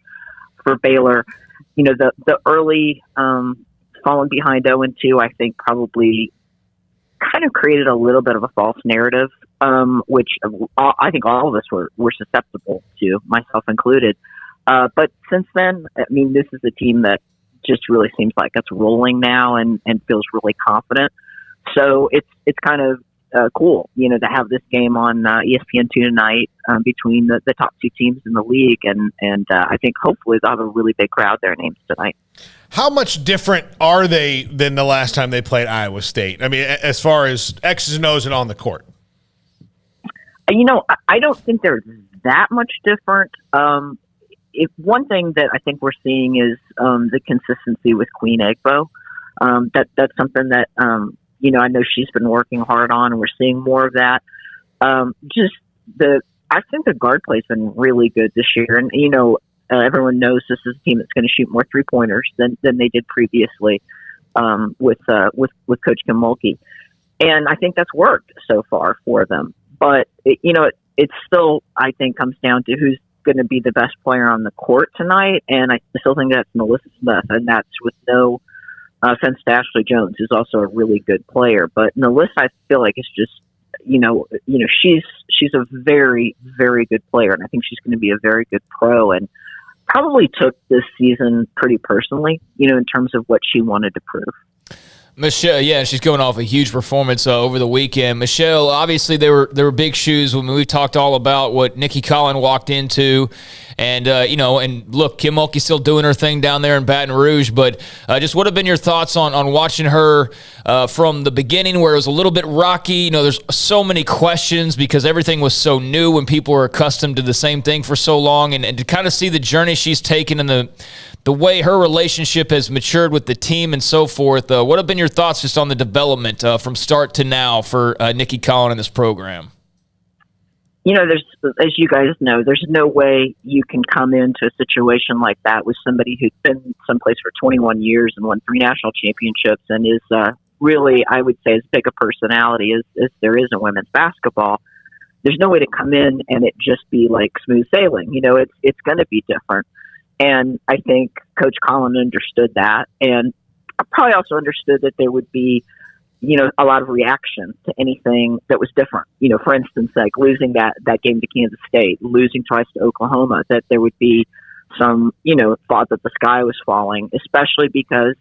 S11: for Baylor. You know, the early falling behind 0-2, I think probably kind of created a little bit of a false narrative, which I think all of us were susceptible to, myself included. But since then, I mean, this is a team that just really seems like it's rolling now and feels really confident. So it's kind of cool, you know, to have this game on ESPN2 tonight. between the top two teams in the league, and I think hopefully they'll have a really big crowd there in Ames tonight.
S5: How much different are they than the last time they played Iowa State? I mean, as far as X's and O's and on the court.
S11: I don't think they're that much different. If one thing that I think we're seeing is the consistency with Queen Egbo. That's something that I know she's been working hard on, and we're seeing more of that. I think the guard play's been really good this year, and everyone knows this is a team that's going to shoot more 3-pointers than they did previously with Coach Kim Mulkey, and I think that's worked so far for them. But it still, I think, comes down to who's going to be the best player on the court tonight, and I still think that's Melissa Smith, and that's with no offense to Ashley Jones, who's also a really good player. But Melissa, I feel like it's just she's a very, very good player, and I think she's going to be a very good pro, and probably took this season pretty personally, in terms of what she wanted to prove.
S6: Michelle, yeah, she's going off a huge performance over the weekend. Michelle, obviously there were big shoes when we talked all about what Nikki Collin walked into, and and look, Kim Mulkey's still doing her thing down there in Baton Rouge. But just what have been your thoughts on watching her from the beginning, where it was a little bit rocky? There's so many questions because everything was so new when people were accustomed to the same thing for so long, and to kind of see the journey she's taken and the way her relationship has matured with the team and so forth. What have been your thoughts just on the development from start to now for Nikki Collin in this program?
S11: There's, as you guys know, there's no way you can come into a situation like that with somebody who's been someplace for 21 years and won 3 national championships and is really, I would say, as big a personality as there is in women's basketball. There's no way to come in and it just be like smooth sailing. It's going to be different. And I think Coach Collin understood that, and probably also understood that there would be, a lot of reaction to anything that was different. For instance, like losing that game to Kansas State, losing twice to Oklahoma, that there would be some, thought that the sky was falling, especially because,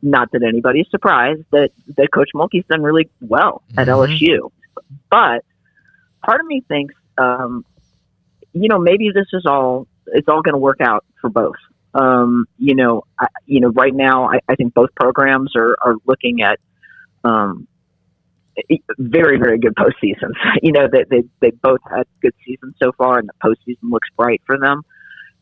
S11: not that anybody's surprised, that Coach Mulkey's done really well at LSU. But part of me thinks, maybe this is all, it's all going to work out for both. Right now, I think both programs are looking at very, very good postseasons. They both had good seasons so far, and the postseason looks bright for them.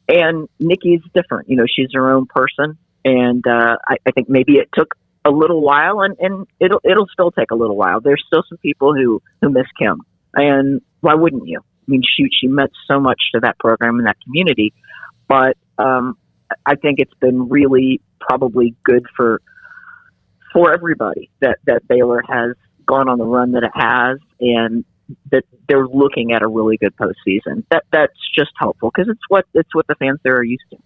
S11: And Nikki's different. She's her own person, and I think maybe it took a little while, and it'll still take a little while. There's still some people who miss Kim, and why wouldn't you? I mean, she meant so much to that program and that community, but I think it's been really probably good for everybody that Baylor has gone on the run that it has, and that they're looking at a really good postseason. That's just helpful because it's what the fans there are used to.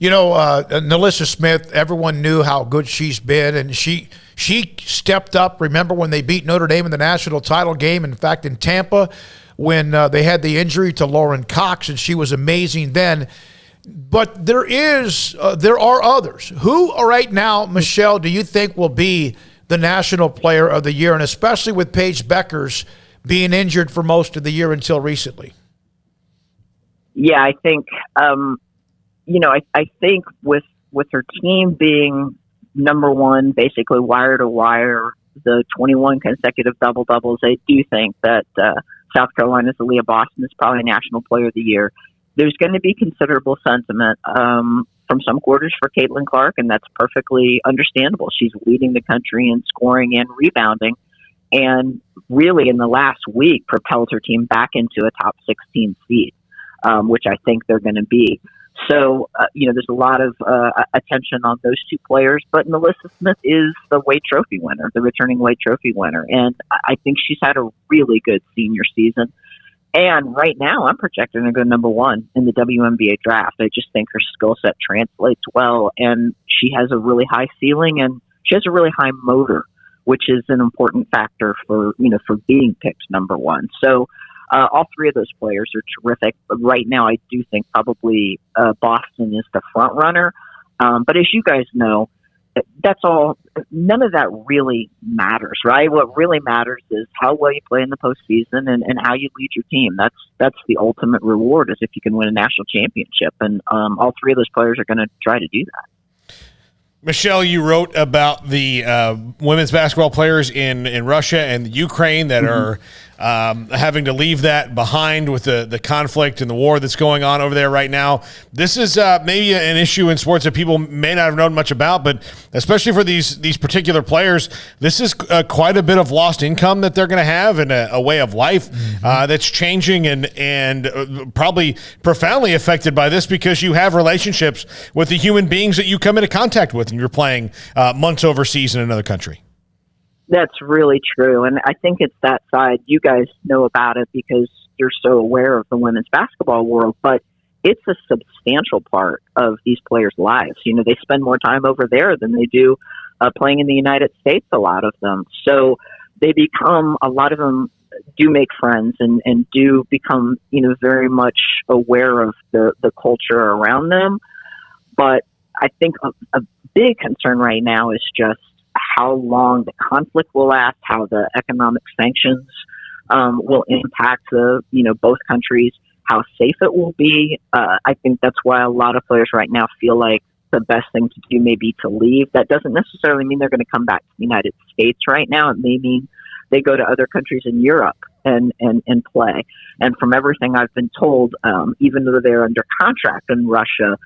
S4: Nalissa Smith, everyone knew how good she's been, and she stepped up. Remember when they beat Notre Dame in the national title game, in fact, in Tampa, when they had the injury to Lauren Cox, and she was amazing then. But there are others. Who right now, Michelle, do you think will be the National Player of the Year, and especially with Paige Beckers being injured for most of the year until recently?
S11: Yeah, I think, I think with her team being number one, basically wire to wire, the 21 consecutive double-doubles, I do think that South Carolina's Aaliyah Boston is probably National Player of the Year. There's going to be considerable sentiment from some quarters for Caitlin Clark, and that's perfectly understandable. She's leading the country in scoring and rebounding, and really in the last week propelled her team back into a top 16 seed, which I think they're going to be. So, there's a lot of attention on those two players, but Nalissa Smith is the Wade Trophy winner, the returning Wade Trophy winner, and I think she's had a really good senior season. And right now, I'm projecting her to go number one in the WNBA draft. I just think her skill set translates well, and she has a really high ceiling, and she has a really high motor, which is an important factor for being picked number one. So all three of those players are terrific. But right now, I do think probably Boston is the front runner. But as you guys know, that's all. None of that really matters, right? What really matters is how well you play in the postseason and how you lead your team. That's the ultimate reward, is if you can win a national championship. And all three of those players are going to try to do that.
S5: Michelle, you wrote about the women's basketball players in Russia and the Ukraine that are having to leave that behind with the conflict and the war that's going on over there right now. This is maybe an issue in sports that people may not have known much about, but especially for these particular players, this is quite a bit of lost income that they're going to have, and a way of life that's changing and probably profoundly affected by this, because you have relationships with the human beings that you come into contact with, and you're playing months overseas in another country.
S11: That's really true. And I think it's that side. You guys know about it because you're so aware of the women's basketball world, but it's a substantial part of these players' lives. You know, they spend more time over there than they do playing in the United States, a lot of them. So they become, a lot of them do make friends and do become, you know, very much aware of the culture around them. But I think a big concern right now is just how long the conflict will last, how the economic sanctions will impact both countries, how safe it will be. I think that's why a lot of players right now feel like the best thing to do may be to leave. That doesn't necessarily mean they're going to come back to the United States right now. It may mean they go to other countries in Europe and play. And from everything I've been told, even though they're under contract in Russia,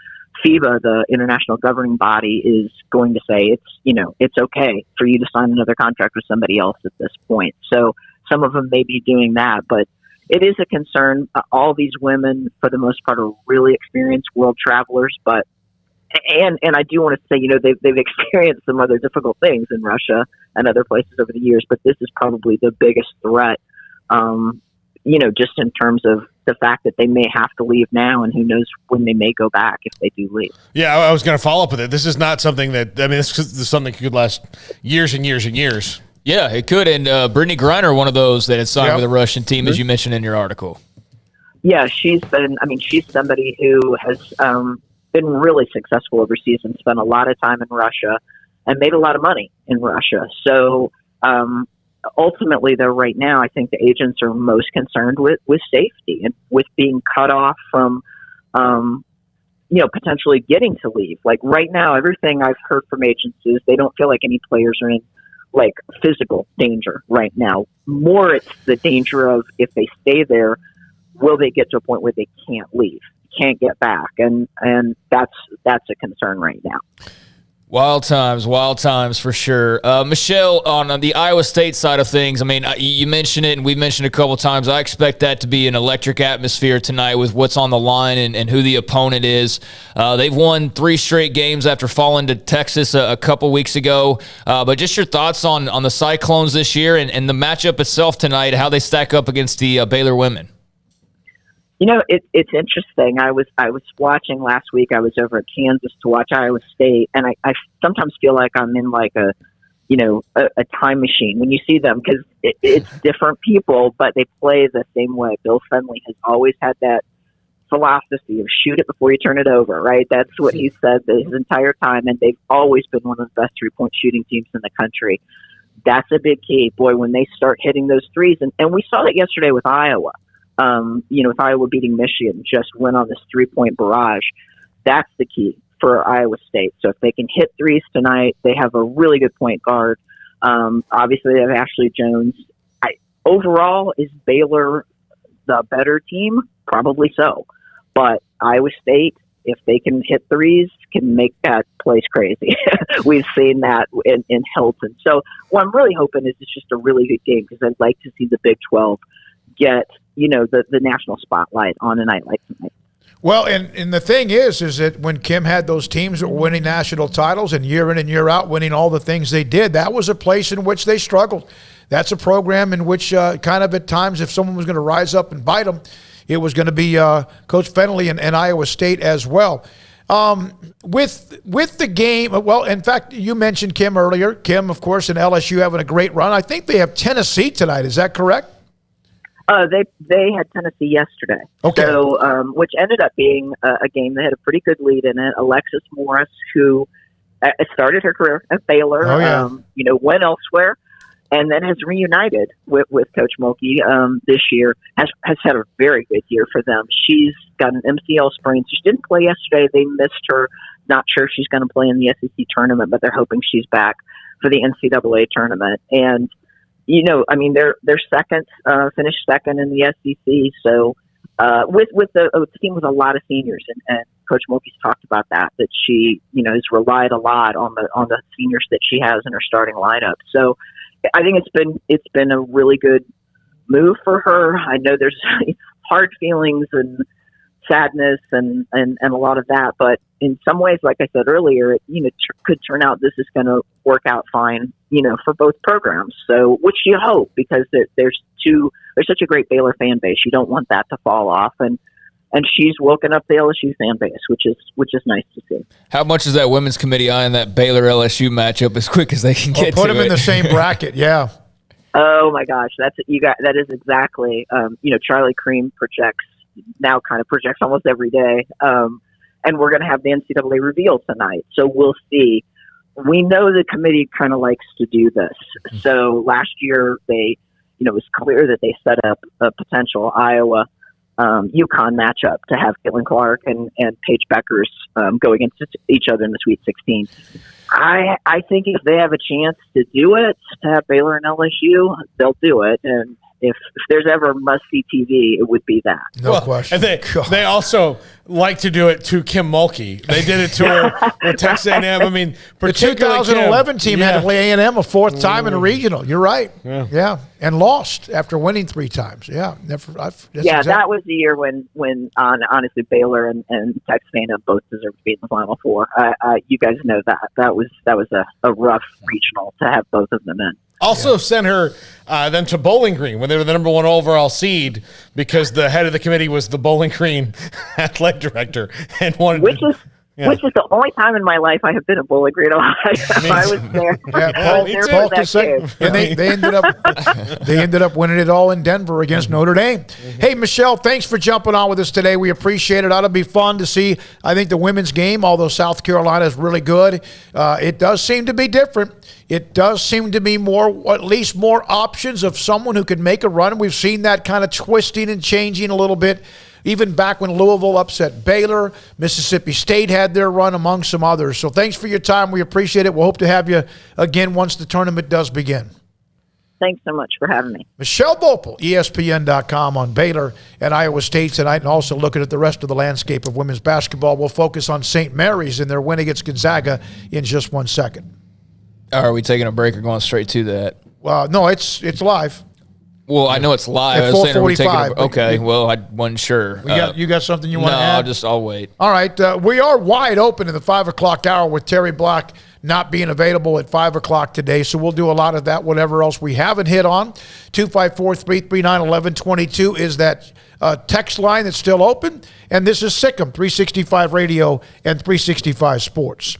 S11: FIBA, the international governing body, is going to say it's okay for you to sign another contract with somebody else at this point. So some of them may be doing that, but it is a concern. All these women, for the most part, are really experienced world travelers, but and I do want to say, they've experienced some other difficult things in Russia and other places over the years, but this is probably the biggest threat. Just in terms of the fact that they may have to leave now, and who knows when they may go back if they do leave.
S5: Yeah, I was going to follow up with it. This is not something this is something that could last years and years and years.
S6: Yeah, it could. And Brittany Griner, one of those that had signed with the Russian team, as you mentioned in your article.
S11: Yeah, she's somebody who has been really successful overseas and spent a lot of time in Russia and made a lot of money in Russia. So, ultimately, though, right now, I think the agents are most concerned with safety and with being cut off from, potentially getting to leave. Like right now, everything I've heard from agents is they don't feel like any players are in like physical danger right now. More, it's the danger of, if they stay there, will they get to a point where they can't leave, can't get back, and that's a concern right now.
S6: Wild times for sure. Michelle, on the Iowa State side of things, I mean, you mentioned it, and we've mentioned it a couple times. I expect that to be an electric atmosphere tonight with what's on the line and who the opponent is. They've won 3 straight games after falling to Texas a couple weeks ago. But just your thoughts on the Cyclones this year and the matchup itself tonight, how they stack up against the Baylor women.
S11: It's interesting. I was watching last week. I was over at Kansas to watch Iowa State, and I sometimes feel like I'm in like a time machine when you see them, because it's different people, but they play the same way. Bill Fenley has always had that philosophy of shoot it before you turn it over, right? That's what he said his entire time, and they've always been one of the best 3-point shooting teams in the country. That's a big key. Boy, when they start hitting those threes, and we saw that yesterday with Iowa. With Iowa beating Michigan, just went on this 3-point barrage. That's the key for Iowa State. So if they can hit threes tonight, they have a really good point guard. Obviously, they have Ashley Jones. Overall, is Baylor the better team? Probably so. But Iowa State, if they can hit threes, can make that place crazy. We've seen that in Hilton. So what I'm really hoping is it's just a really good game, because I'd like to see the Big 12 get the national spotlight on a night like tonight.
S4: Well, and the thing is that when Kim had those teams that were winning national titles and year in and year out winning all the things they did, that was a place in which they struggled. That's a program in which kind of at times, if someone was going to rise up and bite them, it was going to be Coach Fenley and Iowa State as well. With the game, well, in fact, you mentioned Kim earlier. Kim, of course, and LSU having a great run. I think they have Tennessee tonight. Is that correct?
S11: They had Tennessee yesterday, which ended up being a game. They had a pretty good lead in it. Alexis Morris, who started her career at Baylor, went elsewhere, and then has reunited with Coach Mulkey this year. Has had a very good year for them. She's got an MCL sprain. She didn't play yesterday. They missed her. Not sure if she's going to play in the SEC tournament, but they're hoping she's back for the NCAA tournament. And, they're second, finished second in the SEC. So with a team with a lot of seniors, and Coach Mulkey's talked about that she, has relied a lot on the seniors that she has in her starting lineup. So I think it's been a really good move for her. I know there's hard feelings and sadness and a lot of that, but in some ways, like I said earlier, it could turn out this is going to work out fine, for both programs. So, which you hope, because there's such a great Baylor fan base. You don't want that to fall off, and she's woken up the LSU fan base, which is nice to see.
S6: How much is that women's committee eyeing that Baylor LSU matchup as quick as they can get to it?
S4: Put them in the same bracket, yeah.
S11: Oh my gosh, that is exactly. Charlie Cream projects almost every day. And we're going to have the NCAA reveal tonight. So we'll see. We know the committee kind of likes to do this. So last year it was clear that they set up a potential Iowa UConn matchup to have Caitlin Clark and Paige Beckers go against each other in the Sweet 16. I think if they have a chance to do it, to have Baylor and LSU, they'll do it. And if there's ever must-see TV, it would be that.
S4: No question.
S5: And they also like to do it to Kim Mulkey. They did it to her with Texas A&M. I mean,
S4: the 2011 team had to play A&M a fourth time in a regional. You're right. Yeah. And lost after winning 3 times. Yeah.
S11: That was the year when honestly, Baylor and Texas A&M both deserved to be in the Final Four. You guys know that. That was a rough regional to have both of them in.
S5: Also sent her then to Bowling Green when they were the number 1 overall seed, because the head of the committee was the Bowling Green athletic director, and
S11: which is the only time in my life I have been at Bowling Green. I was there.
S4: Paul can say, and they ended up winning it all in Denver against Notre Dame. Hey, Michelle, thanks for jumping on with us today. We appreciate it. That'll be fun to see. I think the women's game, although South Carolina is really good, it does seem to be different. It does seem to be at least more options of someone who could make a run. We've seen that kind of twisting and changing a little bit. Even back when Louisville upset Baylor, Mississippi State had their run, among some others. So thanks for your time. We appreciate it. We'll hope to have you again once the tournament does begin.
S11: Thanks so much for having me.
S4: Michelle Voepel, ESPN.com, on Baylor and Iowa State tonight, and also looking at the rest of the landscape of women's basketball. We'll focus on St. Mary's and their win against Gonzaga in just 1 second.
S6: Are we taking a break or going straight to that?
S4: Well, no, it's live.
S6: Well, I know it's live.
S4: At 4:45.
S6: Okay, well, I wasn't sure.
S4: You got something you want to add?
S6: No, I'll wait.
S4: All right. We are wide open in the 5 o'clock hour with Terry Black not being available at 5 o'clock today. So we'll do a lot of that, whatever else we haven't hit on. 254-339-1122 is that text line that's still open. And this is Sikkim 365 Radio and 365 Sports.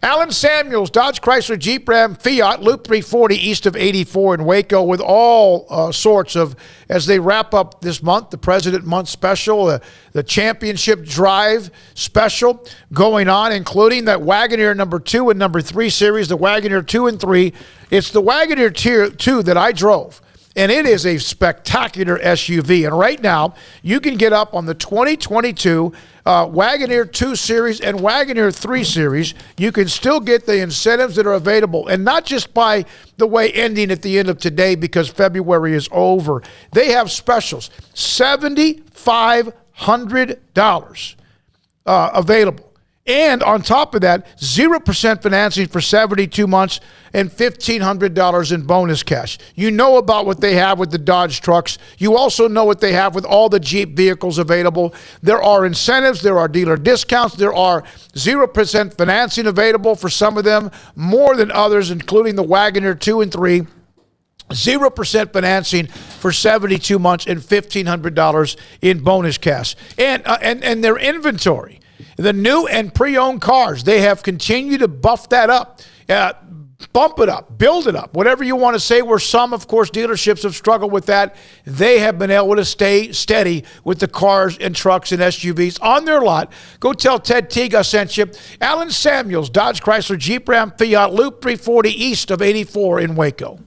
S4: Alan Samuels, Dodge Chrysler Jeep Ram Fiat, Loop 340 east of 84 in Waco, with all sorts of, as they wrap up this month, the President Month special, the Championship Drive special going on, including that Wagoneer number 2 and number 3 series, the Wagoneer 2 and 3. It's the Wagoneer 2 that I drove. And it is a spectacular SUV. And right now, you can get up on the 2022 Wagoneer 2 Series and Wagoneer 3 Series. You can still get the incentives that are available. And not just by the way ending at the end of today, because February is over. They have specials. $7,500 available. And on top of that, 0% financing for 72 months and $1,500 in bonus cash. You know about what they have with the Dodge trucks. You also know what they have with all the Jeep vehicles available. There are incentives. There are dealer discounts. There are 0% financing available for some of them, more than others, including the Wagoneer 2 and 3. 0% financing for 72 months and $1,500 in bonus cash. And their inventory, the new and pre-owned cars, they have continued to buff that up. Bump it up, build it up, whatever you want to say, where some, of course, dealerships have struggled with that. They have been able to stay steady with the cars and trucks and SUVs on their lot. Go tell Ted Teague I sent you. Alan Samuels, Dodge, Chrysler, Jeep, Ram, Fiat, Loop 340 east of 84 in Waco.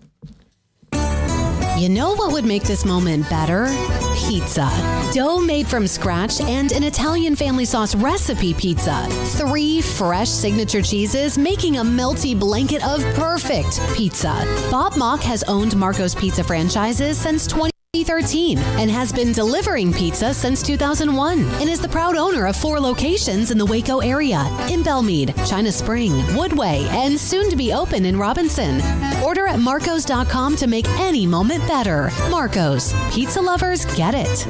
S13: You know what would make this moment better? Pizza. Dough made from scratch and an Italian family sauce recipe pizza. 3 fresh signature cheeses making a melty blanket of perfect pizza. Bob Mock has owned Marco's Pizza franchises since 2013 and has been delivering pizza since 2001 and is the proud owner of 4 locations in the Waco area, in Belmead, China Spring, Woodway, and soon to be open in Robinson. Order at marcos.com to make any moment better. Marco's. Pizza lovers get it.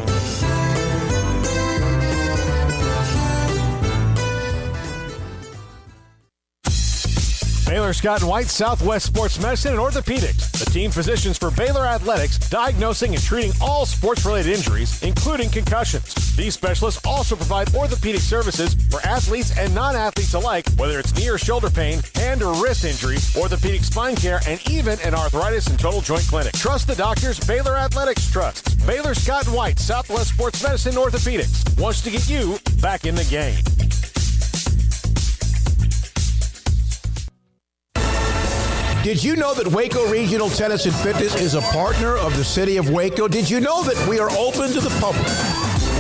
S19: Baylor Scott and White, Southwest Sports Medicine and Orthopedics. The team physicians for Baylor Athletics, diagnosing and treating all sports-related injuries, including concussions. These specialists also provide orthopedic services for athletes and non-athletes alike, whether it's knee or shoulder pain, hand or wrist injury, orthopedic spine care, and even an arthritis and total joint clinic. Trust the doctors Baylor Athletics trusts. Baylor Scott and White, Southwest Sports Medicine and Orthopedics wants to get you back in the game.
S4: Did you know that Waco Regional Tennis and Fitness is a partner of the City of Waco? Did you know that we are open to the public?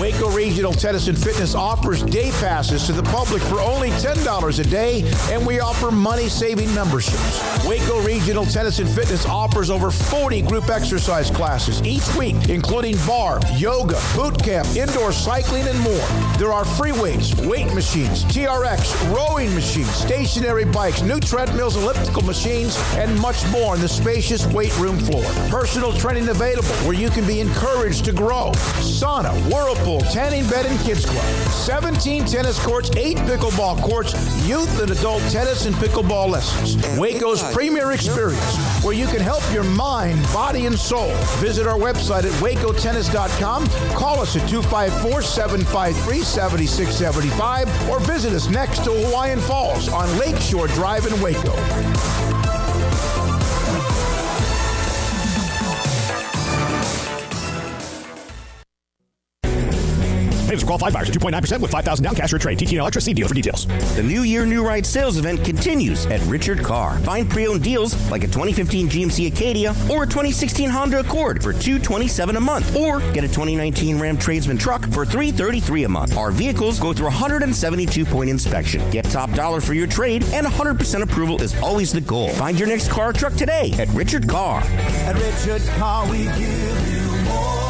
S4: Waco Regional Tennis and Fitness offers day passes to the public for only $10 a day, and we offer money-saving memberships. Waco Regional Tennis and Fitness offers over 40 group exercise classes each week, including bar, yoga, boot camp, indoor cycling, and more. There are free weights, weight machines, TRX, rowing machines, stationary bikes, new treadmills, elliptical machines, and much more on the spacious weight room floor. Personal training available where you can be encouraged to grow. Sauna, whirlpool, tanning bed, and kids club. 17 tennis courts, 8 pickleball courts, youth and adult tennis and pickleball lessons. Waco's premier experience where you can help your mind, body, and soul. Visit our website at wacotennis.com. Call us at 254-753-7675 or visit us next to Hawaiian Falls on Lakeshore Drive in Waco.
S19: Payments for qualified buyers at 2.9% with $5,000 down cash or trade. TT and Electra, see dealer for details.
S20: The New Year, New Ride sales event continues at Richard Carr. Find pre-owned deals like a 2015 GMC Acadia or a 2016 Honda Accord for $227 a month, or get a 2019 Ram Tradesman truck for $333 a month. Our vehicles go through a 172-point inspection. Get top dollar for your trade, and 100% approval is always the goal. Find your next car or truck today at Richard Carr.
S21: At Richard Carr, we give you more.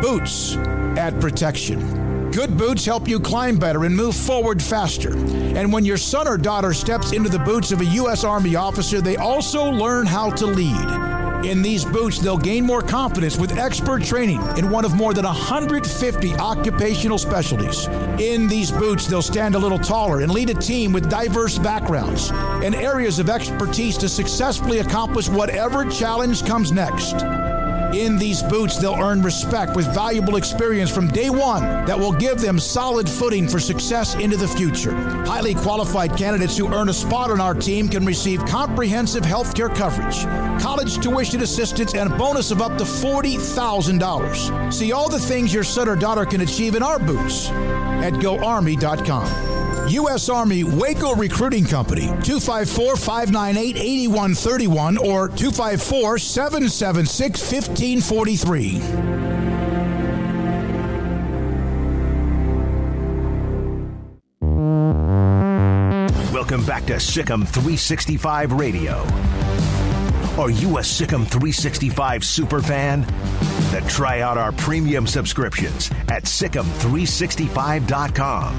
S9: Boots add protection. Good boots help you climb better and move forward faster. And when your son or daughter steps into the boots of a U.S. Army officer, they also learn how to lead. In these boots, they'll gain more confidence with expert training in one of more than 150 occupational specialties. In these boots, they'll stand a little taller and lead a team with diverse backgrounds and areas of expertise to successfully accomplish whatever challenge comes next. In these boots, they'll earn respect with valuable experience from day one that will give them solid footing for success into the future. Highly qualified candidates who earn a spot on our team can receive comprehensive health care coverage, college tuition assistance, and a bonus of up to $40,000. See all the things your son or daughter can achieve in our boots at GoArmy.com. U.S. Army Waco Recruiting Company, 254-598-8131 or 254-776-1543.
S3: Welcome back to Sikkim 365 Radio. Are you a Sikkim 365 superfan? Then try out our premium subscriptions at Sikkim365.com.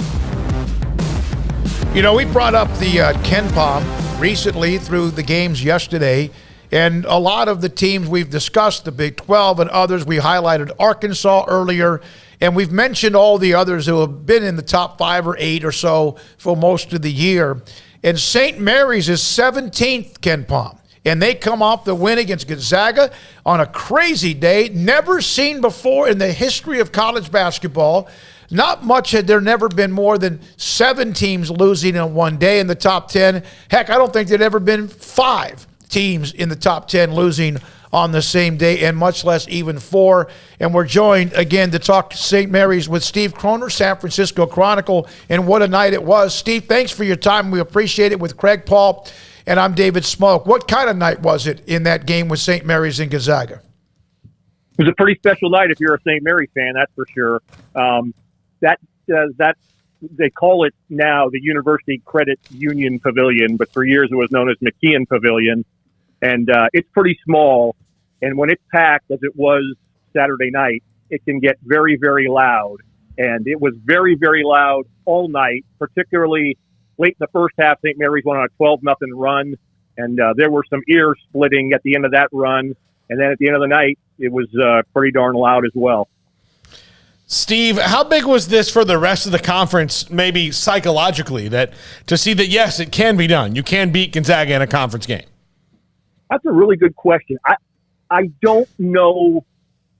S4: You know, we brought up the KenPom recently through the games yesterday, and a lot of the teams we've discussed, the Big 12 and others, we highlighted Arkansas earlier, and we've mentioned all the others who have been in the top 5 or 8 or so for most of the year. And St. Mary's is 17th KenPom, and they come off the win against Gonzaga on a crazy day, never seen before in the history of college basketball. not much had there never been more than 7 teams losing in one day in the top 10. Heck, I don't think there'd ever been 5 teams in the top 10 losing on the same day, and much less even 4. And we're joined again to talk St. Mary's with Steve Kroner, San Francisco Chronicle, and what a night it was. Steve, thanks for your time. We appreciate it. With Craig Paul, and I'm David Smoak. What kind of night was it in that game with St. Mary's and Gonzaga?
S1: It was a pretty special night if you're a St. Mary's fan, that's for sure. That they call it now the University Credit Union Pavilion, but for years it was known as McKeon Pavilion. And it's pretty small. And when it's packed, as it was Saturday night, it can get very, very loud. And it was very, very loud all night, particularly late in the first half. St. Mary's went on a 12-0 run. And there were some ear splitting at the end of that run. And then at the end of the night, it was pretty darn loud as well.
S5: Steve, how big was this for the rest of the conference, maybe psychologically, that to see that, yes, it can be done. You can beat Gonzaga in a conference game?
S1: That's a really good question. I don't know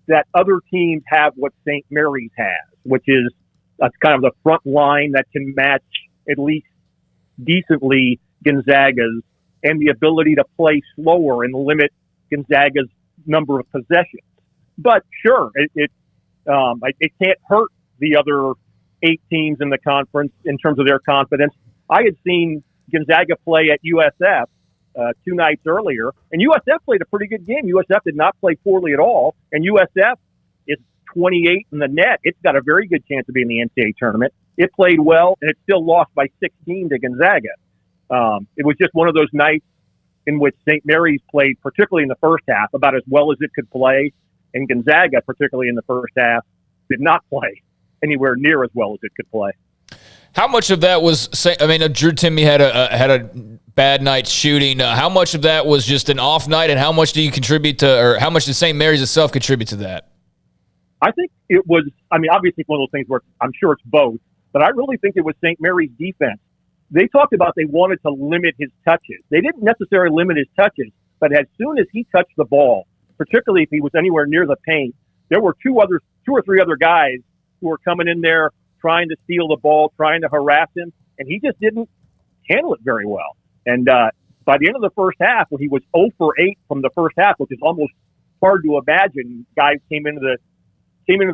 S1: that other teams have what St. Mary's has, which is kind of the front line that can match at least decently Gonzaga's, and the ability to play slower and limit Gonzaga's number of possessions. But sure, it can't hurt the other 8 teams in the conference in terms of their confidence. I had seen Gonzaga play at USF 2 nights earlier, and USF played a pretty good game. USF did not play poorly at all, and USF is 28 in the net. It's got a very good chance to be in the NCAA tournament. It played well, and it still lost by 16 to Gonzaga. It was just one of those nights in which St. Mary's played, particularly in the first half, about as well as it could play, and Gonzaga, particularly in the first half, did not play anywhere near as well as it could play.
S6: How much of that was? I mean, Drew Timme had a bad night shooting. How much of that was just an off night, and how much do you contribute to, or how much did St. Mary's itself contribute to that?
S1: I think it was. I mean, obviously, it's one of those things where I'm sure it's both, but I really think it was St. Mary's defense. They talked about they wanted to limit his touches. They didn't necessarily limit his touches, but as soon as he touched the ball, particularly if he was anywhere near the paint, there were 2 or 3 other guys who were coming in there trying to steal the ball, trying to harass him, and he just didn't handle it very well. And by the end of the first half, when he was 0 for 8 from the first half, which is almost hard to imagine, guys came into the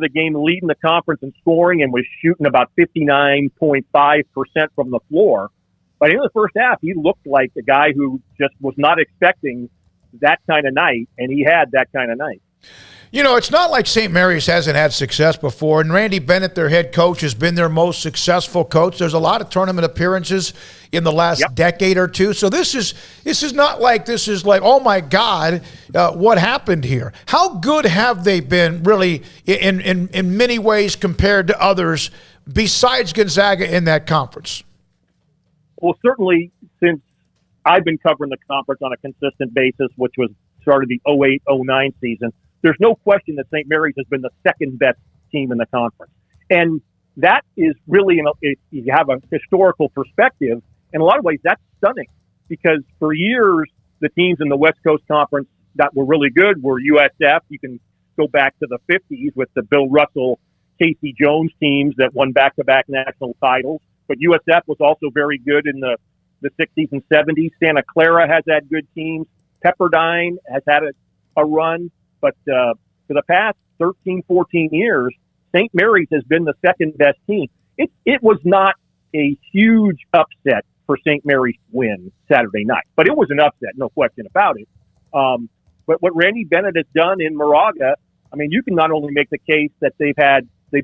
S1: game leading the conference in scoring and was shooting about 59.5% from the floor. By the end of the first half, he looked like a guy who just was not expecting that kind of night, and he had that kind of night.
S4: You know, it's not like St. Mary's hasn't had success before, and Randy Bennett, their head coach, has been their most successful coach. There's a lot of tournament appearances in the last decade or two. So this is not like oh my God, what happened here? How good have they been really in many ways compared to others besides Gonzaga in that conference?
S1: Well, certainly since I've been covering the conference on a consistent basis, which was started the 08-09 season, there's no question that St. Mary's has been the second best team in the conference. And that is really, if you have a historical perspective, in a lot of ways, that's stunning. Because for years, the teams in the West Coast Conference that were really good were USF. You can go back to the 50s with the Bill Russell, Casey Jones teams that won back-to-back national titles. But USF was also very good in the 60s and 70s. Santa Clara has had good teams. Pepperdine has had a run. But for the past 13, 14 years, St. Mary's has been the second best team. It was not a huge upset for St. Mary's to win Saturday night, but it was an upset, no question about it. But what Randy Bennett has done in Moraga, I mean, you can not only make the case that they've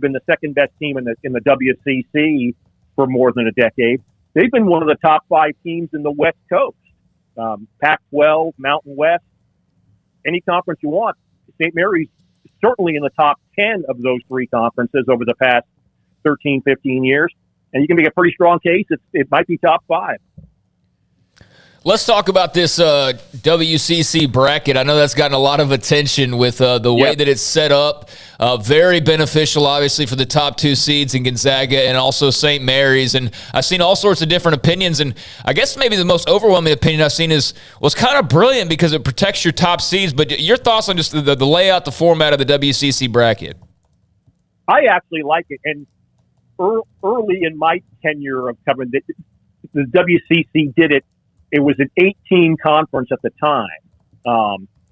S1: been the second best team in the WCC for more than a decade. They've been one of the top 5 teams in the West Coast, Pac-12, Mountain West, any conference you want. St. Mary's certainly in the top 10 of those 3 conferences over the past 13, 15 years. And you can make a pretty strong case. It might be top 5.
S6: Let's talk about this WCC bracket. I know that's gotten a lot of attention with the way that it's set up. Very beneficial, obviously, for the top 2 seeds in Gonzaga and also St. Mary's. And I've seen all sorts of different opinions. And I guess maybe the most overwhelming opinion I've seen was kind of brilliant because it protects your top seeds. But your thoughts on just the layout, the format of the WCC bracket?
S1: I actually like it. And early in my tenure of covering the WCC did it. It was an 18 conference at the time,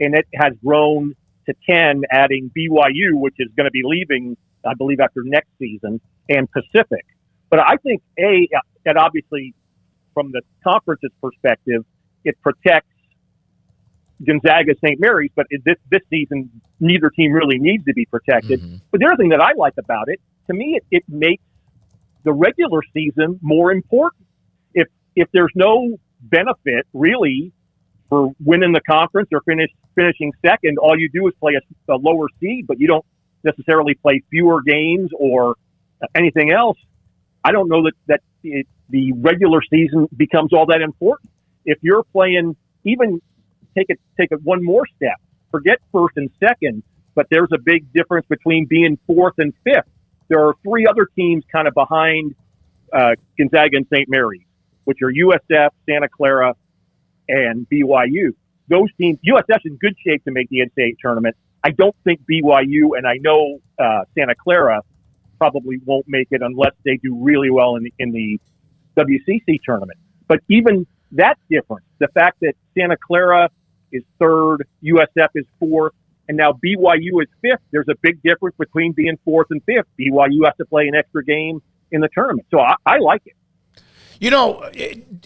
S1: and it has grown to 10, adding BYU, which is going to be leaving, I believe, after next season, and Pacific. But I think, that obviously, from the conference's perspective, it protects Gonzaga, St. Mary's, but this season, neither team really needs to be protected. Mm-hmm. But the other thing that I like about it, to me, it makes the regular season more important. If there's no benefit, really, for winning the conference or finishing second, all you do is play a lower seed, but you don't necessarily play fewer games or anything else. I don't know that the regular season becomes all that important. If you're playing, even take it one more step, forget first and second, but there's a big difference between being fourth and fifth. There are three other teams kind of behind Gonzaga and St. Mary's, which are USF, Santa Clara, and BYU. Those teams, USF's in good shape to make the NCAA tournament. I don't think BYU, and I know Santa Clara probably won't make it unless they do really well in the WCC tournament. But even that difference, the fact that Santa Clara is third, USF is fourth, and now BYU is fifth, there's a big difference between being fourth and fifth. BYU has to play an extra game in the tournament. So I like it.
S4: You know,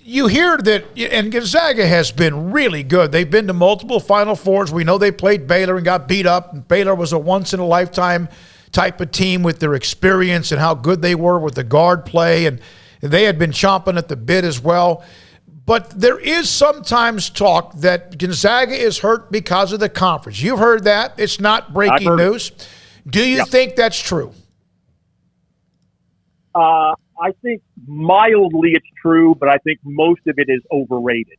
S4: you hear that, and Gonzaga has been really good. They've been to multiple Final Fours. We know they played Baylor and got beat up. And Baylor was a once-in-a-lifetime type of team with their experience and how good they were with the guard play, and they had been chomping at the bit as well. But there is sometimes talk that Gonzaga is hurt because of the conference. You've heard that. It's not breaking news. Do you think that's true?
S1: I think mildly it's true, but I think most of it is overrated.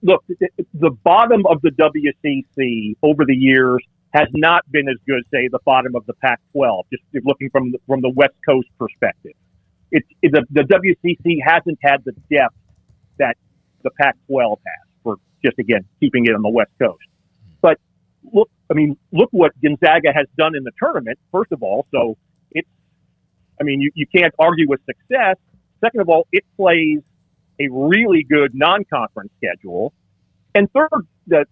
S1: Look, the bottom of the WCC over the years has not been as good, say, the bottom of the Pac-12, just looking from the West Coast perspective. The WCC hasn't had the depth that the Pac-12 has for just, again, keeping it on the West Coast. But look what Gonzaga has done in the tournament, first of all. So you can't argue with success. Second of all, it plays a really good non-conference schedule. And third, the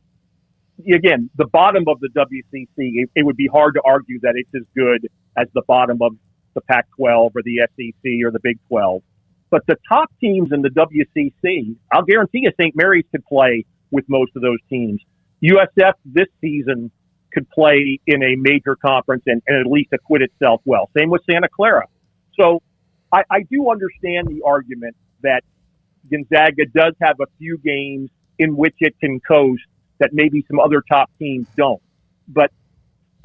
S1: bottom of the WCC, it would be hard to argue that it's as good as the bottom of the Pac-12 or the SEC or the Big 12. But the top teams in the WCC, I'll guarantee you St. Mary's could play with most of those teams. USF this season could play in a major conference and at least acquit itself well. Same with Santa Clara. So I do understand the argument that Gonzaga does have a few games in which it can coast that maybe some other top teams don't. But,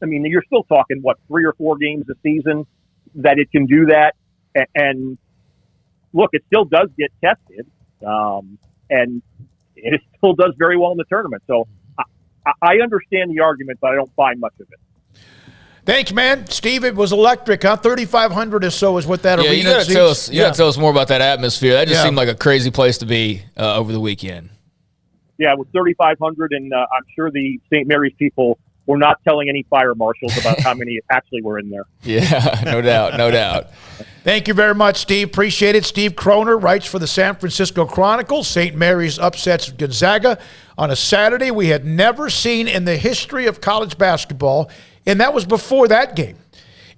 S1: you're still talking, 3 or 4 games a season that it can do that. And look, it still does get tested, and it still does very well in the tournament. So I understand the argument, but I don't buy much of it.
S4: Thanks, man. Steve, it was electric, huh? 3,500 or so is what that arena
S6: you gotta tell us more about that atmosphere. That just seemed like a crazy place to be over the weekend.
S1: Yeah, it was 3,500, and I'm sure the St. Mary's people were not telling any fire marshals about how many actually were in there.
S6: Yeah, no doubt.
S4: Thank you very much, Steve. Appreciate it. Steve Kroner writes for the San Francisco Chronicle. St. Mary's upsets Gonzaga on a Saturday we had never seen in the history of college basketball, and that was before that game.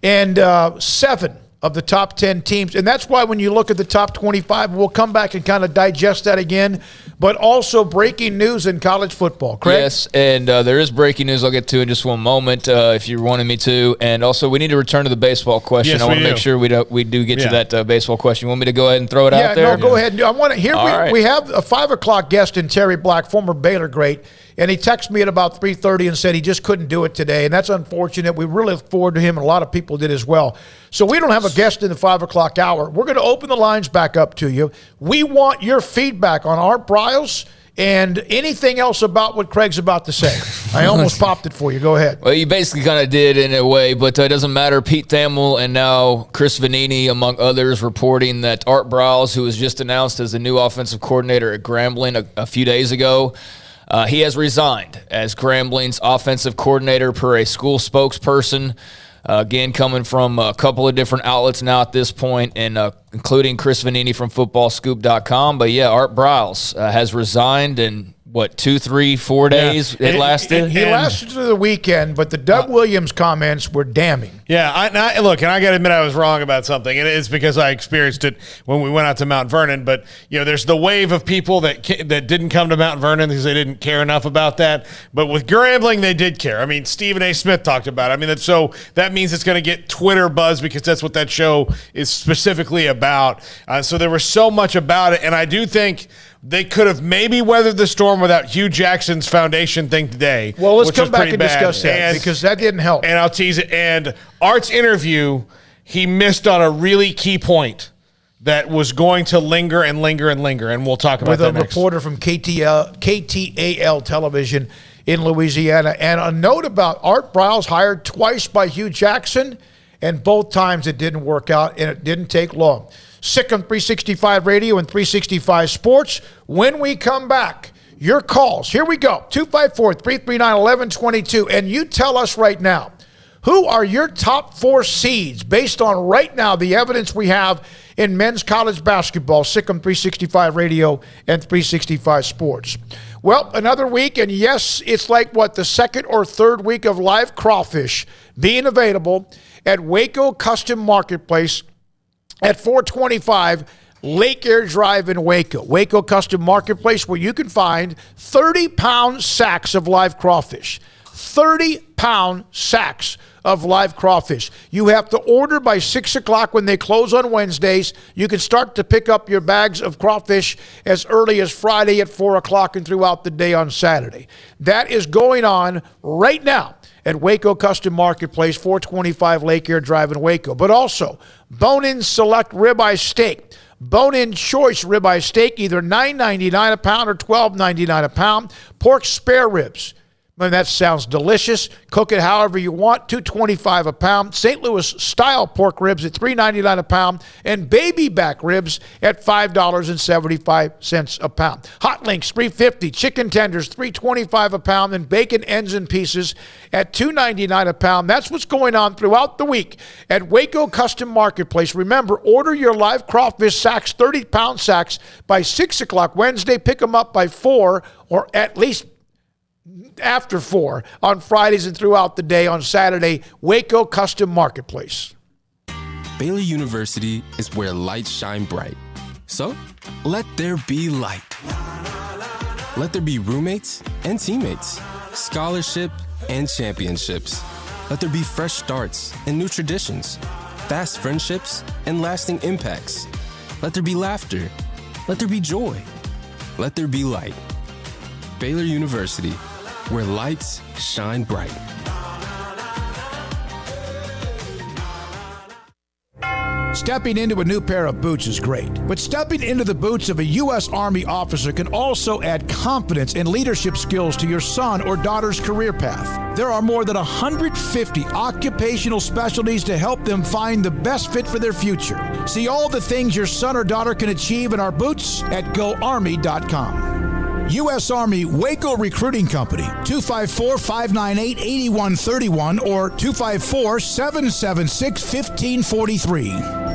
S4: And 7 of the top 10 teams. And that's why when you look at the top 25, we'll come back and kind of digest that again. But also breaking news in college football. Craig?
S6: Yes, and there is breaking news I'll get to in just one moment if you're wanting me to. And also, we need to return to the baseball question.
S5: Yes,
S6: I want to make sure we do get to that baseball question. You want me to go ahead and throw it out there?
S4: Yeah, no, go ahead. I want to we have a 5 o'clock guest in Terry Black, former Baylor great. And he texted me at about 3:30 and said he just couldn't do it today. And that's unfortunate. We really look forward to him, and a lot of people did as well. So we don't have a guest in the 5 o'clock hour. We're going to open the lines back up to you. We want your feedback on Art Briles and anything else about what Craig's about to say. I almost popped it for you. Go ahead.
S6: Well, you basically kind of did in a way, but it doesn't matter. Pete Thamel and now Chris Vanini, among others, reporting that Art Briles, who was just announced as the new offensive coordinator at Grambling a few days ago, he has resigned as Grambling's offensive coordinator per a school spokesperson. Again, coming from a couple of different outlets now at this point, and including Chris Vanini from FootballScoop.com. But, yeah, Art Briles has resigned, and 2, 3, 4 days it lasted?
S4: He lasted through the weekend, but the Doug Williams comments were damning.
S5: Yeah, I got to admit I was wrong about something, and it's because I experienced it when we went out to Mount Vernon. But, there's the wave of people that didn't come to Mount Vernon because they didn't care enough about that. But with Grambling, they did care. I mean, Stephen A. Smith talked about it. I mean, so that means it's going to get Twitter buzz because that's what that show is specifically about. So there was so much about it, and I do think they could have maybe weathered the storm without Hugh Jackson's foundation thing today.
S4: Well, let's come back and discuss that because that didn't help.
S5: And I'll tease it. And Art's interview, he missed on a really key point that was going to linger and linger and linger, and we'll talk about that next.
S4: With a reporter from KTAL television in Louisiana. And a note about Art Briles, hired twice by Hugh Jackson, and both times it didn't work out, and it didn't take long. Sick on 365 Radio and 365 Sports. When we come back, your calls. Here we go. 254-339-1122. And you tell us right now, who are your top 4 seeds based on right now the evidence we have in men's college basketball? Sick on 365 Radio and 365 Sports. Well, another week, and yes, it's like, the second or third week of live crawfish being available at Waco Custom Marketplace at 425 Lake Air Drive in Waco. Waco Custom Marketplace, where you can find 30-pound sacks of live crawfish. 30-pound sacks of live crawfish. You have to order by 6 o'clock when they close on Wednesdays. You can start to pick up your bags of crawfish as early as Friday at 4 o'clock and throughout the day on Saturday. That is going on right now at Waco Custom Marketplace, 425 Lake Air Drive in Waco. But also, Bone-In Select Ribeye Steak. Bone-In Choice Ribeye Steak, either $9.99 a pound or $12.99 a pound. Pork spare ribs. Man, that sounds delicious. Cook it however you want, $2.25 a pound. St. Louis style pork ribs at $3.99 a pound, and baby back ribs at $5.75 a pound. Hot links $3.50, chicken tenders $3.25 a pound, and bacon ends and pieces at $2.99 a pound. That's what's going on throughout the week at Waco Custom Marketplace. Remember, order your live crawfish sacks, 30-pound sacks, by 6 o'clock Wednesday. Pick them up by 4 or at least after 4 on Fridays and throughout the day on Saturday. Waco Custom Marketplace.
S8: Baylor University is where lights shine bright. So, let there be light. Let there be roommates and teammates, scholarship and championships. Let there be fresh starts and new traditions, fast friendships and lasting impacts. Let there be laughter. Let there be joy. Let there be light. Baylor University, where lights shine bright.
S9: Stepping into a new pair of boots is great, but stepping into the boots of a U.S. Army officer can also add confidence and leadership skills to your son or daughter's career path. There are more than 150 occupational specialties to help them find the best fit for their future. See all the things your son or daughter can achieve in our boots at GoArmy.com. U.S. Army Waco Recruiting Company, 254-598-8131 or 254-776-1543.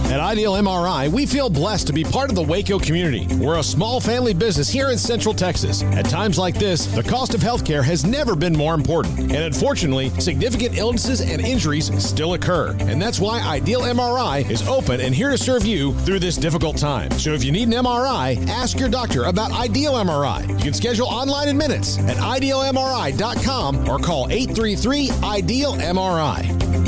S19: At Ideal MRI, we feel blessed to be part of the Waco community. We're a small family business here in Central Texas. At times like this, the cost of healthcare has never been more important. And unfortunately, significant illnesses and injuries still occur. And that's why Ideal MRI is open and here to serve you through this difficult time. So if you need an MRI, ask your doctor about Ideal MRI. You can schedule online in minutes at idealmri.com or call 833-IDEAL-MRI.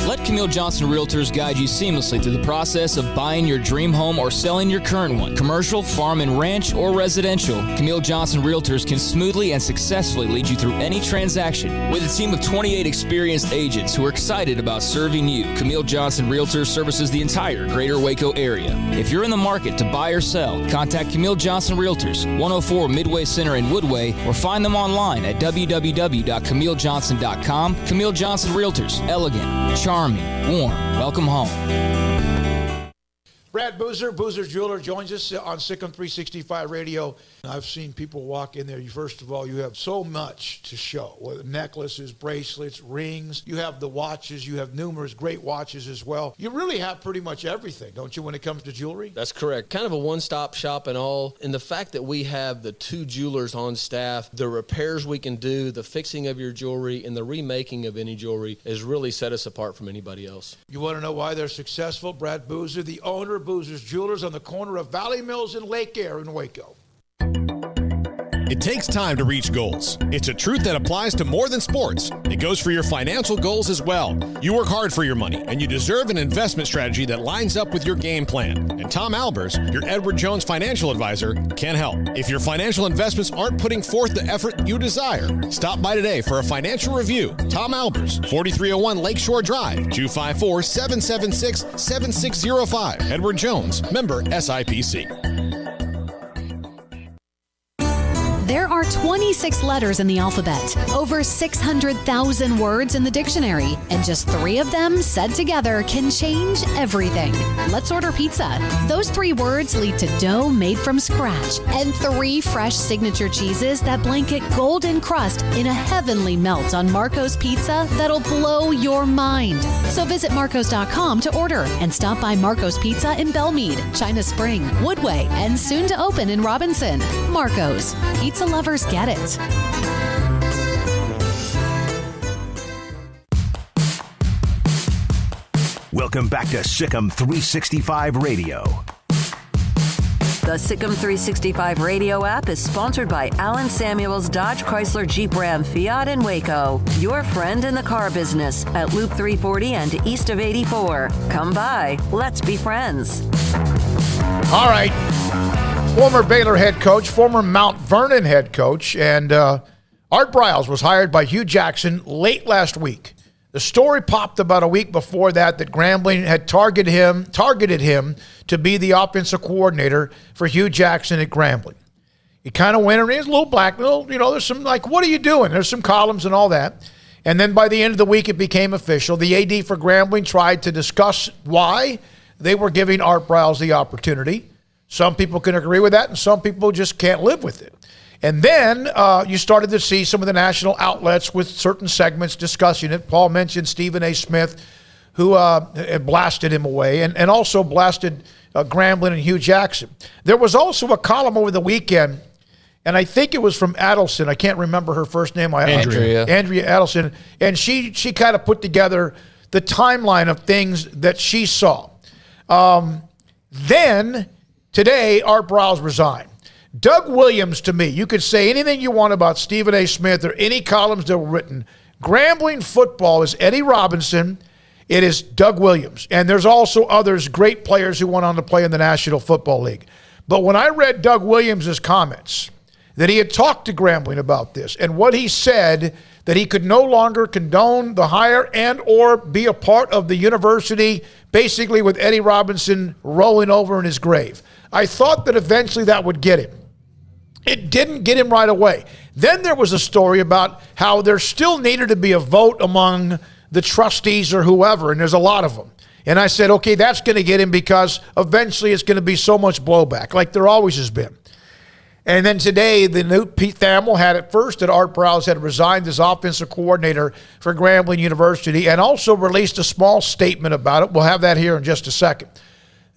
S6: Let Camille Johnson Realtors guide you seamlessly through the process of buying your dream home or selling your current one. Commercial, farm and ranch, or residential, Camille Johnson Realtors can smoothly and successfully lead you through any transaction. With a team of 28 experienced agents who are excited about serving you, Camille Johnson Realtors services the entire greater Waco area. If you're in the market to buy or sell, contact Camille Johnson Realtors, 104 Midway Center in Woodway, or find them online at www.camillejohnson.com. Camille Johnson Realtors, elegant, charming, warm. Welcome home.
S4: Brad Boozer, Boozer's Jeweler, joins us on Sikkim 365 Radio. I've seen people walk in there. First of all, you have so much to show, whether necklaces, bracelets, rings. You have the watches. You have numerous great watches as well. You really have pretty much everything, don't you, when it comes to jewelry?
S10: That's correct. Kind of a one-stop shop and all. And the fact that we have the 2 jewelers on staff, the repairs we can do, the fixing of your jewelry, and the remaking of any jewelry has really set us apart from anybody else.
S4: You want to know why they're successful? Brad Boozer, the owner of Boozer's Jewelers on the corner of Valley Mills and Lake Air in Waco.
S14: It takes time to reach goals. It's a truth that applies to more than sports. It goes for your financial goals as well. You work hard for your money, and you deserve an investment strategy that lines up with your game plan. And Tom Albers, your Edward Jones financial advisor, can help. If your financial investments aren't putting forth the effort you desire, stop by today for a financial review. Tom Albers, 4301 Lakeshore Drive, 254-776-7605. Edward Jones, member SIPC.
S13: There are 26 letters in the alphabet, over 600,000 words in the dictionary, and just 3 of them said together can change everything. Let's order pizza. Those 3 words lead to dough made from scratch and 3 fresh signature cheeses that blanket golden crust in a heavenly melt on Marco's Pizza that'll blow your mind. So visit marcos.com to order and stop by Marco's Pizza in Belmead, China Spring, Woodway, and soon to open in Robinson. Marco's. Pizza lovers get it.
S3: Welcome back to Sikkim 365 Radio.
S2: The Sikkim 365 Radio app is sponsored by Alan Samuels Dodge Chrysler Jeep Ram Fiat in Waco. Your friend in the car business at Loop 340 and east of 84. Come by. Let's be friends.
S4: All right. Former Baylor head coach, former Mount Vernon head coach, and Art Briles was hired by Hugh Jackson late last week. The story popped about a week before that Grambling had targeted him to be the offensive coordinator for Hugh Jackson at Grambling. He kind of went and he's a little black, there's some like, what are you doing? There's some columns and all that. And then by the end of the week, it became official. The AD for Grambling tried to discuss why they were giving Art Briles the opportunity. Some people can agree with that, and some people just can't live with it. And then you started to see some of the national outlets with certain segments discussing it. Paul mentioned Stephen A. Smith, who blasted him away, and also blasted Grambling and Hugh Jackson. There was also a column over the weekend, and I think it was from Adelson. I can't remember her first name. Andrea Adelson. And she kind of put together the timeline of things that she saw. Then today, Art Briles resigned. Doug Williams, to me, you could say anything you want about Stephen A. Smith or any columns that were written. Grambling football is Eddie Robinson. It is Doug Williams. And there's also others, great players who went on to play in the National Football League. But when I read Doug Williams' comments, that he had talked to Grambling about this, and what he said, that he could no longer condone the hire and or be a part of the university, basically with Eddie Robinson rolling over in his grave. I thought that eventually that would get him. It didn't get him right away. Then there was a story about how there still needed to be a vote among the trustees or whoever, and there's a lot of them. And I said, okay, that's going to get him because eventually it's going to be so much blowback, like there always has been. And then today, the new Pete Thamel had it first that Art Briles had resigned as offensive coordinator for Grambling University and also released a small statement about it. We'll have that here in just a second.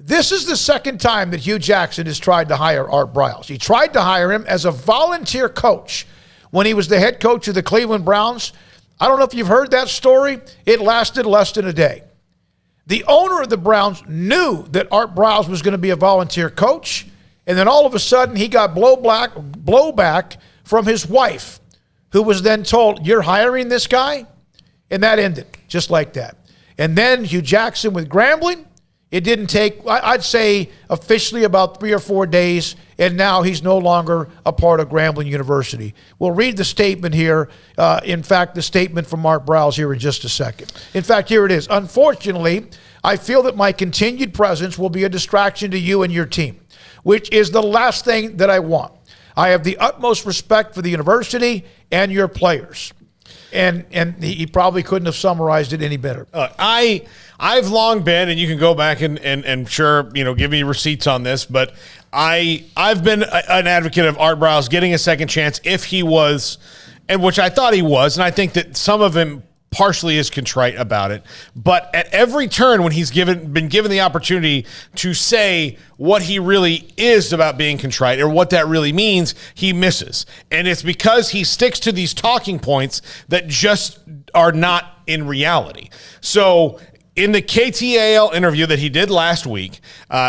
S4: This is the second time that Hugh Jackson has tried to hire Art Briles. He tried to hire him as a volunteer coach when he was the head coach of the Cleveland Browns. I don't know if you've heard that story. It lasted less than a day. The owner of the Browns knew that Art Briles was going to be a volunteer coach, and then all of a sudden he got blowback from his wife, who was then told, "You're hiring this guy?" And that ended just like that. And then Hugh Jackson with Grambling. It didn't take, I'd say, officially about 3 or 4 days, and now he's no longer a part of Grambling University. We'll read the statement here. In fact, the statement from Art Briles here in just a second. In fact, here it is. Unfortunately, I feel that my continued presence will be a distraction to you and your team, which is the last thing that I want. I have the utmost respect for the university and your players. And he probably couldn't have summarized it any better.
S5: I've long been, and you can go back and sure, give me receipts on this, but I've been an advocate of Art Briles getting a second chance if he was, and which I thought he was, and I think that some of him partially is contrite about it. But at every turn when he's been given the opportunity to say what he really is about being contrite or what that really means, he misses. And it's because he sticks to these talking points that just are not in reality. So in the KTAL interview that he did last week,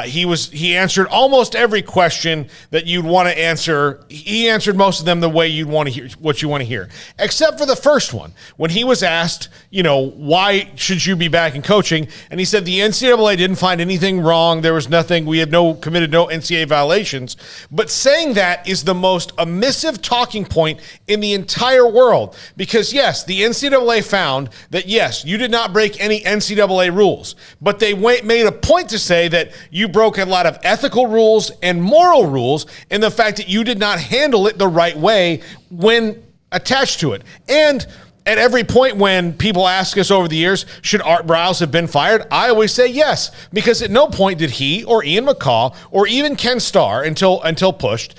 S5: he answered almost every question that you'd want to answer. He answered most of them the way you'd want to hear what you want to hear, except for the first one when he was asked, why should you be back in coaching? And he said the NCAA didn't find anything wrong. There was nothing. We had committed no NCAA violations. But saying that is the most omissive talking point in the entire world because yes, the NCAA found that yes, you did not break any NCAA rules, but they made a point to say that you broke a lot of ethical rules and moral rules in the fact that you did not handle it the right way when attached to it. And at every point when people ask us over the years, should Art Briles have been fired? I always say yes, because at no point did he or Ian McCaw or even Ken Starr until pushed,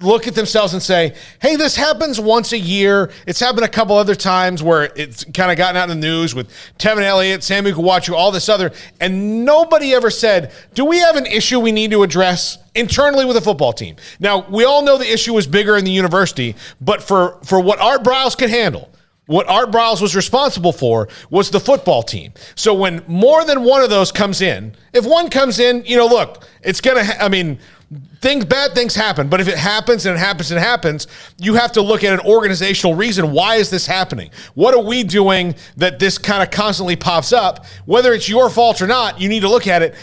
S5: look at themselves and say, hey, this happens once a year. It's happened a couple other times where it's kind of gotten out in the news with Tevin Elliott, Sammy Kawachu, all this other, and nobody ever said, do we have an issue we need to address internally with the football team? Now, we all know the issue is bigger in the university, but for what Art Briles could handle, what Art Briles was responsible for was the football team. So when more than one of those comes in, if one comes in, look, it's going to, bad things happen, but if it happens and it happens and it happens, you have to look at an organizational reason. Why is this happening? What are we doing that this kind of constantly pops up? Whether it's your fault or not, you need to look at it.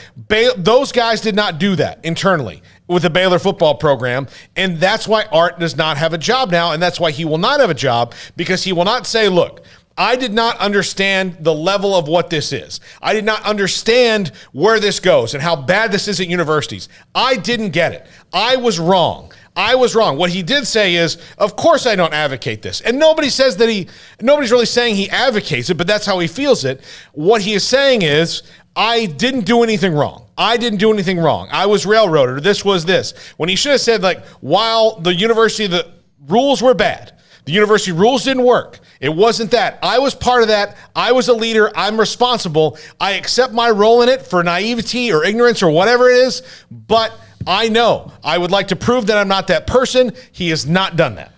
S5: Those guys did not do that internally with the Baylor football program, and that's why Art does not have a job now, and that's why he will not have a job, because he will not say, look, I did not understand the level of what this is. I did not understand where this goes and how bad this is at universities. I didn't get it. I was wrong. What he did say is, of course I don't advocate this. And nobody says that nobody's really saying he advocates it, but that's how he feels it. What he is saying is, I didn't do anything wrong. I was railroaded, or this was this. When he should have said, while the rules were bad, the university rules didn't work. It wasn't that. I was part of that. I was a leader. I'm responsible. I accept my role in it for naivety or ignorance or whatever it is, but I know I would like to prove that I'm not that person. He has not done that.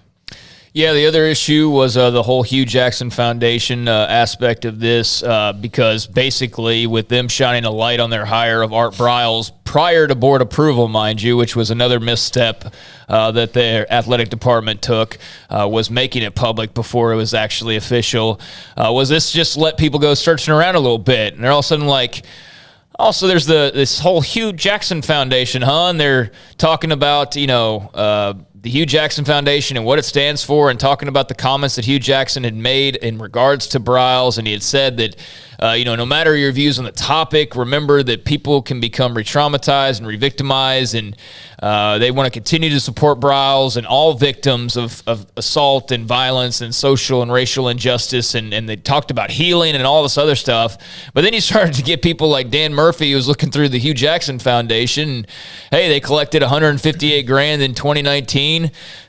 S6: Yeah, the other issue was the whole Hugh Jackson Foundation aspect of this, because basically with them shining a light on their hire of Art Briles prior to board approval, mind you, which was another misstep that their athletic department took, was making it public before it was actually official. Was this just let people go searching around a little bit? And they're all of a sudden like, also, there's this whole Hugh Jackson Foundation, and they're talking about, the Hugh Jackson Foundation and what it stands for, and talking about the comments that Hugh Jackson had made in regards to Briles. And he had said that, no matter your views on the topic, remember that people can become re-traumatized and re-victimized, and they want to continue to support Briles and all victims of assault and violence and social and racial injustice. And they talked about healing and all this other stuff. But then you started to get people like Dan Murphy, who was looking through the Hugh Jackson Foundation. And, hey, they collected $158,000 in 2019,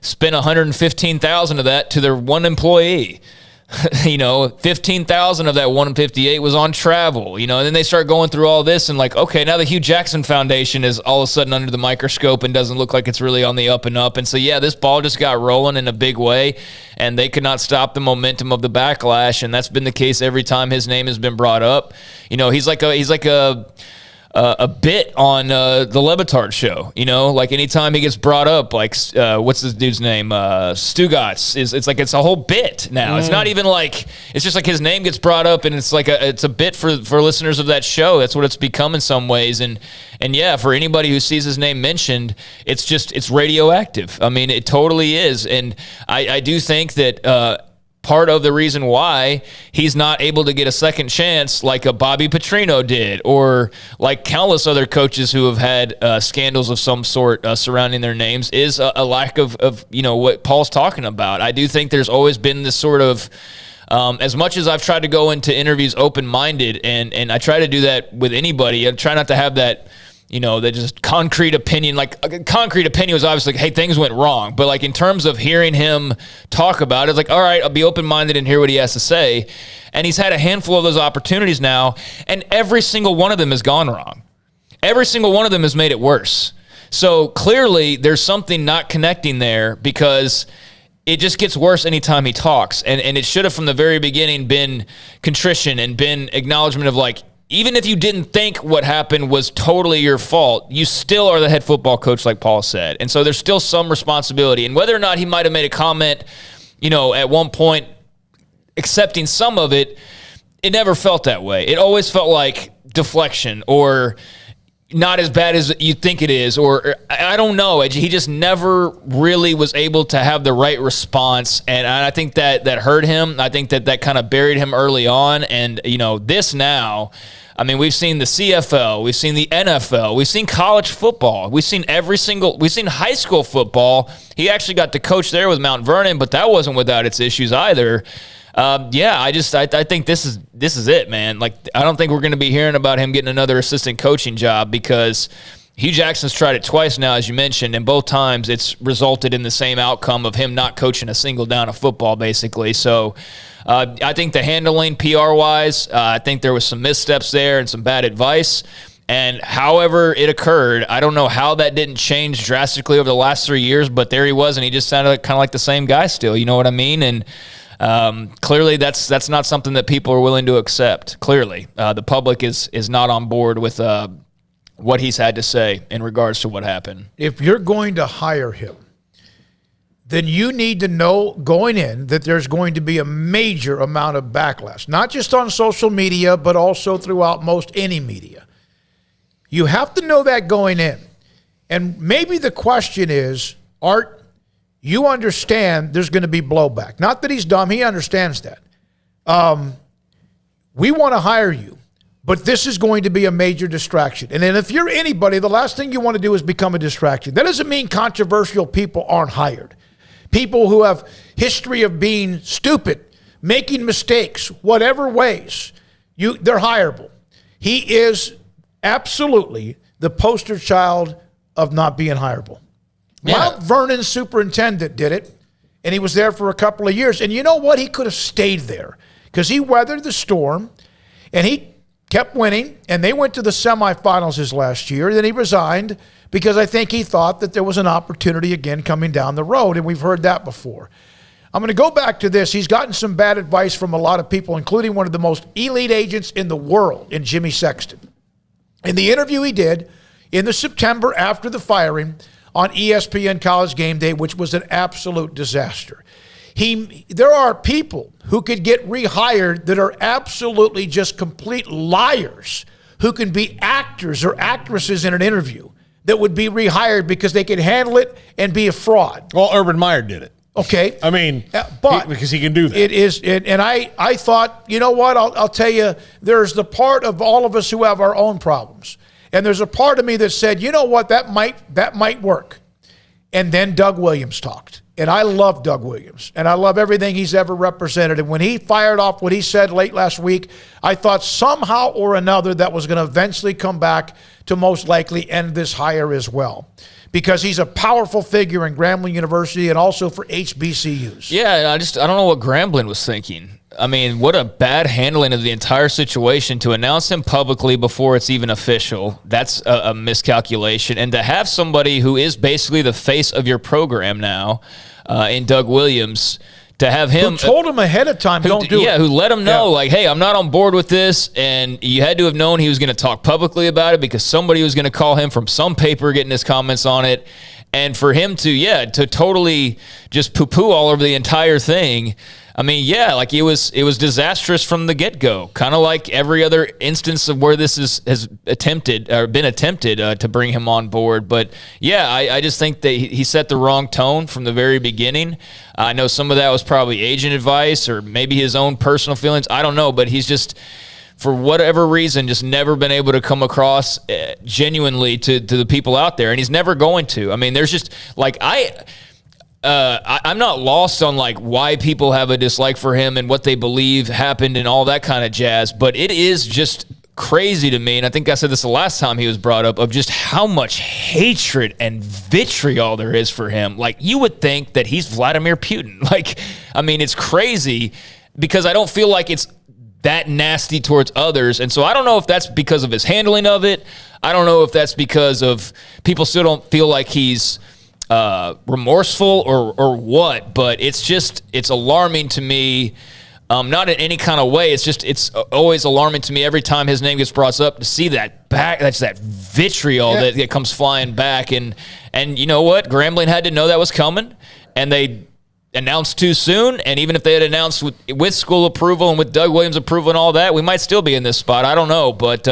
S6: spent $115,000 of that to their one employee. 15,000 of that 158 was on travel, and then they start going through all this and okay, now the Hugh Jackson Foundation is all of a sudden under the microscope and doesn't look like it's really on the up and up. And so, yeah, this ball just got rolling in a big way, and they could not stop the momentum of the backlash. And that's been the case every time his name has been brought up. He's like a bit on the Lebitard show, anytime he gets brought up, what's this dude's name? Stugotz. It's a whole bit now. It's not even it's just like his name gets brought up, and it's a bit for listeners of that show. That's what it's become in some ways. And yeah, for anybody who sees his name mentioned, it's radioactive. It totally is. And I do think that, part of the reason why he's not able to get a second chance like a Bobby Petrino did, or like countless other coaches who have had scandals of some sort surrounding their names, is a lack of what Paul's talking about. I do think there's always been this sort of, as much as I've tried to go into interviews open-minded, and I try to do that with anybody, I try not to have that, that just concrete opinion. Like, a concrete opinion was obviously like, hey, things went wrong. But like, in terms of hearing him talk about it, it's like, all right, I'll be open-minded and hear what he has to say. And he's had a handful of those opportunities now, and every single one of them has gone wrong. Every single one of them has made it worse. So clearly there's something not connecting there, because it just gets worse anytime he talks. And it should have from the very beginning been contrition and been acknowledgement of, like, even if you didn't think what happened was totally your fault, you still are the head football coach, like Paul said. And so there's still some responsibility. And whether or not he might have made a comment, at one point accepting some of it, it never felt that way. It always felt like deflection, or not as bad as you think it is, or I don't know. He just never really was able to have the right response, and I think that hurt him. I think that kind of buried him early on, and this now, I mean, we've seen the CFL, we've seen the NFL, we've seen college football, we've seen high school football. He actually got to coach there with Mount Vernon, but that wasn't without its issues either. I think this is it, man. Like, I don't think we're going to be hearing about him getting another assistant coaching job, because Hugh Jackson's tried it twice now, as you mentioned, and both times it's resulted in the same outcome of him not coaching a single down of football, basically. So I think the handling PR-wise, I think there was some missteps there and some bad advice. And however it occurred, I don't know how that didn't change drastically over the last 3 years, but there he was, and he just sounded kind of like the same guy still. You know what I mean? And clearly that's not something that people are willing to accept. Clearly, the public is not on board with what he's had to say in regards to what happened.
S4: If you're going to hire him, then you need to know going in that there's going to be a major amount of backlash, not just on social media, but also throughout most any media. You have to know that going in. And maybe the question is, Art, you understand there's going to be blowback. Not that he's dumb. He understands that. We want to hire you, but this is going to be a major distraction. And then if you're anybody, the last thing you want to do is become a distraction. That doesn't mean controversial people aren't hired. People who have history of being stupid, making mistakes, whatever ways, they're hireable. He is absolutely the poster child of not being hireable. Yeah. Mount Vernon's superintendent did it, and he was there for a couple of years. And you know what? He could have stayed there because he weathered the storm, and he kept winning, and they went to the semifinals his last year. Then he resigned because I think he thought that there was an opportunity again coming down the road, and we've heard that before. I'm going to go back to this. He's gotten some bad advice from a lot of people, including one of the most elite agents in the world, in Jimmy Sexton. In the interview he did in the September after the firing on ESPN College Game Day, which was an absolute disaster. There are people who could get rehired that are absolutely just complete liars, who can be actors or actresses in an interview that would be rehired because they can handle it and be a fraud.
S5: Well, Urban Meyer did it.
S4: Okay.
S5: I mean, because he can do that.
S4: It is, and I thought, you know what, I'll tell you, there's the part of all of us who have our own problems. And there's a part of me that said, you know what, that might work. And then Doug Williams talked. And I love Doug Williams. And I love everything he's ever represented. And when he fired off what he said late last week, I thought somehow or another that was going to eventually come back to most likely end this hire as well. Because he's a powerful figure in Grambling University and also for HBCUs.
S6: Yeah, I don't know what Grambling was thinking. I mean, what a bad handling of the entire situation to announce him publicly before it's even official. That's a miscalculation. And to have somebody who is basically the face of your program now in Doug Williams, to have him...
S4: Who told him ahead of time, don't do it.
S6: Yeah, who let him know, like, hey, I'm not on board with this. And you had to have known he was going to talk publicly about it because somebody was going to call him from some paper getting his comments on it. And for him to totally just poo-poo all over the entire thing... I mean, yeah, like it was disastrous from the get-go, kind of like every other instance of where this has been attempted to bring him on board. But yeah, I just think that he set the wrong tone from the very beginning. I know some of that was probably agent advice or maybe his own personal feelings. I don't know, but he's just, for whatever reason, just never been able to come across genuinely to the people out there, and he's never going to. I mean, there's just like I'm not lost on like why people have a dislike for him and what they believe happened and all that kind of jazz, but it is just crazy to me, and I think I said this the last time he was brought up, of just how much hatred and vitriol there is for him. Like, you would think that he's Vladimir Putin. Like, I mean, it's crazy because I don't feel like it's that nasty towards others, and so I don't know if that's because of his handling of it. I don't know if that's because of people still don't feel like he's remorseful or what, but it's alarming to me, not in any kind of way. It's always alarming to me every time his name gets brought up to see that vitriol that comes flying back, and you know what, Grambling had to know that was coming, and they announced too soon, and even if they had announced with school approval and with Doug Williams' approval and all that, we might still be in this spot. I don't know, but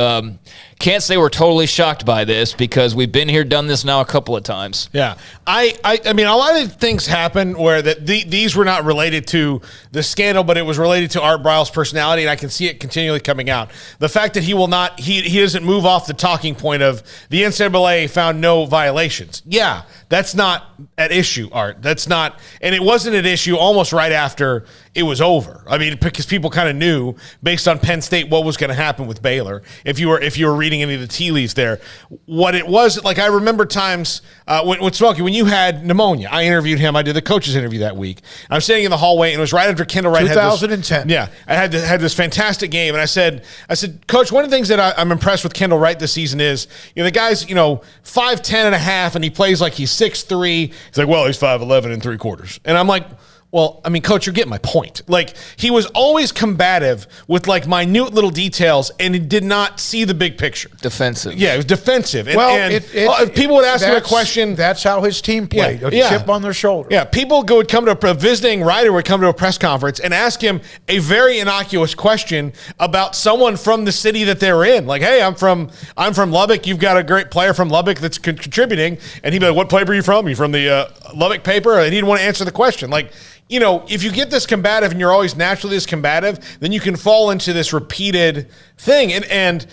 S6: can't say we're totally shocked by this because we've been here, done this now a couple of times.
S5: Yeah. I mean, a lot of things happen where these were not related to the scandal, but it was related to Art Briles' personality, and I can see it continually coming out. The fact that he will not, he doesn't move off the talking point of the NCAA found no violations. Yeah, that's not at issue, Art. That's not, and it wasn't an issue almost right after it was over. I mean, because people kind of knew based on Penn State what was going to happen with Baylor. If you were reading any of the tea leaves there, what it was like. I remember times when Smokey, when you had pneumonia, I interviewed him. I did the coaches interview that week. I was sitting in the hallway, and it was right after Kendall Wright
S9: 2010.
S5: I had this fantastic game, and I said, Coach, one of the things that I'm impressed with Kendall Wright this season is, the guy's 5'10" and a half, and he plays like he's 6'3". He's like, well, he's 5'11" and 3/4, and I'm like, well, I mean, Coach, you're getting my point. Like, he was always combative with, like, minute little details, and he did not see the big picture.
S6: Defensive.
S5: Yeah, it was defensive. And people would ask him a question.
S9: That's how his team played. A chip on their shoulder.
S5: Yeah, people would come to a visiting writer would come to a press conference and ask him a very innocuous question about someone from the city that they're in. Like, hey, I'm from Lubbock. You've got a great player from Lubbock that's contributing. And he'd be like, what paper are you from? You from the Lubbock paper? And he didn't want to answer the question. Like, if you get this combative and you're always naturally this combative, then you can fall into this repeated thing. And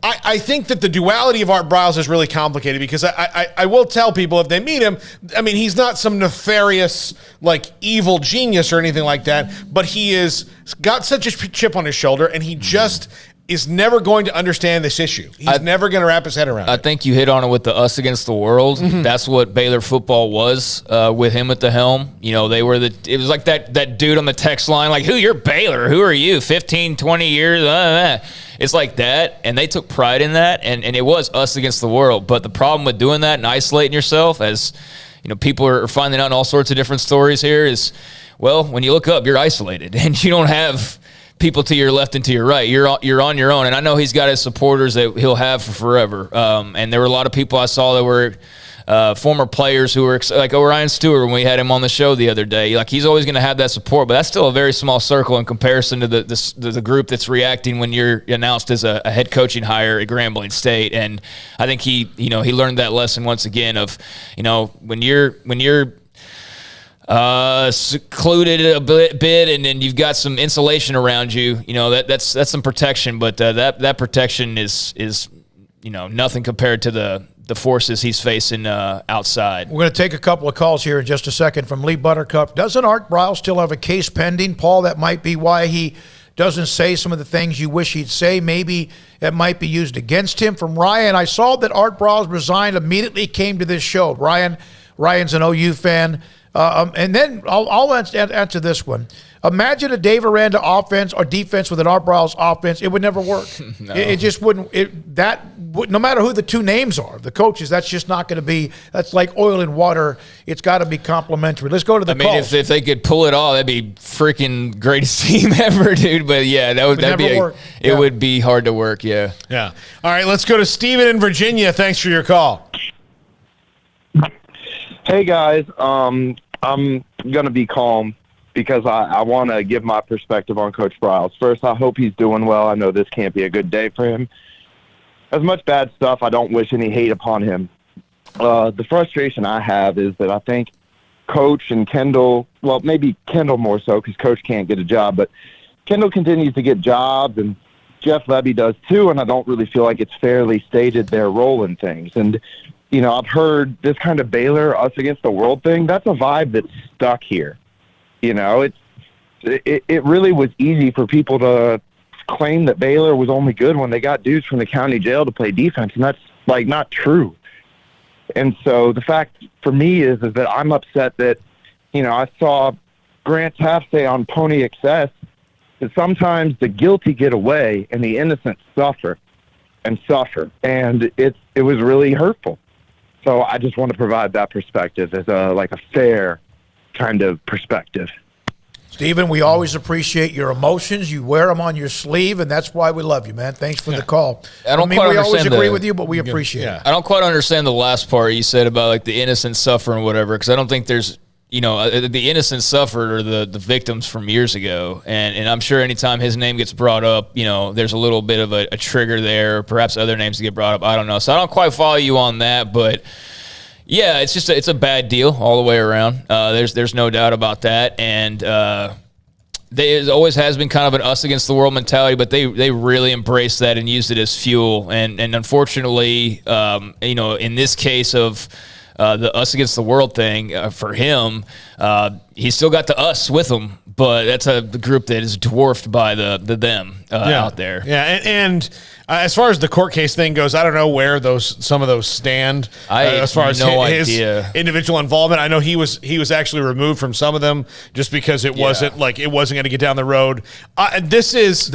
S5: I think that the duality of Art Briles is really complicated because I will tell people if they meet him, I mean, he's not some nefarious, like, evil genius or anything like that, but he is got such a chip on his shoulder, and he just is never going to understand this issue. He's never going to wrap his head around it.
S6: I think you hit on it with the us against the world. Mm-hmm. That's what Baylor football was with him at the helm. They were it was like that dude on the text line, like, you're Baylor? Who are you? 15, 20 years? It's like that, and they took pride in that, and it was us against the world. But the problem with doing that and isolating yourself, as people are finding out in all sorts of different stories here, is, well, when you look up, you're isolated, and you don't have people to your left and to your right. You're on your own. And I know he's got his supporters that he'll have for forever. And there were a lot of people I saw that were former players who were like Orion Stewart when we had him on the show the other day. Like, he's always going to have that support, but that's still a very small circle in comparison to the group that's reacting when you're announced as a head coaching hire at Grambling State. And I think he learned that lesson once again of, when you're secluded a bit, and then you've got some insulation around you. That's some protection, but that protection is nothing compared to the forces he's facing outside.
S9: We're going to take a couple of calls here in just a second from Lee Buttercup. Doesn't Art Briles still have a case pending, Paul? That might be why he doesn't say some of the things you wish he'd say. Maybe that might be used against him. From Ryan, I saw that Art Briles resigned, immediately came to this show. Ryan's an OU fan. And then I'll answer this one. Imagine a Dave Aranda offense or defense with an Art Briles offense. It would never work. No. It just wouldn't. No matter who the two names are, the coaches, that's just not going to be. That's like oil and water. It's got to be complementary. Let's go to the calls.
S6: If they could pull it off, that'd be freaking greatest team ever, dude. But yeah, it would be hard to work. Yeah.
S5: Yeah. All right, let's go to Steven in Virginia. Thanks for your call.
S17: Hey guys, I'm gonna be calm because I want to give my perspective on Coach Briles. First, I hope he's doing well. I know this can't be a good day for him. As much bad stuff, I don't wish any hate upon him. The frustration I have is that I think Coach and Kendall, well, maybe Kendall more so because Coach can't get a job, but Kendall continues to get jobs, and Jeff Levy does too, and I don't really feel like it's fairly stated their role in things. And, you know, I've heard this kind of Baylor, us against the world thing. That's a vibe that's stuck here. You know, it really was easy for people to claim that Baylor was only good when they got dudes from the county jail to play defense, and that's, like, not true. And so the fact for me is that I'm upset that, you know, I saw Grant Taft say on Pony Excess that sometimes the guilty get away and the innocent suffer. And it was really hurtful. So I just want to provide that perspective as a fair kind of perspective.
S4: Stephen, we always appreciate your emotions. You wear them on your sleeve, and that's why we love you, man. Thanks for the call.
S6: I don't
S4: mean,
S6: quite
S4: we always
S6: understand
S4: agree with you, but we appreciate it.
S6: I don't quite understand the last part you said about like the innocent suffer and whatever, because I don't think there's, you know, the innocent suffered are the victims from years ago, and I'm sure anytime his name gets brought up, you know, there's a little bit of a trigger there, perhaps other names get brought up. I don't know, so I don't quite follow you on that, but. Yeah, it's just it's a bad deal all the way around. There's no doubt about that, and it always has been kind of an us against the world mentality. But they really embraced that and used it as fuel. And unfortunately, you know, in this case of the us against the world thing for him, he's still got the us with him, but that's the group that is dwarfed by the them out there.
S5: Yeah, and as far as the court case thing goes, I don't know where some of those stand as far as his individual involvement. I know he was actually removed from some of them just because it wasn't going to get down the road. There's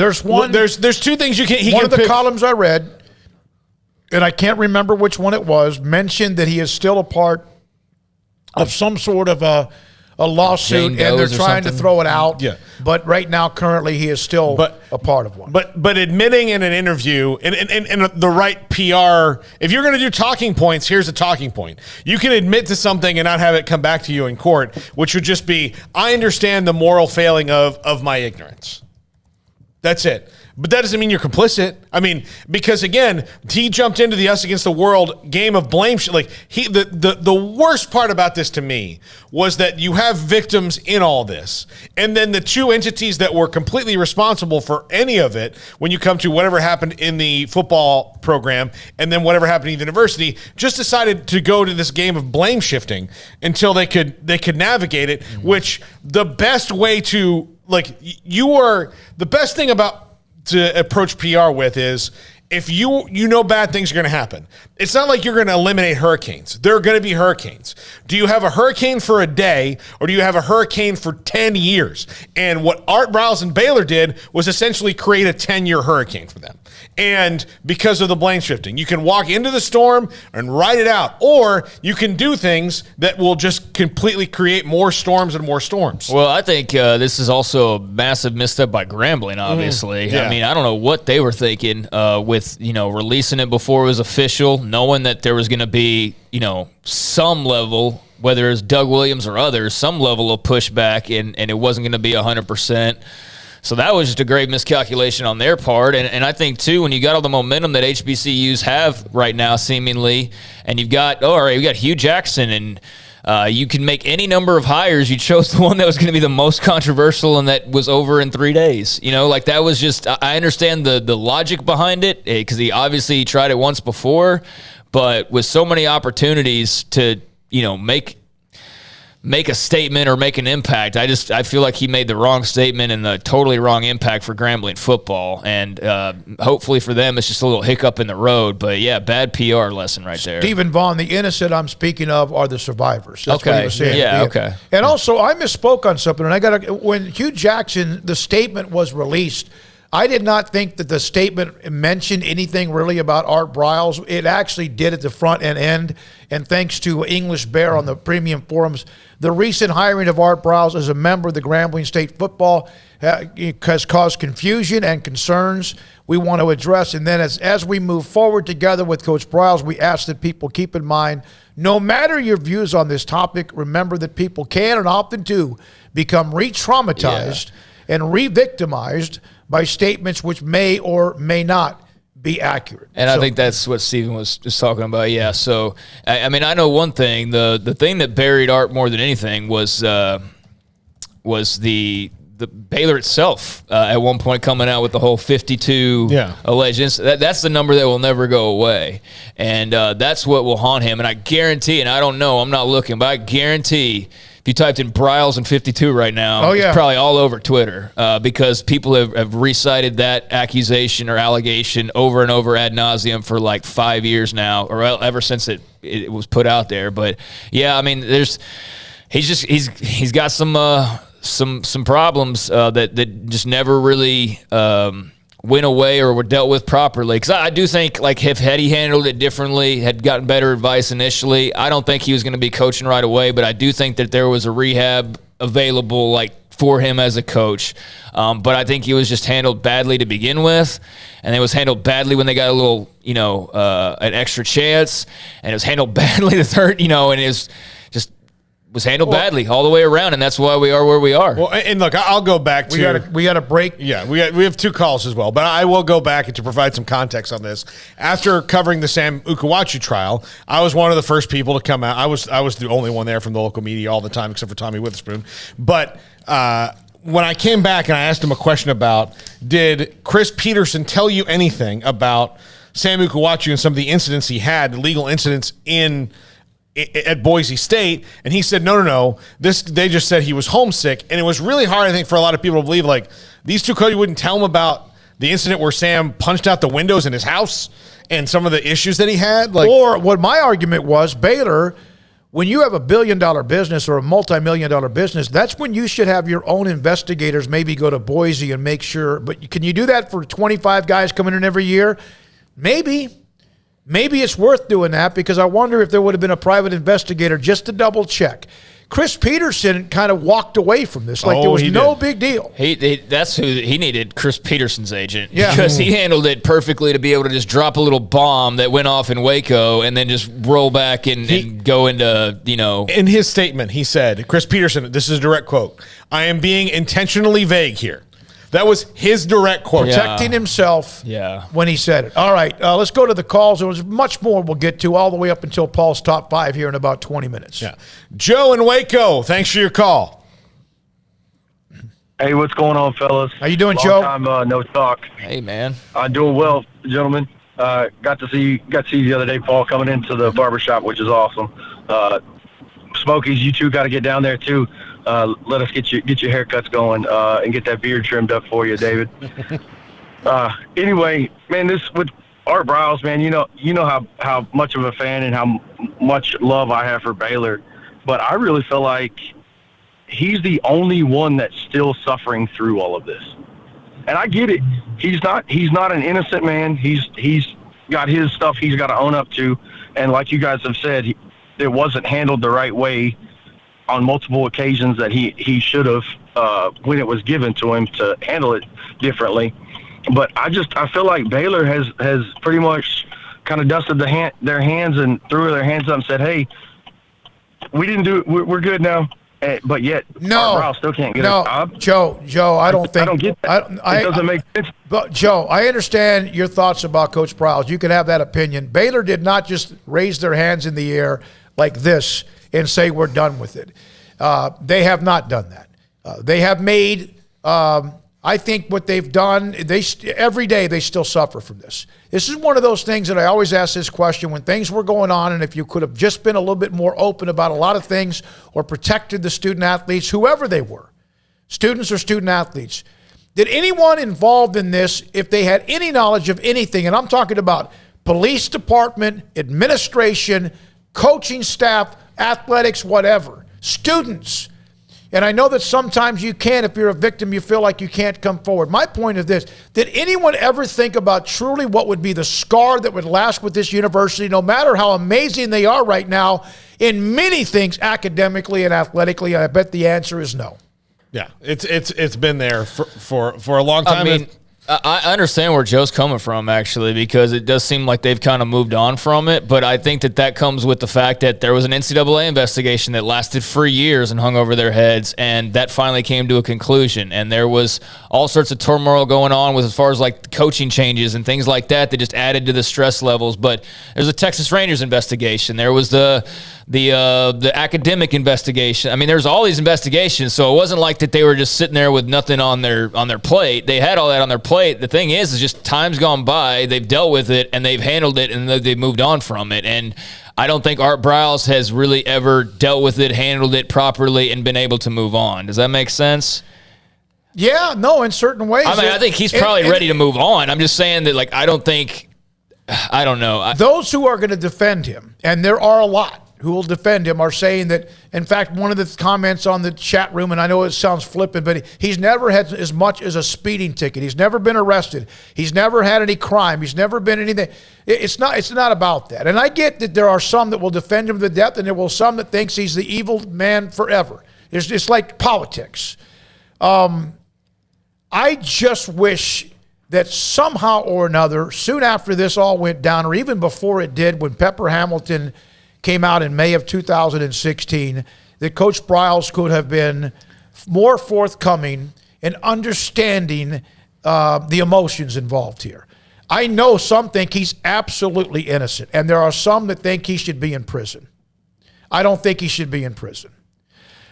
S5: two things you can.
S4: One of the columns I read, and I can't remember which one it was, mentioned that he is still a part of some sort of a lawsuit, and they're trying to throw it out. Yeah. But right now, currently, he is still a part of one.
S5: But admitting in an interview, and the right PR, if you're going to do talking points, here's a talking point. You can admit to something and not have it come back to you in court, which would just be, I understand the moral failing of my ignorance. That's it. But that doesn't mean you're complicit. I mean, because again, he jumped into the us against the world game of blame. Like the worst part about this to me was that you have victims in all this, and then the two entities that were completely responsible for any of it, when you come to whatever happened in the football program and then whatever happened at the university, just decided to go to this game of blame shifting until they could navigate it. Mm-hmm. Which the best way to the best thing to approach PR with is if you know bad things are going to happen. It's not like you're going to eliminate hurricanes. There are going to be hurricanes. Do you have a hurricane for a day, or do you have a hurricane for 10 years? And what Art Briles and Baylor did was essentially create a 10-year hurricane for them. And because of the blame shifting, you can walk into the storm and ride it out, or you can do things that will just completely create more storms and more storms.
S6: Well, I think this is also a massive misstep by Grambling, obviously. Yeah. I mean, I don't know what they were thinking with, you know, releasing it before it was official, knowing that there was going to be, you know, some level, whether it's Doug Williams or others, some level of pushback, and it wasn't going to be 100%. So that was just a great miscalculation on their part. And I think, too, when you got all the momentum that HBCUs have right now, seemingly, and you've got Hugh Jackson, and you can make any number of hires. You chose the one that was going to be the most controversial, and that was over in 3 days. You know, like that was just, I understand the logic behind it, because he obviously tried it once before, but with so many opportunities to, you know, make a statement or make an impact, I feel like he made the wrong statement and the totally wrong impact for Grambling football. And hopefully for them, it's just a little hiccup in the road. But yeah, bad PR lesson right there.
S4: Stephen Vaughn, the innocent I'm speaking of are the survivors. That's what he was saying.
S6: Yeah, okay.
S4: And also, I misspoke on something. And when Hugh Jackson, the statement was released, I did not think that the statement mentioned anything really about Art Briles. It actually did at the front and end. And thanks to English Bear on the premium forums, the recent hiring of Art Briles as a member of the Grambling State football has caused confusion and concerns we want to address. And then as we move forward together with Coach Briles, we ask that people keep in mind, no matter your views on this topic, remember that people can and often do become re-traumatized and re-victimized by statements which may or may not be accurate.
S6: And I think that's what Stephen was just talking about. Yeah. So, I mean, I know one thing. The thing that buried Art more than anything was the Baylor itself at one point coming out with the whole 52 alleged incidents. That's the number that will never go away. And that's what will haunt him. And I guarantee, and I don't know, I'm not looking, but I guarantee if you typed in Briles and 52 right now, it's probably all over Twitter because people have recited that accusation or allegation over and over ad nauseum for like 5 years now, or ever since it was put out there. But yeah, I mean, he's got some problems that just never really went away or were dealt with properly. Because I do think, like, if had he handled it differently, had gotten better advice initially, I don't think he was going to be coaching right away. But I do think that there was a rehab available, like, for him as a coach. But I think he was just handled badly to begin with. And it was handled badly when they got a little, an extra chance. And it was handled badly the third, and it was handled badly all the way around, and that's why we are where we are.
S5: Well, and look, I'll go back to...
S4: We got a break.
S5: Yeah, we have 2 calls as well, but I will go back to provide some context on this. After covering the Sam Ukuwachu trial, I was one of the first people to come out. I was the only one there from the local media all the time, except for Tommy Witherspoon. But when I came back and I asked him a question about, did Chris Peterson tell you anything about Sam Ukuwachu and some of the incidents he had, the legal incidents at Boise State, and he said, no. They just said he was homesick, and it was really hard, I think, for a lot of people to believe, like, these 2 coaches wouldn't tell him about the incident where Sam punched out the windows in his house and some of the issues that he had. Like,
S4: or what my argument was, Baylor, when you have a $1 billion business or a multi-million-dollar business, that's when you should have your own investigators maybe go to Boise and make sure. But can you do that for 25 guys coming in every year? Maybe it's worth doing that, because I wonder if there would have been a private investigator just to double check. Chris Peterson kind of walked away from this like there was no big deal.
S6: That's who he needed, Chris Peterson's agent, because he handled it perfectly to be able to just drop a little bomb that went off in Waco and then just roll back and go into,
S5: In his statement, he said, Chris Peterson, this is a direct quote, "I am being intentionally vague here." That was his direct quote.
S4: Protecting himself when he said it. All right, let's go to the calls. There was much more we'll get to all the way up until Paul's top 5 here in about 20 minutes.
S5: Yeah. Joe in Waco, thanks for your call.
S18: Hey, what's going on, fellas?
S4: How you doing,
S18: Long
S4: Joe?
S18: time no talk.
S6: Hey, man.
S18: I'm doing well, gentlemen. Got to see you the other day, Paul, coming into the barbershop, which is awesome. Smokies, you two got to get down there too. Let us get your haircuts going and get that beard trimmed up for you, David. Anyway, man, this with Art Briles, man, you know how much of a fan and how much love I have for Baylor, but I really feel like he's the only one that's still suffering through all of this. And I get it. He's not an innocent man. He's got his stuff he's got to own up to, and like you guys have said, it wasn't handled the right way on multiple occasions that he should have when it was given to him to handle it differently. But I feel like Baylor has pretty much kind of dusted their hands and threw their hands up and said, "Hey, we didn't do it. We're good now." But yet, Art Briles still can't get a job.
S4: Joe, I don't get that.
S18: It doesn't make sense.
S4: But Joe, I understand your thoughts about Coach Briles. You can have that opinion. Baylor did not just raise their hands in the air like this and say we're done with it. They have not done that. They have made, I think what they've done, every day they still suffer from this. This is one of those things that I always ask this question when things were going on, and if you could have just been a little bit more open about a lot of things or protected the student athletes, whoever they were, students or student athletes, did anyone involved in this, if they had any knowledge of anything, and I'm talking about police department, administration, coaching staff, athletics, whatever, students, And I know that sometimes you can. If you're a victim, you feel like you can't come forward. My point is this. Did anyone ever think about truly what would be the scar that would last with this university, no matter how amazing they are right now in many things academically and athletically? And I bet the answer is no.
S5: Yeah, it's been there for a long time.
S6: I mean, I understand where Joe's coming from, actually, because it does seem like they've kind of moved on from it. But I think that comes with the fact that there was an NCAA investigation that lasted for years and hung over their heads, and that finally came to a conclusion. And there was all sorts of turmoil going on with as far as like coaching changes and things like that just added to the stress levels. But there's a Texas Rangers investigation. There was the academic investigation. I mean, there's all these investigations, so it wasn't like that they were just sitting there with nothing on their plate. They had all that on their plate. The thing is just time's gone by, they've dealt with it, and they've handled it, and they've moved on from it. And I don't think Art Briles has really ever dealt with it, handled it properly, and been able to move on. Does that make sense?
S4: Yeah, no, in certain ways.
S6: I mean, I think he's probably ready to move on. I'm just saying that, like, I don't know.
S4: Those who are going to defend him, and there are a lot who will defend him, are saying that, in fact, one of the comments on the chat room, and I know it sounds flippant, but he's never had as much as a speeding ticket. He's never been arrested. He's never had any crime. He's never been anything. It's not about that. And I get that there are some that will defend him to the death, and there will some that thinks he's the evil man forever. It's like politics. I just wish that somehow or another, soon after this all went down, or even before it did, when Pepper Hamilton came out in May of 2016, that Coach Briles could have been more forthcoming in understanding the emotions involved here. I know some think he's absolutely innocent, and there are some that think he should be in prison. I don't think he should be in prison.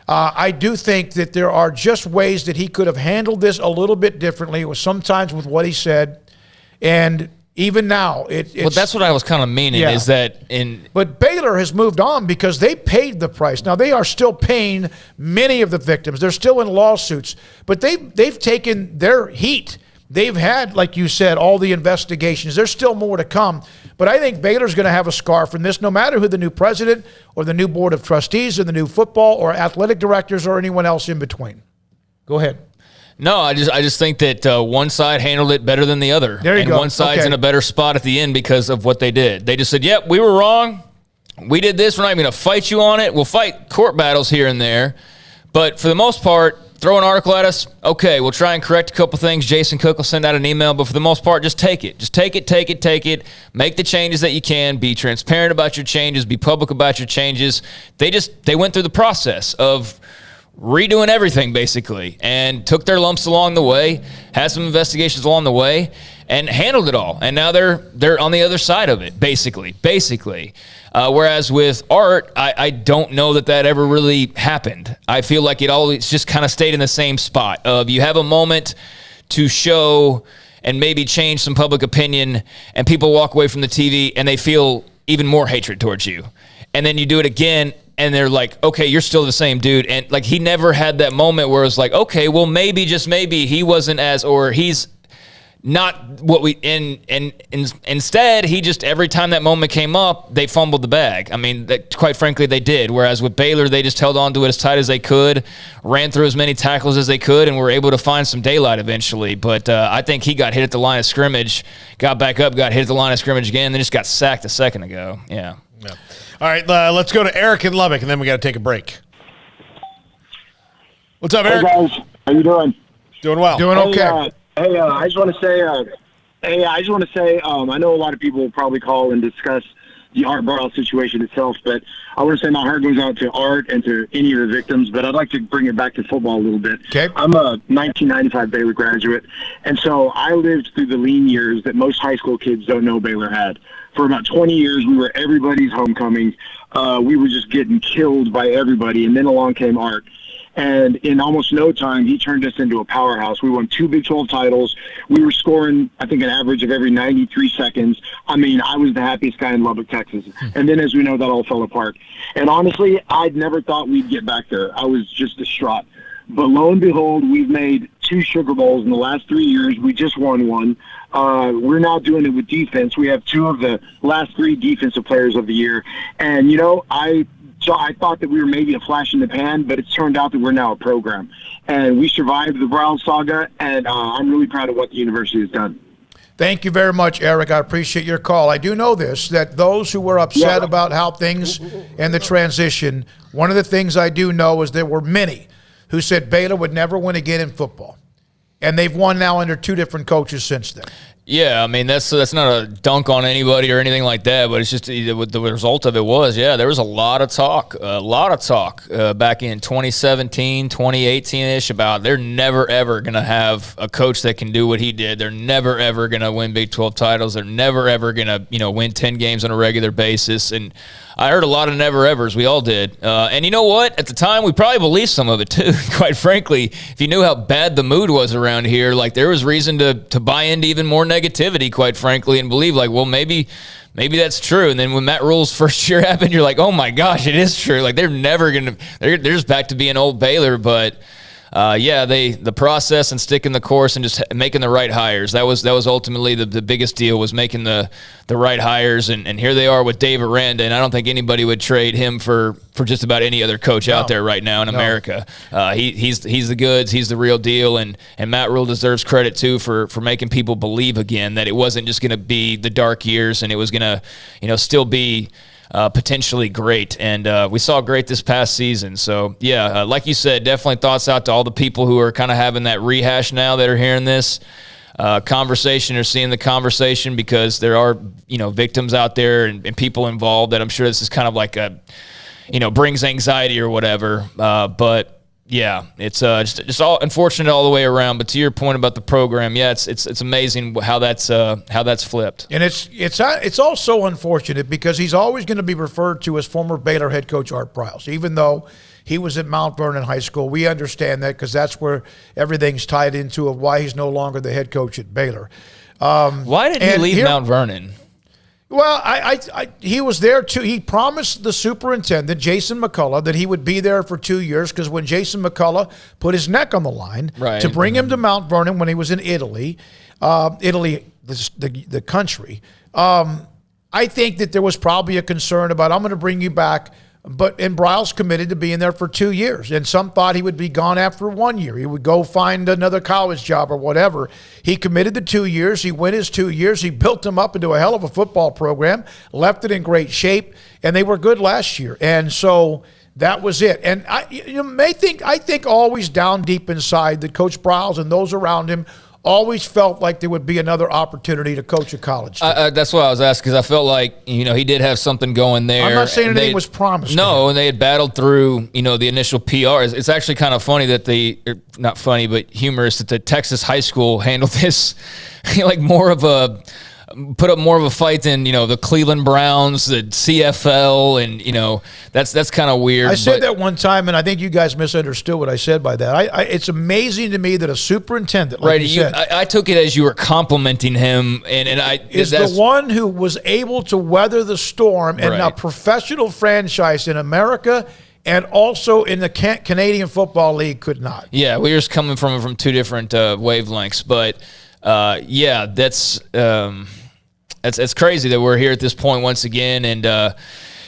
S4: I do think that there are just ways that he could have handled this a little bit differently. It was sometimes with what he said, and even now,
S6: well, that's what I was kind of meaning, is that
S4: But Baylor has moved on because they paid the price. Now, they are still paying many of the victims. They're still in lawsuits. But they've taken their heat. They've had, like you said, all the investigations. There's still more to come. But I think Baylor's going to have a scar from this, no matter who the new president or the new board of trustees or the new football or athletic directors or anyone else in between. Go ahead.
S6: No, I just think that one side handled it better than the other.
S4: There you go.
S6: And one side's in a better spot at the end because of what they did. They just said, yep, we were wrong. We did this. We're not even going to fight you on it. We'll fight court battles here and there. But for the most part, throw an article at us. Okay, we'll try and correct a couple things. Jason Cook will send out an email. But for the most part, just take it. Just take it. Make the changes that you can. Be transparent about your changes. Be public about your changes. They went through the process of redoing everything, basically, and took their lumps along the way, had some investigations along the way, and handled it all. And now they're on the other side of it, basically. Whereas with Art, I don't know that ever really happened. I feel like it always just kind of stayed in the same spot of you have a moment to show and maybe change some public opinion, and people walk away from the TV and they feel even more hatred towards you. And then you do it again, and they're like, okay, you're still the same dude. And like, he never had that moment where it's like, okay, well, maybe, just maybe he wasn't or he's not what we, and instead he just, every time that moment came up, they fumbled the bag. I mean, quite frankly, they did. Whereas with Baylor, they just held on to it as tight as they could, ran through as many tackles as they could, and were able to find some daylight eventually. But I think he got hit at the line of scrimmage, got back up, got hit at the line of scrimmage again, then just got sacked a second ago. Yeah.
S5: All right, let's go to Eric in Lubbock, and then we got to take a break. What's up, Eric?
S15: Hey, guys. How you doing?
S5: Doing well.
S4: Doing okay.
S15: I just want to say, I know a lot of people will probably call and discuss the Art Briles situation itself, but I want to say my heart goes out to Art and to any of the victims, but I'd like to bring it back to football a little bit.
S4: Okay.
S15: I'm a 1995 Baylor graduate, and so I lived through the lean years that most high school kids don't know Baylor had. For about 20 years, we were everybody's homecoming. We were just getting killed by everybody, and then along came Art. And in almost no time, he turned us into a powerhouse. We won 2 Big 12 titles. We were scoring, I think, an average of every 93 seconds. I mean, I was the happiest guy in Lubbock, Texas. And then, as we know, that all fell apart. And honestly, I'd never thought we'd get back there. I was just distraught. But lo and behold, we've made 2 Sugar Bowls in the last 3 years. We just won one. We're now doing it with defense. We have 2 of the last 3 defensive players of the year. And, you know, I So I thought that we were maybe a flash in the pan, but it's turned out that we're now a program. And we survived the Briles saga, and I'm really proud of what the university has done.
S4: Thank you very much, Eric. I appreciate your call. I do know this, that those who were upset about how things and the transition, one of the things I do know is there were many who said Baylor would never win again in football. And they've won now under 2 different coaches since then.
S6: Yeah, I mean, that's not a dunk on anybody or anything like that, but it's just the result of it was, there was a lot of talk back in 2017, 2018-ish about they're never, ever going to have a coach that can do what he did. They're never, ever going to win Big 12 titles. They're never, ever going to, win 10 games on a regular basis. And I heard a lot of never-evers. We all did. And you know what? At the time, we probably believed some of it, too. Quite frankly, if you knew how bad the mood was around here, like there was reason to buy into even more negativity, quite frankly, and believe like, well, maybe that's true. And then when Matt Rule's first year happened, you're like, oh my gosh, it is true. Like they're never gonna, they're just back to being old Baylor. But the process and sticking the course and just making the right hires. That was ultimately the biggest deal, was making the right hires. And here they are with Dave Aranda, and I don't think anybody would trade him for just about any other coach out there right now in America. He's the goods. He's the real deal. And Matt Rule deserves credit too for making people believe again that it wasn't just going to be the dark years, and it was going to still be potentially great. And we saw great this past season. So, like you said, definitely thoughts out to all the people who are kind of having that rehash now that are hearing this conversation or seeing the conversation, because there are, victims out there and people involved that I'm sure this is kind of like a, brings anxiety or whatever. But it's just all unfortunate all the way around. But to your point about the program, it's amazing how that's flipped.
S4: And it's also unfortunate because he's always going to be referred to as former Baylor head coach Art Briles, even though he was at Mount Vernon High School. We understand that because that's where everything's tied into of why he's no longer the head coach at Baylor.
S6: Why did he leave Mount Vernon?
S4: Well, he was there too. He promised the superintendent, Jason McCullough, that he would be there for 2 years, because when Jason McCullough put his neck on the line to bring him to Mount Vernon when he was in Italy, the country, I think that there was probably a concern about, I'm going to bring you back. And Briles committed to being there for 2 years. And some thought he would be gone after 1 year. He would go find another college job or whatever. He committed to 2 years. He went his 2 years. He built them up into a hell of a football program, left it in great shape, and they were good last year. And so that was it. And I think always down deep inside that Coach Briles and those around him always felt like there would be another opportunity to coach a college team.
S6: That's why I was asking, because I felt like, he did have something going there.
S4: I'm not saying anything was promised.
S6: No, and they had battled through, the initial PR. It's actually kind of funny that not funny, but humorous that the Texas high school handled this like put up more of a fight than, the Cleveland Browns, the CFL, and, that's kind of weird.
S4: I said that one time, and I think you guys misunderstood what I said by that. It's amazing to me that a superintendent, like you said.
S6: I took it as you were complimenting him. And
S4: is the one who was able to weather the storm and a professional franchise in America and also in the Canadian Football League could not.
S6: Yeah, we were just coming from two different wavelengths. But, that's crazy that we're here at this point once again, and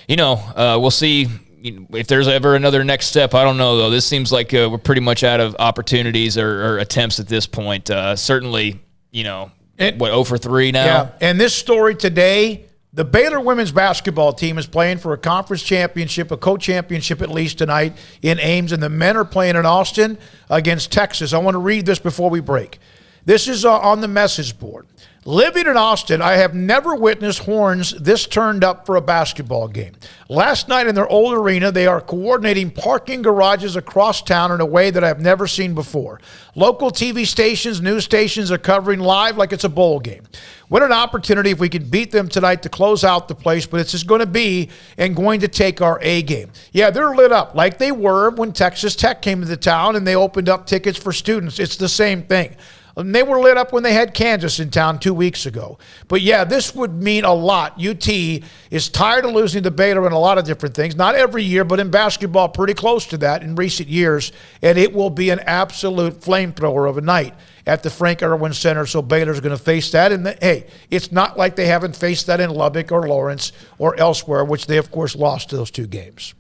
S6: we'll see if there's ever another next step. I don't know though. This seems like we're pretty much out of opportunities or attempts at this point. Certainly, 0 for 3 now.
S4: Yeah, and this story today, the Baylor women's basketball team is playing for a conference championship, a co-championship at least tonight in Ames, and the men are playing in Austin against Texas. I want to read this before we break. This is on the message board. Living in Austin, I have never witnessed horns this turned up for a basketball game. Last night in their old arena, they are coordinating parking garages across town in a way that I've never seen before. Local TV stations, news stations are covering live like it's a bowl game. What an opportunity if we could beat them tonight to close out the place, but it's just going to be and going to take our A game. Yeah, they're lit up like they were when Texas Tech came to the town and they opened up tickets for students. It's the same thing. And they were lit up when they had Kansas in town 2 weeks ago. But, this would mean a lot. UT is tired of losing to Baylor in a lot of different things. Not every year, but in basketball, pretty close to that in recent years. And it will be an absolute flamethrower of a night. at the Frank Irwin Center. So Baylor's going to face that. And hey, it's not like they haven't faced that in Lubbock or Lawrence or elsewhere, which they, of course, lost those 2 games.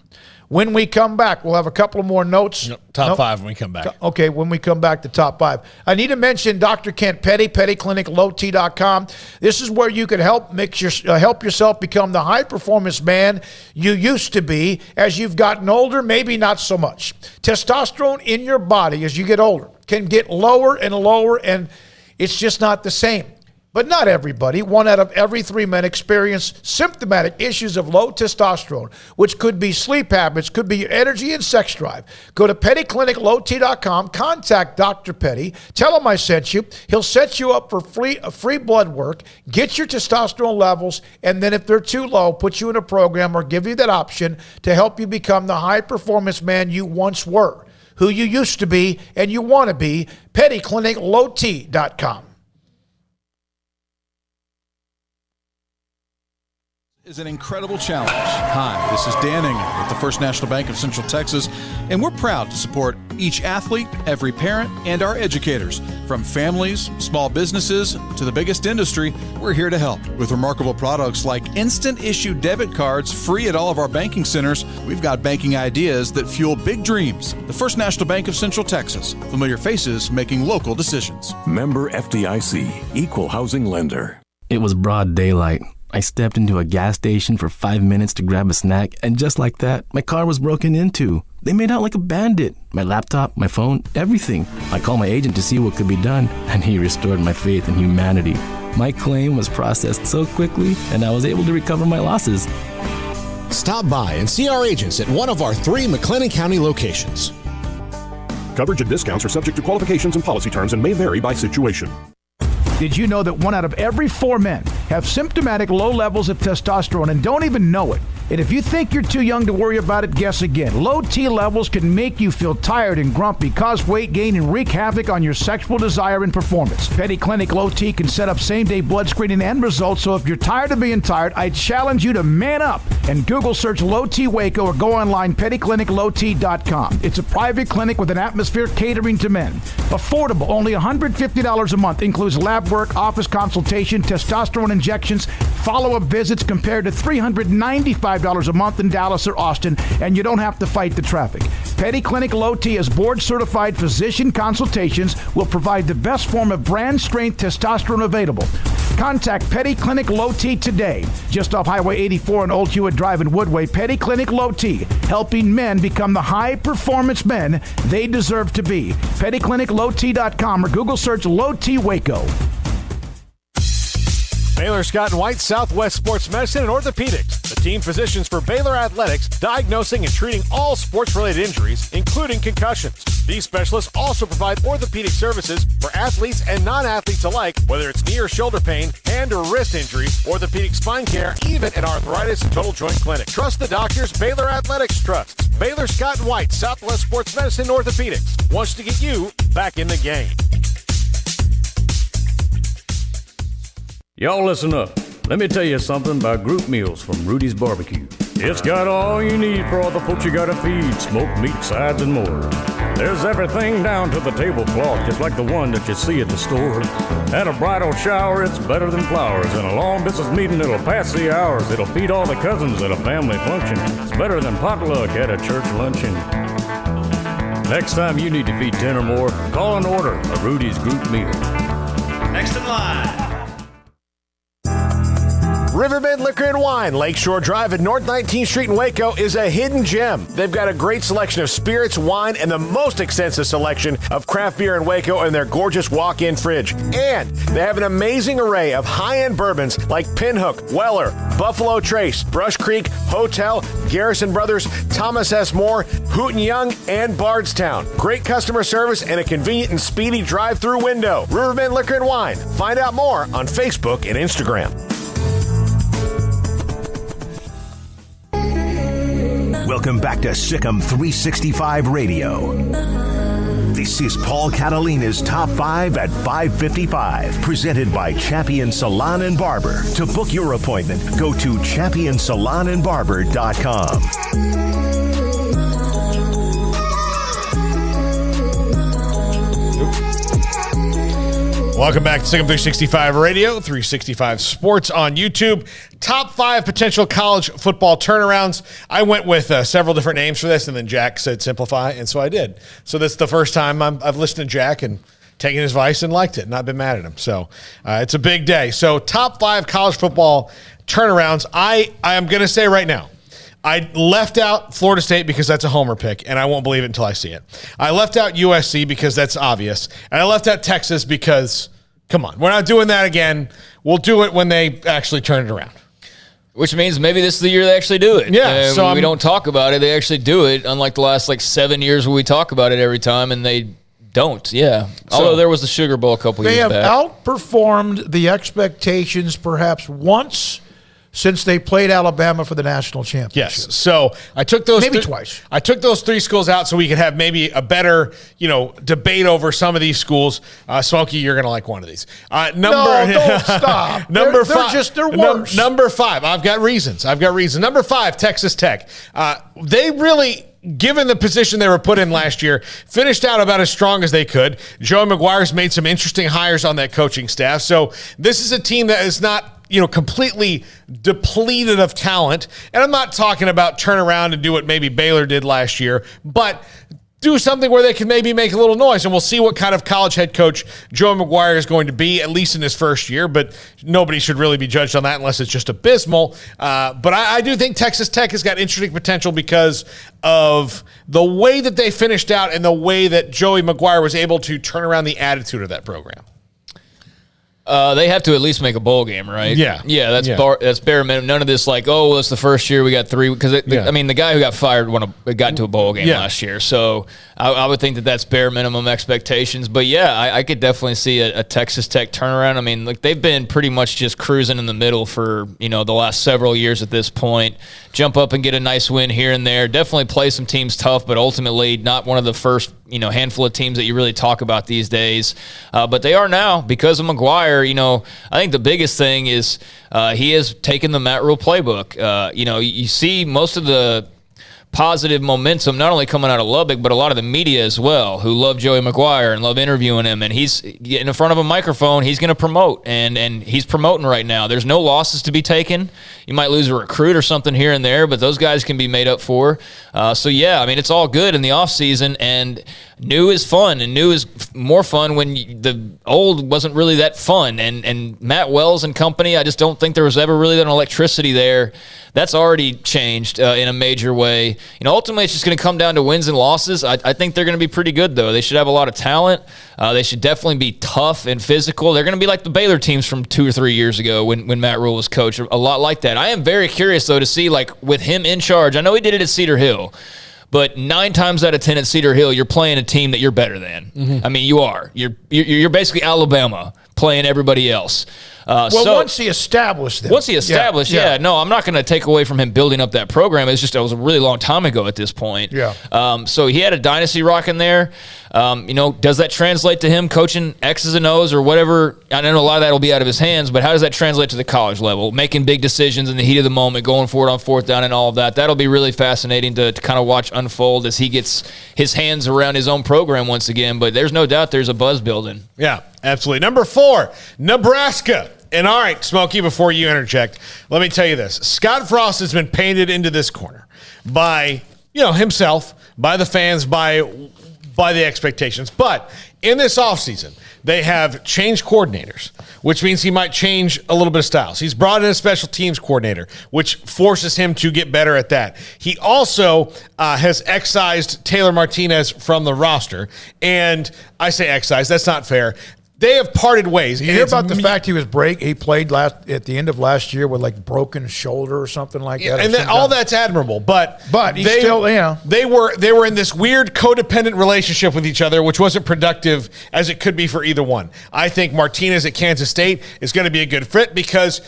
S4: When we come back, we'll have a couple of more notes.
S5: Top 5 when we come back.
S4: Okay, when we come back to top 5. I need to mention Dr. Kent Petty, pettycliniclowt.com. This is where you can help help yourself become the high-performance man you used to be. As you've gotten older, maybe not so much. Testosterone in your body as you get older can get lower and lower, and it's just not the same. But not everybody. 1 out of every 3 men experience symptomatic issues of low testosterone, which could be sleep habits, could be your energy and sex drive. Go to pettycliniclowt.com, contact Dr. Petty, tell him I sent you. He'll set you up for free blood work, get your testosterone levels, and then if they're too low, put you in a program or give you that option to help you become the high-performance man you once were, who you used to be and you want to be. pettycliniclowt.com.
S16: Is an incredible challenge. Hi, this is Dan Engel with the First National Bank of Central Texas, and we're proud to support each athlete, every parent, and our educators. From families, small businesses, to the biggest industry, we're here to help. With remarkable products like instant issue debit cards free at all of our banking centers, we've got banking ideas that fuel big dreams. The First National Bank of Central Texas. Familiar faces making local decisions.
S22: Member FDIC, Equal Housing Lender.
S23: It was broad daylight. I stepped into a gas station for 5 minutes to grab a snack, and just like that, my car was broken into. They made out like a bandit. My laptop, my phone, everything. I called my agent to see what could be done, and he restored my faith in humanity. My claim was processed so quickly, and I was able to recover my losses.
S14: Stop by and see our agents at one of our 3 McLennan County locations.
S12: Coverage and discounts are subject to qualifications and policy terms and may vary by situation.
S9: Did you know that 1 out of every 4 men have symptomatic low levels of testosterone and don't even know it? And if you think you're too young to worry about it, guess again. Low T levels can make you feel tired and grumpy, cause weight gain, and wreak havoc on your sexual desire and performance. Petty Clinic Low T can set up same-day blood screening and results, so if you're tired of being tired, I challenge you to man up and Google search Low T Waco or go online pettycliniclowt.com. It's a private clinic with an atmosphere catering to men. Affordable, only $150 a month, includes lab work, office consultation, testosterone injections, follow-up visits compared to $395 a month in Dallas or Austin, and you don't have to fight the traffic. Petty Clinic Low T as board-certified physician consultations will provide the best form of brand-strength testosterone available. Contact Petty Clinic Low T today, just off Highway 84 and Old Hewitt Drive in Woodway. Petty Clinic Low T, helping men become the high-performance men they deserve to be. PettyClinicLowT.com or Google search Low T Waco.
S19: Baylor Scott and White Southwest Sports Medicine and Orthopedics, the team physicians for Baylor Athletics, diagnosing and treating all sports-related injuries, including concussions. These specialists also provide orthopedic services for athletes and non-athletes alike, whether it's knee or shoulder pain, hand or wrist injuries, orthopedic spine care, even an arthritis and total joint clinic. Trust the doctors Baylor Athletics trusts. Baylor Scott and White Southwest Sports Medicine and Orthopedics wants to get you back in the game.
S24: Y'all listen up. Let me tell you something about group meals from Rudy's Barbecue. It's got all you need for all the folks you gotta feed, smoked meat, sides, and more. There's everything down to the tablecloth, just like the one that you see at the store. At a bridal shower, it's better than flowers. In a long business meeting, it'll pass the hours. It'll feed all the cousins at a family function. It's better than potluck at a church luncheon. Next time you need to feed 10 or more, call and order a Rudy's group meal.
S14: Next in line.
S19: Riverbend Liquor and Wine, Lakeshore Drive at North 19th Street in Waco is a hidden gem. They've got a great selection of spirits, wine, and the most extensive selection of craft beer in Waco in their gorgeous walk-in fridge. And they have an amazing array of high-end bourbons like Pinhook, Weller, Buffalo Trace, Brush Creek, Hotel, Garrison Brothers, Thomas S. Moore, Hooten Young, and Bardstown. Great customer service and a convenient and speedy drive-through window. Riverbend Liquor and Wine. Find out more on Facebook and Instagram.
S3: Welcome back to Sikkim 365 Radio. This is Paul Catalina's Top 5 at 5:55, presented by Champion Salon and Barber. To book your appointment, go to championsalonandbarber.com.
S5: Welcome back to Sick 'em 365 Radio, 365 Sports on YouTube. Top 5 potential college football turnarounds. I went with several different names for this, and then Jack said simplify, and so I did. So this is the first time I've listened to Jack and taken his advice and liked it, and I've been mad at him. So it's a big day. So top 5 college football turnarounds. I am going to say right now, I left out Florida State because that's a homer pick, and I won't believe it until I see it. I left out USC because that's obvious, and I left out Texas because, come on, we're not doing that again. We'll do it when they actually turn it around.
S6: Which means maybe this is the year they actually do it.
S5: Yeah.
S6: So we don't talk about it. They actually do it, unlike the last 7 years where we talk about it every time, and they don't. Yeah. Although there was the Sugar Bowl a couple years back.
S9: They have outperformed the expectations perhaps once since they played Alabama for the national championship.
S5: Yes. So I took those
S9: maybe twice.
S5: I took those 3 schools out so we could have maybe a better, debate over some of these schools. Smokey, you're going to like one of these.
S9: No, don't stop. They're worse.
S5: Number 5. I've got reasons. Number 5, Texas Tech. They really, given the position they were put in last year, finished out about as strong as they could. Joey McGuire's made some interesting hires on that coaching staff. So this is a team that is not completely depleted of talent. And I'm not talking about turn around and do what maybe Baylor did last year, but do something where they can maybe make a little noise. And we'll see what kind of college head coach Joe McGuire is going to be, at least in his first year. But nobody should really be judged on that unless it's just abysmal. But I do think Texas Tech has got interesting potential because of the way that they finished out and the way that Joey McGuire was able to turn around the attitude of that program.
S6: They have to at least make a bowl game, right?
S5: Yeah.
S6: Yeah, that's bare minimum. None of this it's the first year we got 3. Because, the guy who got fired got to a bowl game last year. So I would think that's bare minimum expectations. But, yeah, I could definitely see a Texas Tech turnaround. I mean, they've been pretty much just cruising in the middle for, the last several years at this point. Jump up and get a nice win here and there. Definitely play some teams tough, but ultimately not one of the first handful of teams that you really talk about these days. But they are now because of McGuire. I think the biggest thing is he has taken the Matt Rule playbook. You see most of the positive momentum not only coming out of Lubbock, but a lot of the media as well, who love Joey McGuire and love interviewing him. And he's getting in front of a microphone. He's going to promote, and he's promoting right now. There's no losses to be taken. You might lose a recruit or something here and there, but those guys can be made up for. It's all good in the offseason, and new is fun, and new is more fun when the old wasn't really that fun. And Matt Wells and company, I just don't think there was ever really an electricity there. That's already changed in a major way. Ultimately, it's just going to come down to wins and losses. I think they're going to be pretty good, though. They should have a lot of talent. They should definitely be tough and physical. They're going to be like the Baylor teams from 2 or 3 years ago when Matt Rule was coach, a lot like that. I am very curious, though, to see, with him in charge. I know he did it at Cedar Hill. But 9 times out of 10 at Cedar Hill, you're playing a team that you're better than. Mm-hmm. I mean, you are. You're basically Alabama playing everybody else.
S9: Once he established them.
S6: Once he established, no, I'm not going to take away from him building up that program. It's just it was a really long time ago at this point.
S9: Yeah.
S6: So he had a dynasty rock in there. Does that translate to him coaching X's and O's or whatever? I know a lot of that will be out of his hands, but how does that translate to the college level? Making big decisions in the heat of the moment, going for it on 4th down and all of that. That'll be really fascinating to kind of watch unfold as he gets his hands around his own program once again. But there's no doubt there's a buzz building.
S5: Yeah, absolutely. Number 4, Nebraska. And all right, Smokey, before you interject, let me tell you this. Scott Frost has been painted into this corner by, himself, by the fans, by the expectations. But in this offseason, they have changed coordinators, which means he might change a little bit of styles. He's brought in a special teams coordinator, which forces him to get better at that. He also has excised Taylor Martinez from the roster. And I say excised, that's not fair. They have parted ways.
S9: You hear about the fact he played at the end of last year with broken shoulder or something like that.
S5: And all that's admirable, but
S9: he's still,
S5: they were in this weird codependent relationship with each other, which wasn't productive as it could be for either one. I think Martinez at Kansas State is going to be a good fit because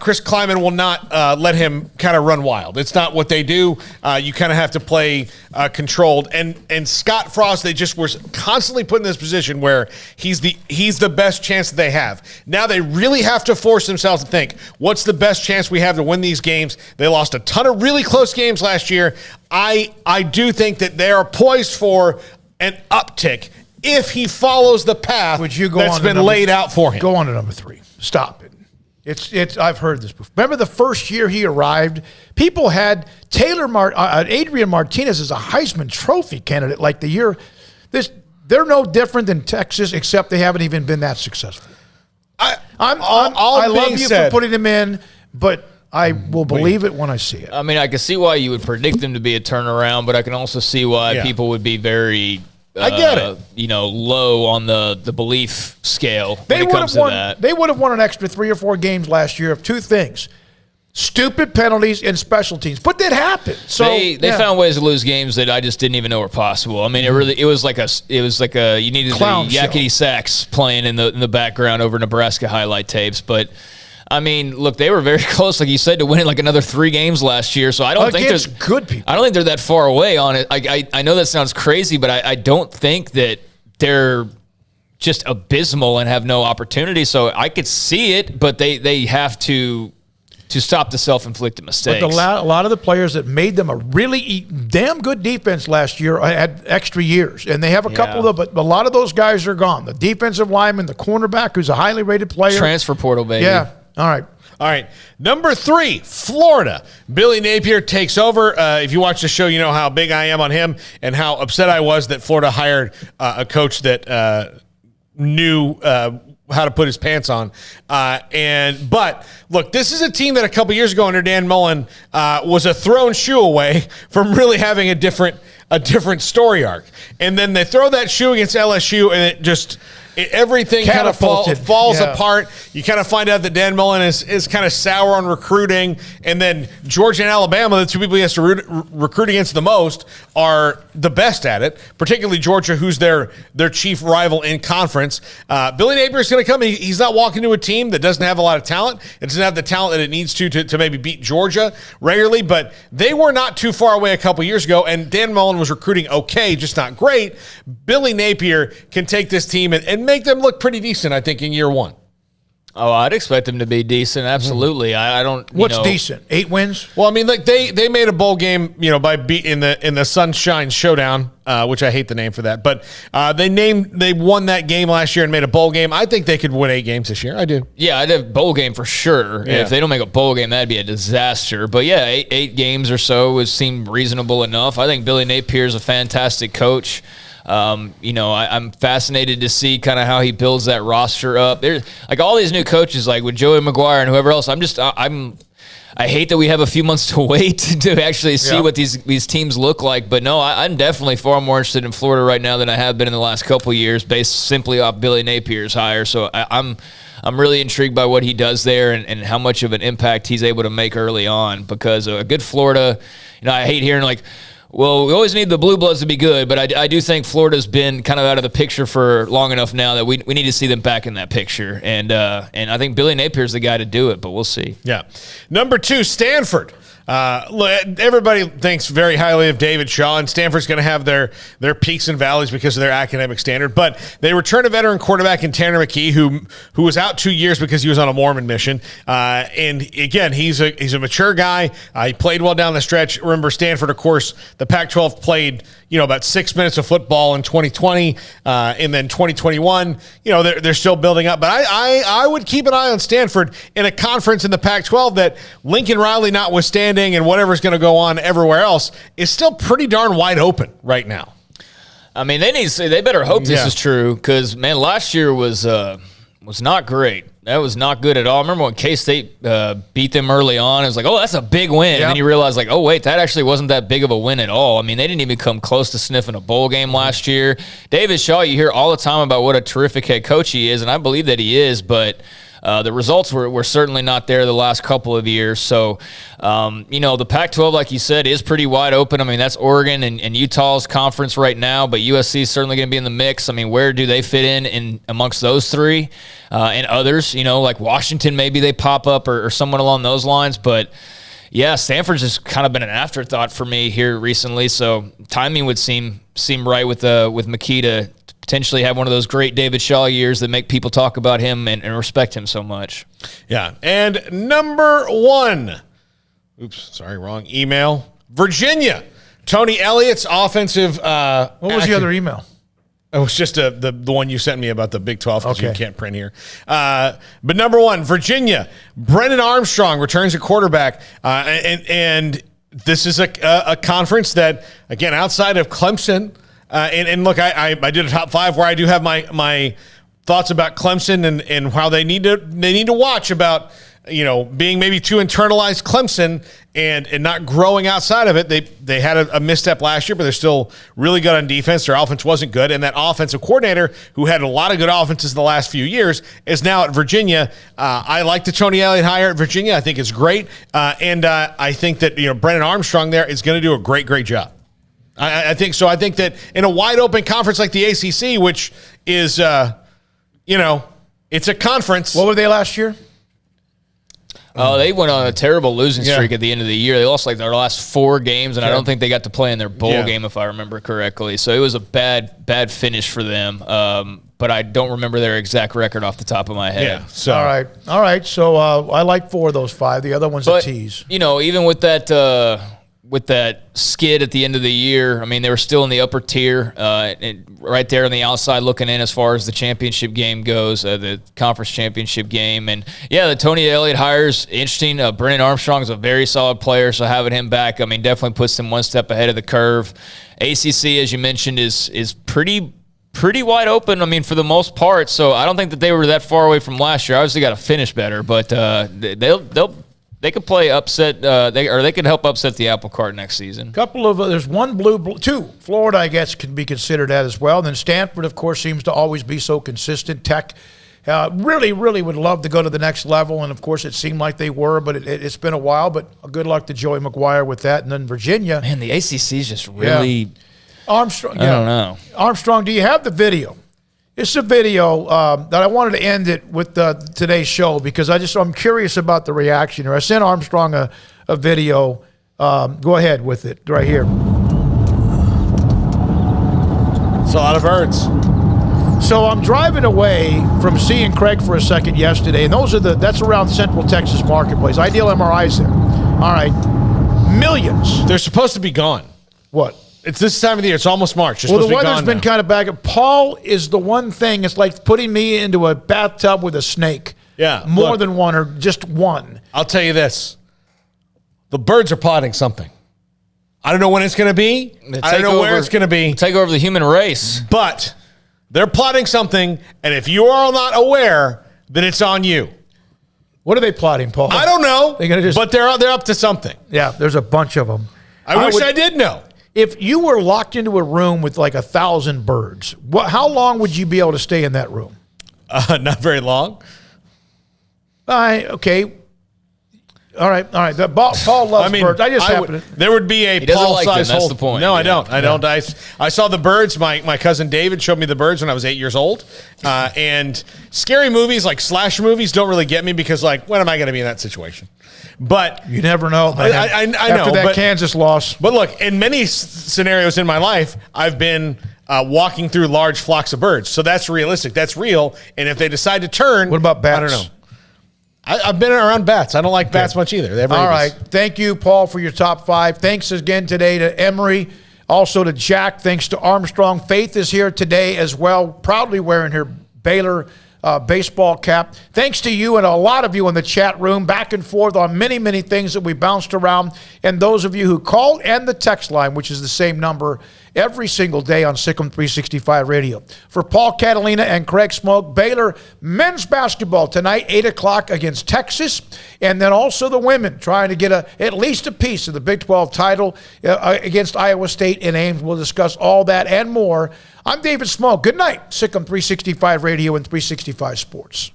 S5: Chris Kleiman will not let him kind of run wild. It's not what they do. You kind of have to play controlled. And Scott Frost, they just were constantly put in this position where he's the best chance that they have. Now they really have to force themselves to think, what's the best chance we have to win these games? They lost a ton of really close games last year. I do think that they are poised for an uptick if he follows the path that's been laid out for him.
S4: Go on to number 3. Stop it. It's. I've heard this before. Remember the first year he arrived, people had Adrian Martinez as a Heisman Trophy candidate. Like the year, they're no different than Texas, except they haven't even been that successful. I love you for putting him in, but I will believe it when I see it.
S6: I mean, I can see why you would predict them to be a turnaround, but I can also see why people would be very,
S5: I get it.
S6: Low on the belief scale
S4: They
S6: when it comes to that.
S4: They would have won an extra 3 or 4 games last year of 2 things: stupid penalties and special teams. But that happened. So
S6: they found ways to lose games that I just didn't even know were possible. I mean, it was like a you needed
S4: Clown
S6: the yakety sax playing in the background over Nebraska highlight tapes, but. I mean, look, they were very close, like you said, to winning like another 3 games last year. So I don't think there's
S4: good people.
S6: I don't think they're that far away on it. I know that sounds crazy, but I don't think that they're just abysmal and have no opportunity. So I could see it, but they have to stop the self-inflicted mistakes.
S4: But a lot of the players that made them a really damn good defense last year had extra years, and they have a couple of them, but a lot of those guys are gone. The defensive lineman, the cornerback, who's a highly rated player.
S6: Transfer portal, baby.
S4: Yeah. All right.
S5: Number 3, Florida. Billy Napier takes over. If you watch the show, you know how big I am on him and how upset I was that Florida hired a coach that knew how to put his pants on. But look, this is a team that a couple years ago under Dan Mullen was a thrown shoe away from really having a different story arc. And then they throw that shoe against LSU, and everything kind of falls apart. You kind of find out that Dan Mullen is kind of sour on recruiting, and then Georgia and Alabama, the 2 people he has to recruit against the most, are the best at it, particularly Georgia, who's their chief rival in conference. Billy Napier is going to come. He's not walking to a team that doesn't have a lot of talent. It doesn't have the talent that it needs to maybe beat Georgia regularly, but they were not too far away a couple years ago, and Dan Mullen was recruiting okay, just not great. Billy Napier can take this team and make them look pretty decent, I think, in year 1.
S6: Oh, I'd expect them to be decent. Absolutely. I don't.
S4: What's decent? 8 wins?
S5: Well, I mean, like they made a bowl game, by beating in the Sunshine Showdown, which I hate the name for that, but they won that game last year and made a bowl game. I think they could win 8 games this year. I do.
S6: Yeah, I'd have bowl game for sure. Yeah. If they don't make a bowl game, that'd be a disaster. But yeah, 8 games or so would seem reasonable enough. I think Billy Napier is a fantastic coach. I'm fascinated to see kind of how he builds that roster up. There's like all these new coaches, like with Joey McGuire and whoever else. I hate that we have a few months to wait to actually see what these teams look like. But no, I'm definitely far more interested in Florida right now than I have been in the last couple of years, based simply off Billy Napier's hire. So I'm really intrigued by what he does there and how much of an impact he's able to make early on. Because a good Florida, I hate hearing like, well, we always need the Blue Bloods to be good, but I do think Florida's been kind of out of the picture for long enough now that we need to see them back in that picture. And I think Billy Napier's the guy to do it, but we'll see.
S5: Yeah. Number 2, Stanford. Everybody thinks very highly of David Shaw, and Stanford's going to have their peaks and valleys because of their academic standard. But they return a veteran quarterback in Tanner McKee, who was out 2 years because he was on a Mormon mission. And again, he's a mature guy. He played well down the stretch. Remember, Stanford, of course, the Pac-12 played about 6 minutes of football in 2020, and then 2021. They're still building up. But I would keep an eye on Stanford in a conference in the Pac-12 that Lincoln Riley notwithstanding, and whatever's going to go on everywhere else is still pretty darn wide open right now.
S6: I mean, they better hope this is true because, man, last year was not great. That was not good at all. I remember when K-State beat them early on. It was like, oh, that's a big win. Yep. And then you realize, like, oh, wait, that actually wasn't that big of a win at all. I mean, they didn't even come close to sniffing a bowl game last year. David Shaw, you hear all the time about what a terrific head coach he is, and I believe that he is, but the results were certainly not there the last couple of years. So, the Pac-12, like you said, is pretty wide open. I mean, that's Oregon and Utah's conference right now, but USC is certainly going to be in the mix. I mean, where do they fit in amongst those 3 and others? Like Washington, maybe they pop up or someone along those lines. But, yeah, Stanford's just kind of been an afterthought for me here recently. So timing would seem right with McKee to potentially have one of those great David Shaw years that make people talk about him and respect him so much.
S5: Yeah. And number 1, wrong email. Virginia. Tony Elliott's offensive.
S4: What was the other email?
S5: It was just the one you sent me about the Big 12 because
S4: Okay.
S5: you can't print here. But number one, Virginia. Brennan Armstrong returns at quarterback. And this is a conference that, again, outside of Clemson, and look, I did a top 5 where I do have my thoughts about Clemson and how they need to watch about being maybe too internalized Clemson and not growing outside of it. They had a misstep last year, but they're still really good on defense. Their offense wasn't good, and that offensive coordinator, who had a lot of good offenses the last few years, is now at Virginia. I like the Tony Elliott hire at Virginia. I think it's great, and I think that Brennan Armstrong there is going to do a great job. I think so. I think that in a wide open conference like the ACC, which is it's a conference.
S4: What were they last year?
S6: Oh, they went on a terrible losing streak at the end of the year. They lost like their last 4 games, and I don't think they got to play in their bowl game, if I remember correctly. So it was a bad finish for them. But I don't remember their exact record off the top of my head.
S5: Yeah. So
S4: all right. So I like 4 of those 5. The other one's a tease.
S6: Even with that skid at the end of the year, I mean, they were still in the upper tier, right there on the outside looking in as far as the championship game goes, the conference championship game. And, the Tony Elliott hire's interesting. Brennan Armstrong is a very solid player, so having him back, I mean, definitely puts them one step ahead of the curve. ACC, as you mentioned, is pretty wide open, I mean, for the most part. So I don't think that they were that far away from last year. Obviously got to finish better, but they could play upset. They could help upset the apple cart next season.
S4: There's one two. Florida, I guess, can be considered that as well. Then Stanford, of course, seems to always be so consistent. Tech really would love to go to the next level, and of course, it seemed like they were, but it's been a while. But good luck to Joey McGuire with that. And then Virginia,
S6: man, the ACC is just really
S4: Armstrong.
S6: I don't know.
S4: Armstrong, do you have the video? It's a video that I wanted to end it with today's show because I'm curious about the reaction here. I sent Armstrong a video. Go ahead with it right here.
S5: It's a lot of birds.
S4: So I'm driving away from seeing Craig for a second yesterday, and that's around Central Texas Marketplace. Ideal MRIs there. All right, millions.
S5: They're supposed to be gone.
S4: What?
S5: It's this time of the year. It's almost March.
S4: The weather's been kind of back. Paul is the one thing. It's like putting me into a bathtub with a snake.
S5: Yeah.
S4: More than one or just one.
S5: I'll tell you this. The birds are plotting something. I don't know when it's going to be. I don't know where it's going to be.
S6: Take over the human race.
S5: But they're plotting something, and if you are not aware, then it's on you.
S4: What are they plotting, Paul?
S5: I don't know.
S4: But
S5: they're up to something.
S4: Yeah, there's a bunch of them.
S5: I wish I did know.
S4: If you were locked into a room with like 1,000 birds, how long would you be able to stay in that room?
S5: Not very long.
S4: Okay. All right. Paul loves birds. I just happen to.
S5: There would be a Paul-sized hole.
S6: That's the point.
S5: No, I don't. I don't. I saw the birds. My cousin David showed me the birds when I was 8 years old. And scary movies like slasher movies don't really get me because, when am I going to be in that situation? But
S4: you never know.
S5: I know.
S4: After that Kansas loss.
S5: But look, in many scenarios in my life, I've been walking through large flocks of birds. So that's realistic. That's real. And if they decide to turn.
S4: What about bats?
S5: I don't know. I've been around bats. I don't like bats much either.
S4: All right. Thank you, Paul, for your top 5. Thanks again today to Emery, also to Jack. Thanks to Armstrong. Faith is here today as well, proudly wearing her Baylor baseball cap. Thanks to you and a lot of you in the chat room, back and forth on many, many things that we bounced around. And those of you who called and the text line, which is the same number every single day on Sikkim 365 Radio. For Paul, Catalina, and Craig Smoak, Baylor men's basketball tonight, 8 o'clock against Texas. And then also the women trying to get at least a piece of the Big 12 title against Iowa State in Ames. We'll discuss all that and more. I'm David Smoak. Good night, Sikkim 365 Radio and 365 Sports.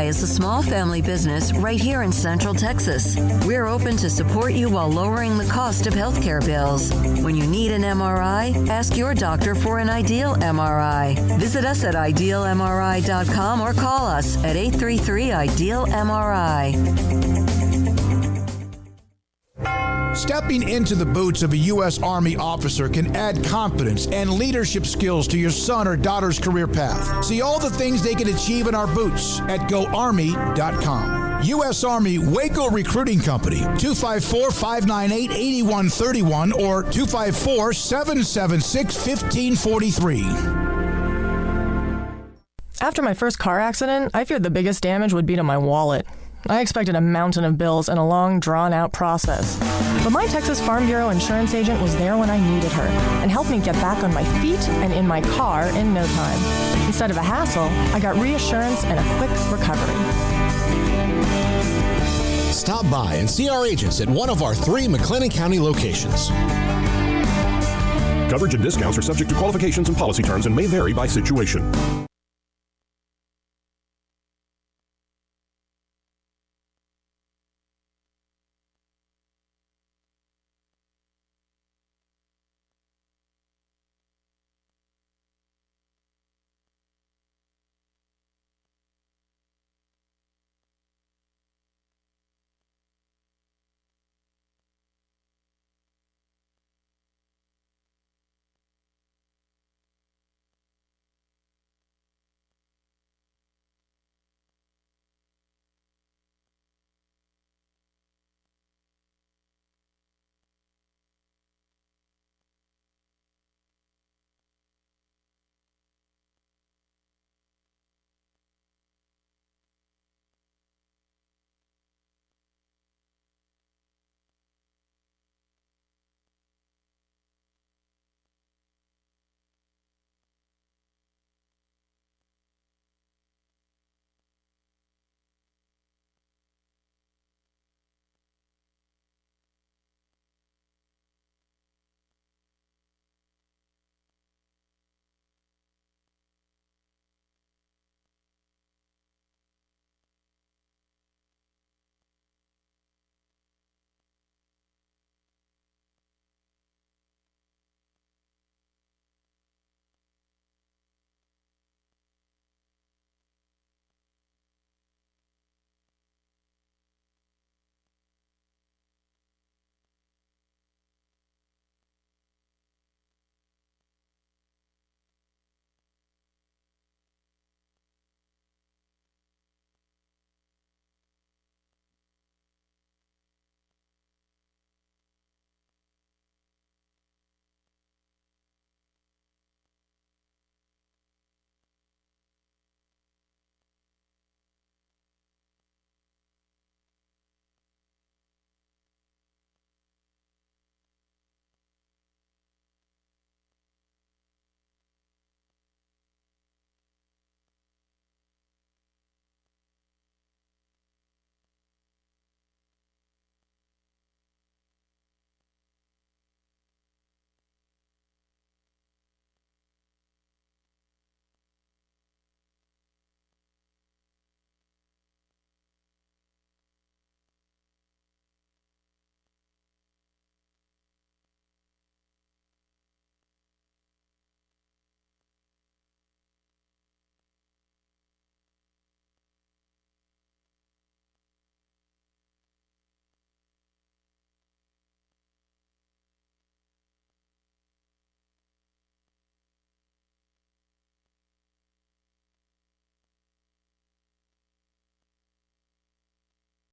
S2: MRI is a small family business right here in Central Texas. We're open to support you while lowering the cost of healthcare bills. When you need an MRI, ask your doctor for an Ideal MRI. Visit us at idealmri.com or call us at 833-IDEAL-MRI.
S9: Stepping into the boots of a U.S. Army officer can add confidence and leadership skills to your son or daughter's career path. See all the things they can achieve in our boots at GoArmy.com. U.S. Army Waco Recruiting Company, 254-598-8131 or 254-776-1543.
S7: After my first car accident, I feared the biggest damage would be to my wallet. I expected a mountain of bills and a long, drawn-out process. But my Texas Farm Bureau insurance agent was there when I needed her and helped me get back on my feet and in my car in no time. Instead of a hassle, I got reassurance and a quick recovery.
S14: Stop by and see our agents at one of our 3 McLennan County locations.
S22: Coverage and discounts are subject to qualifications and policy terms and may vary by situation.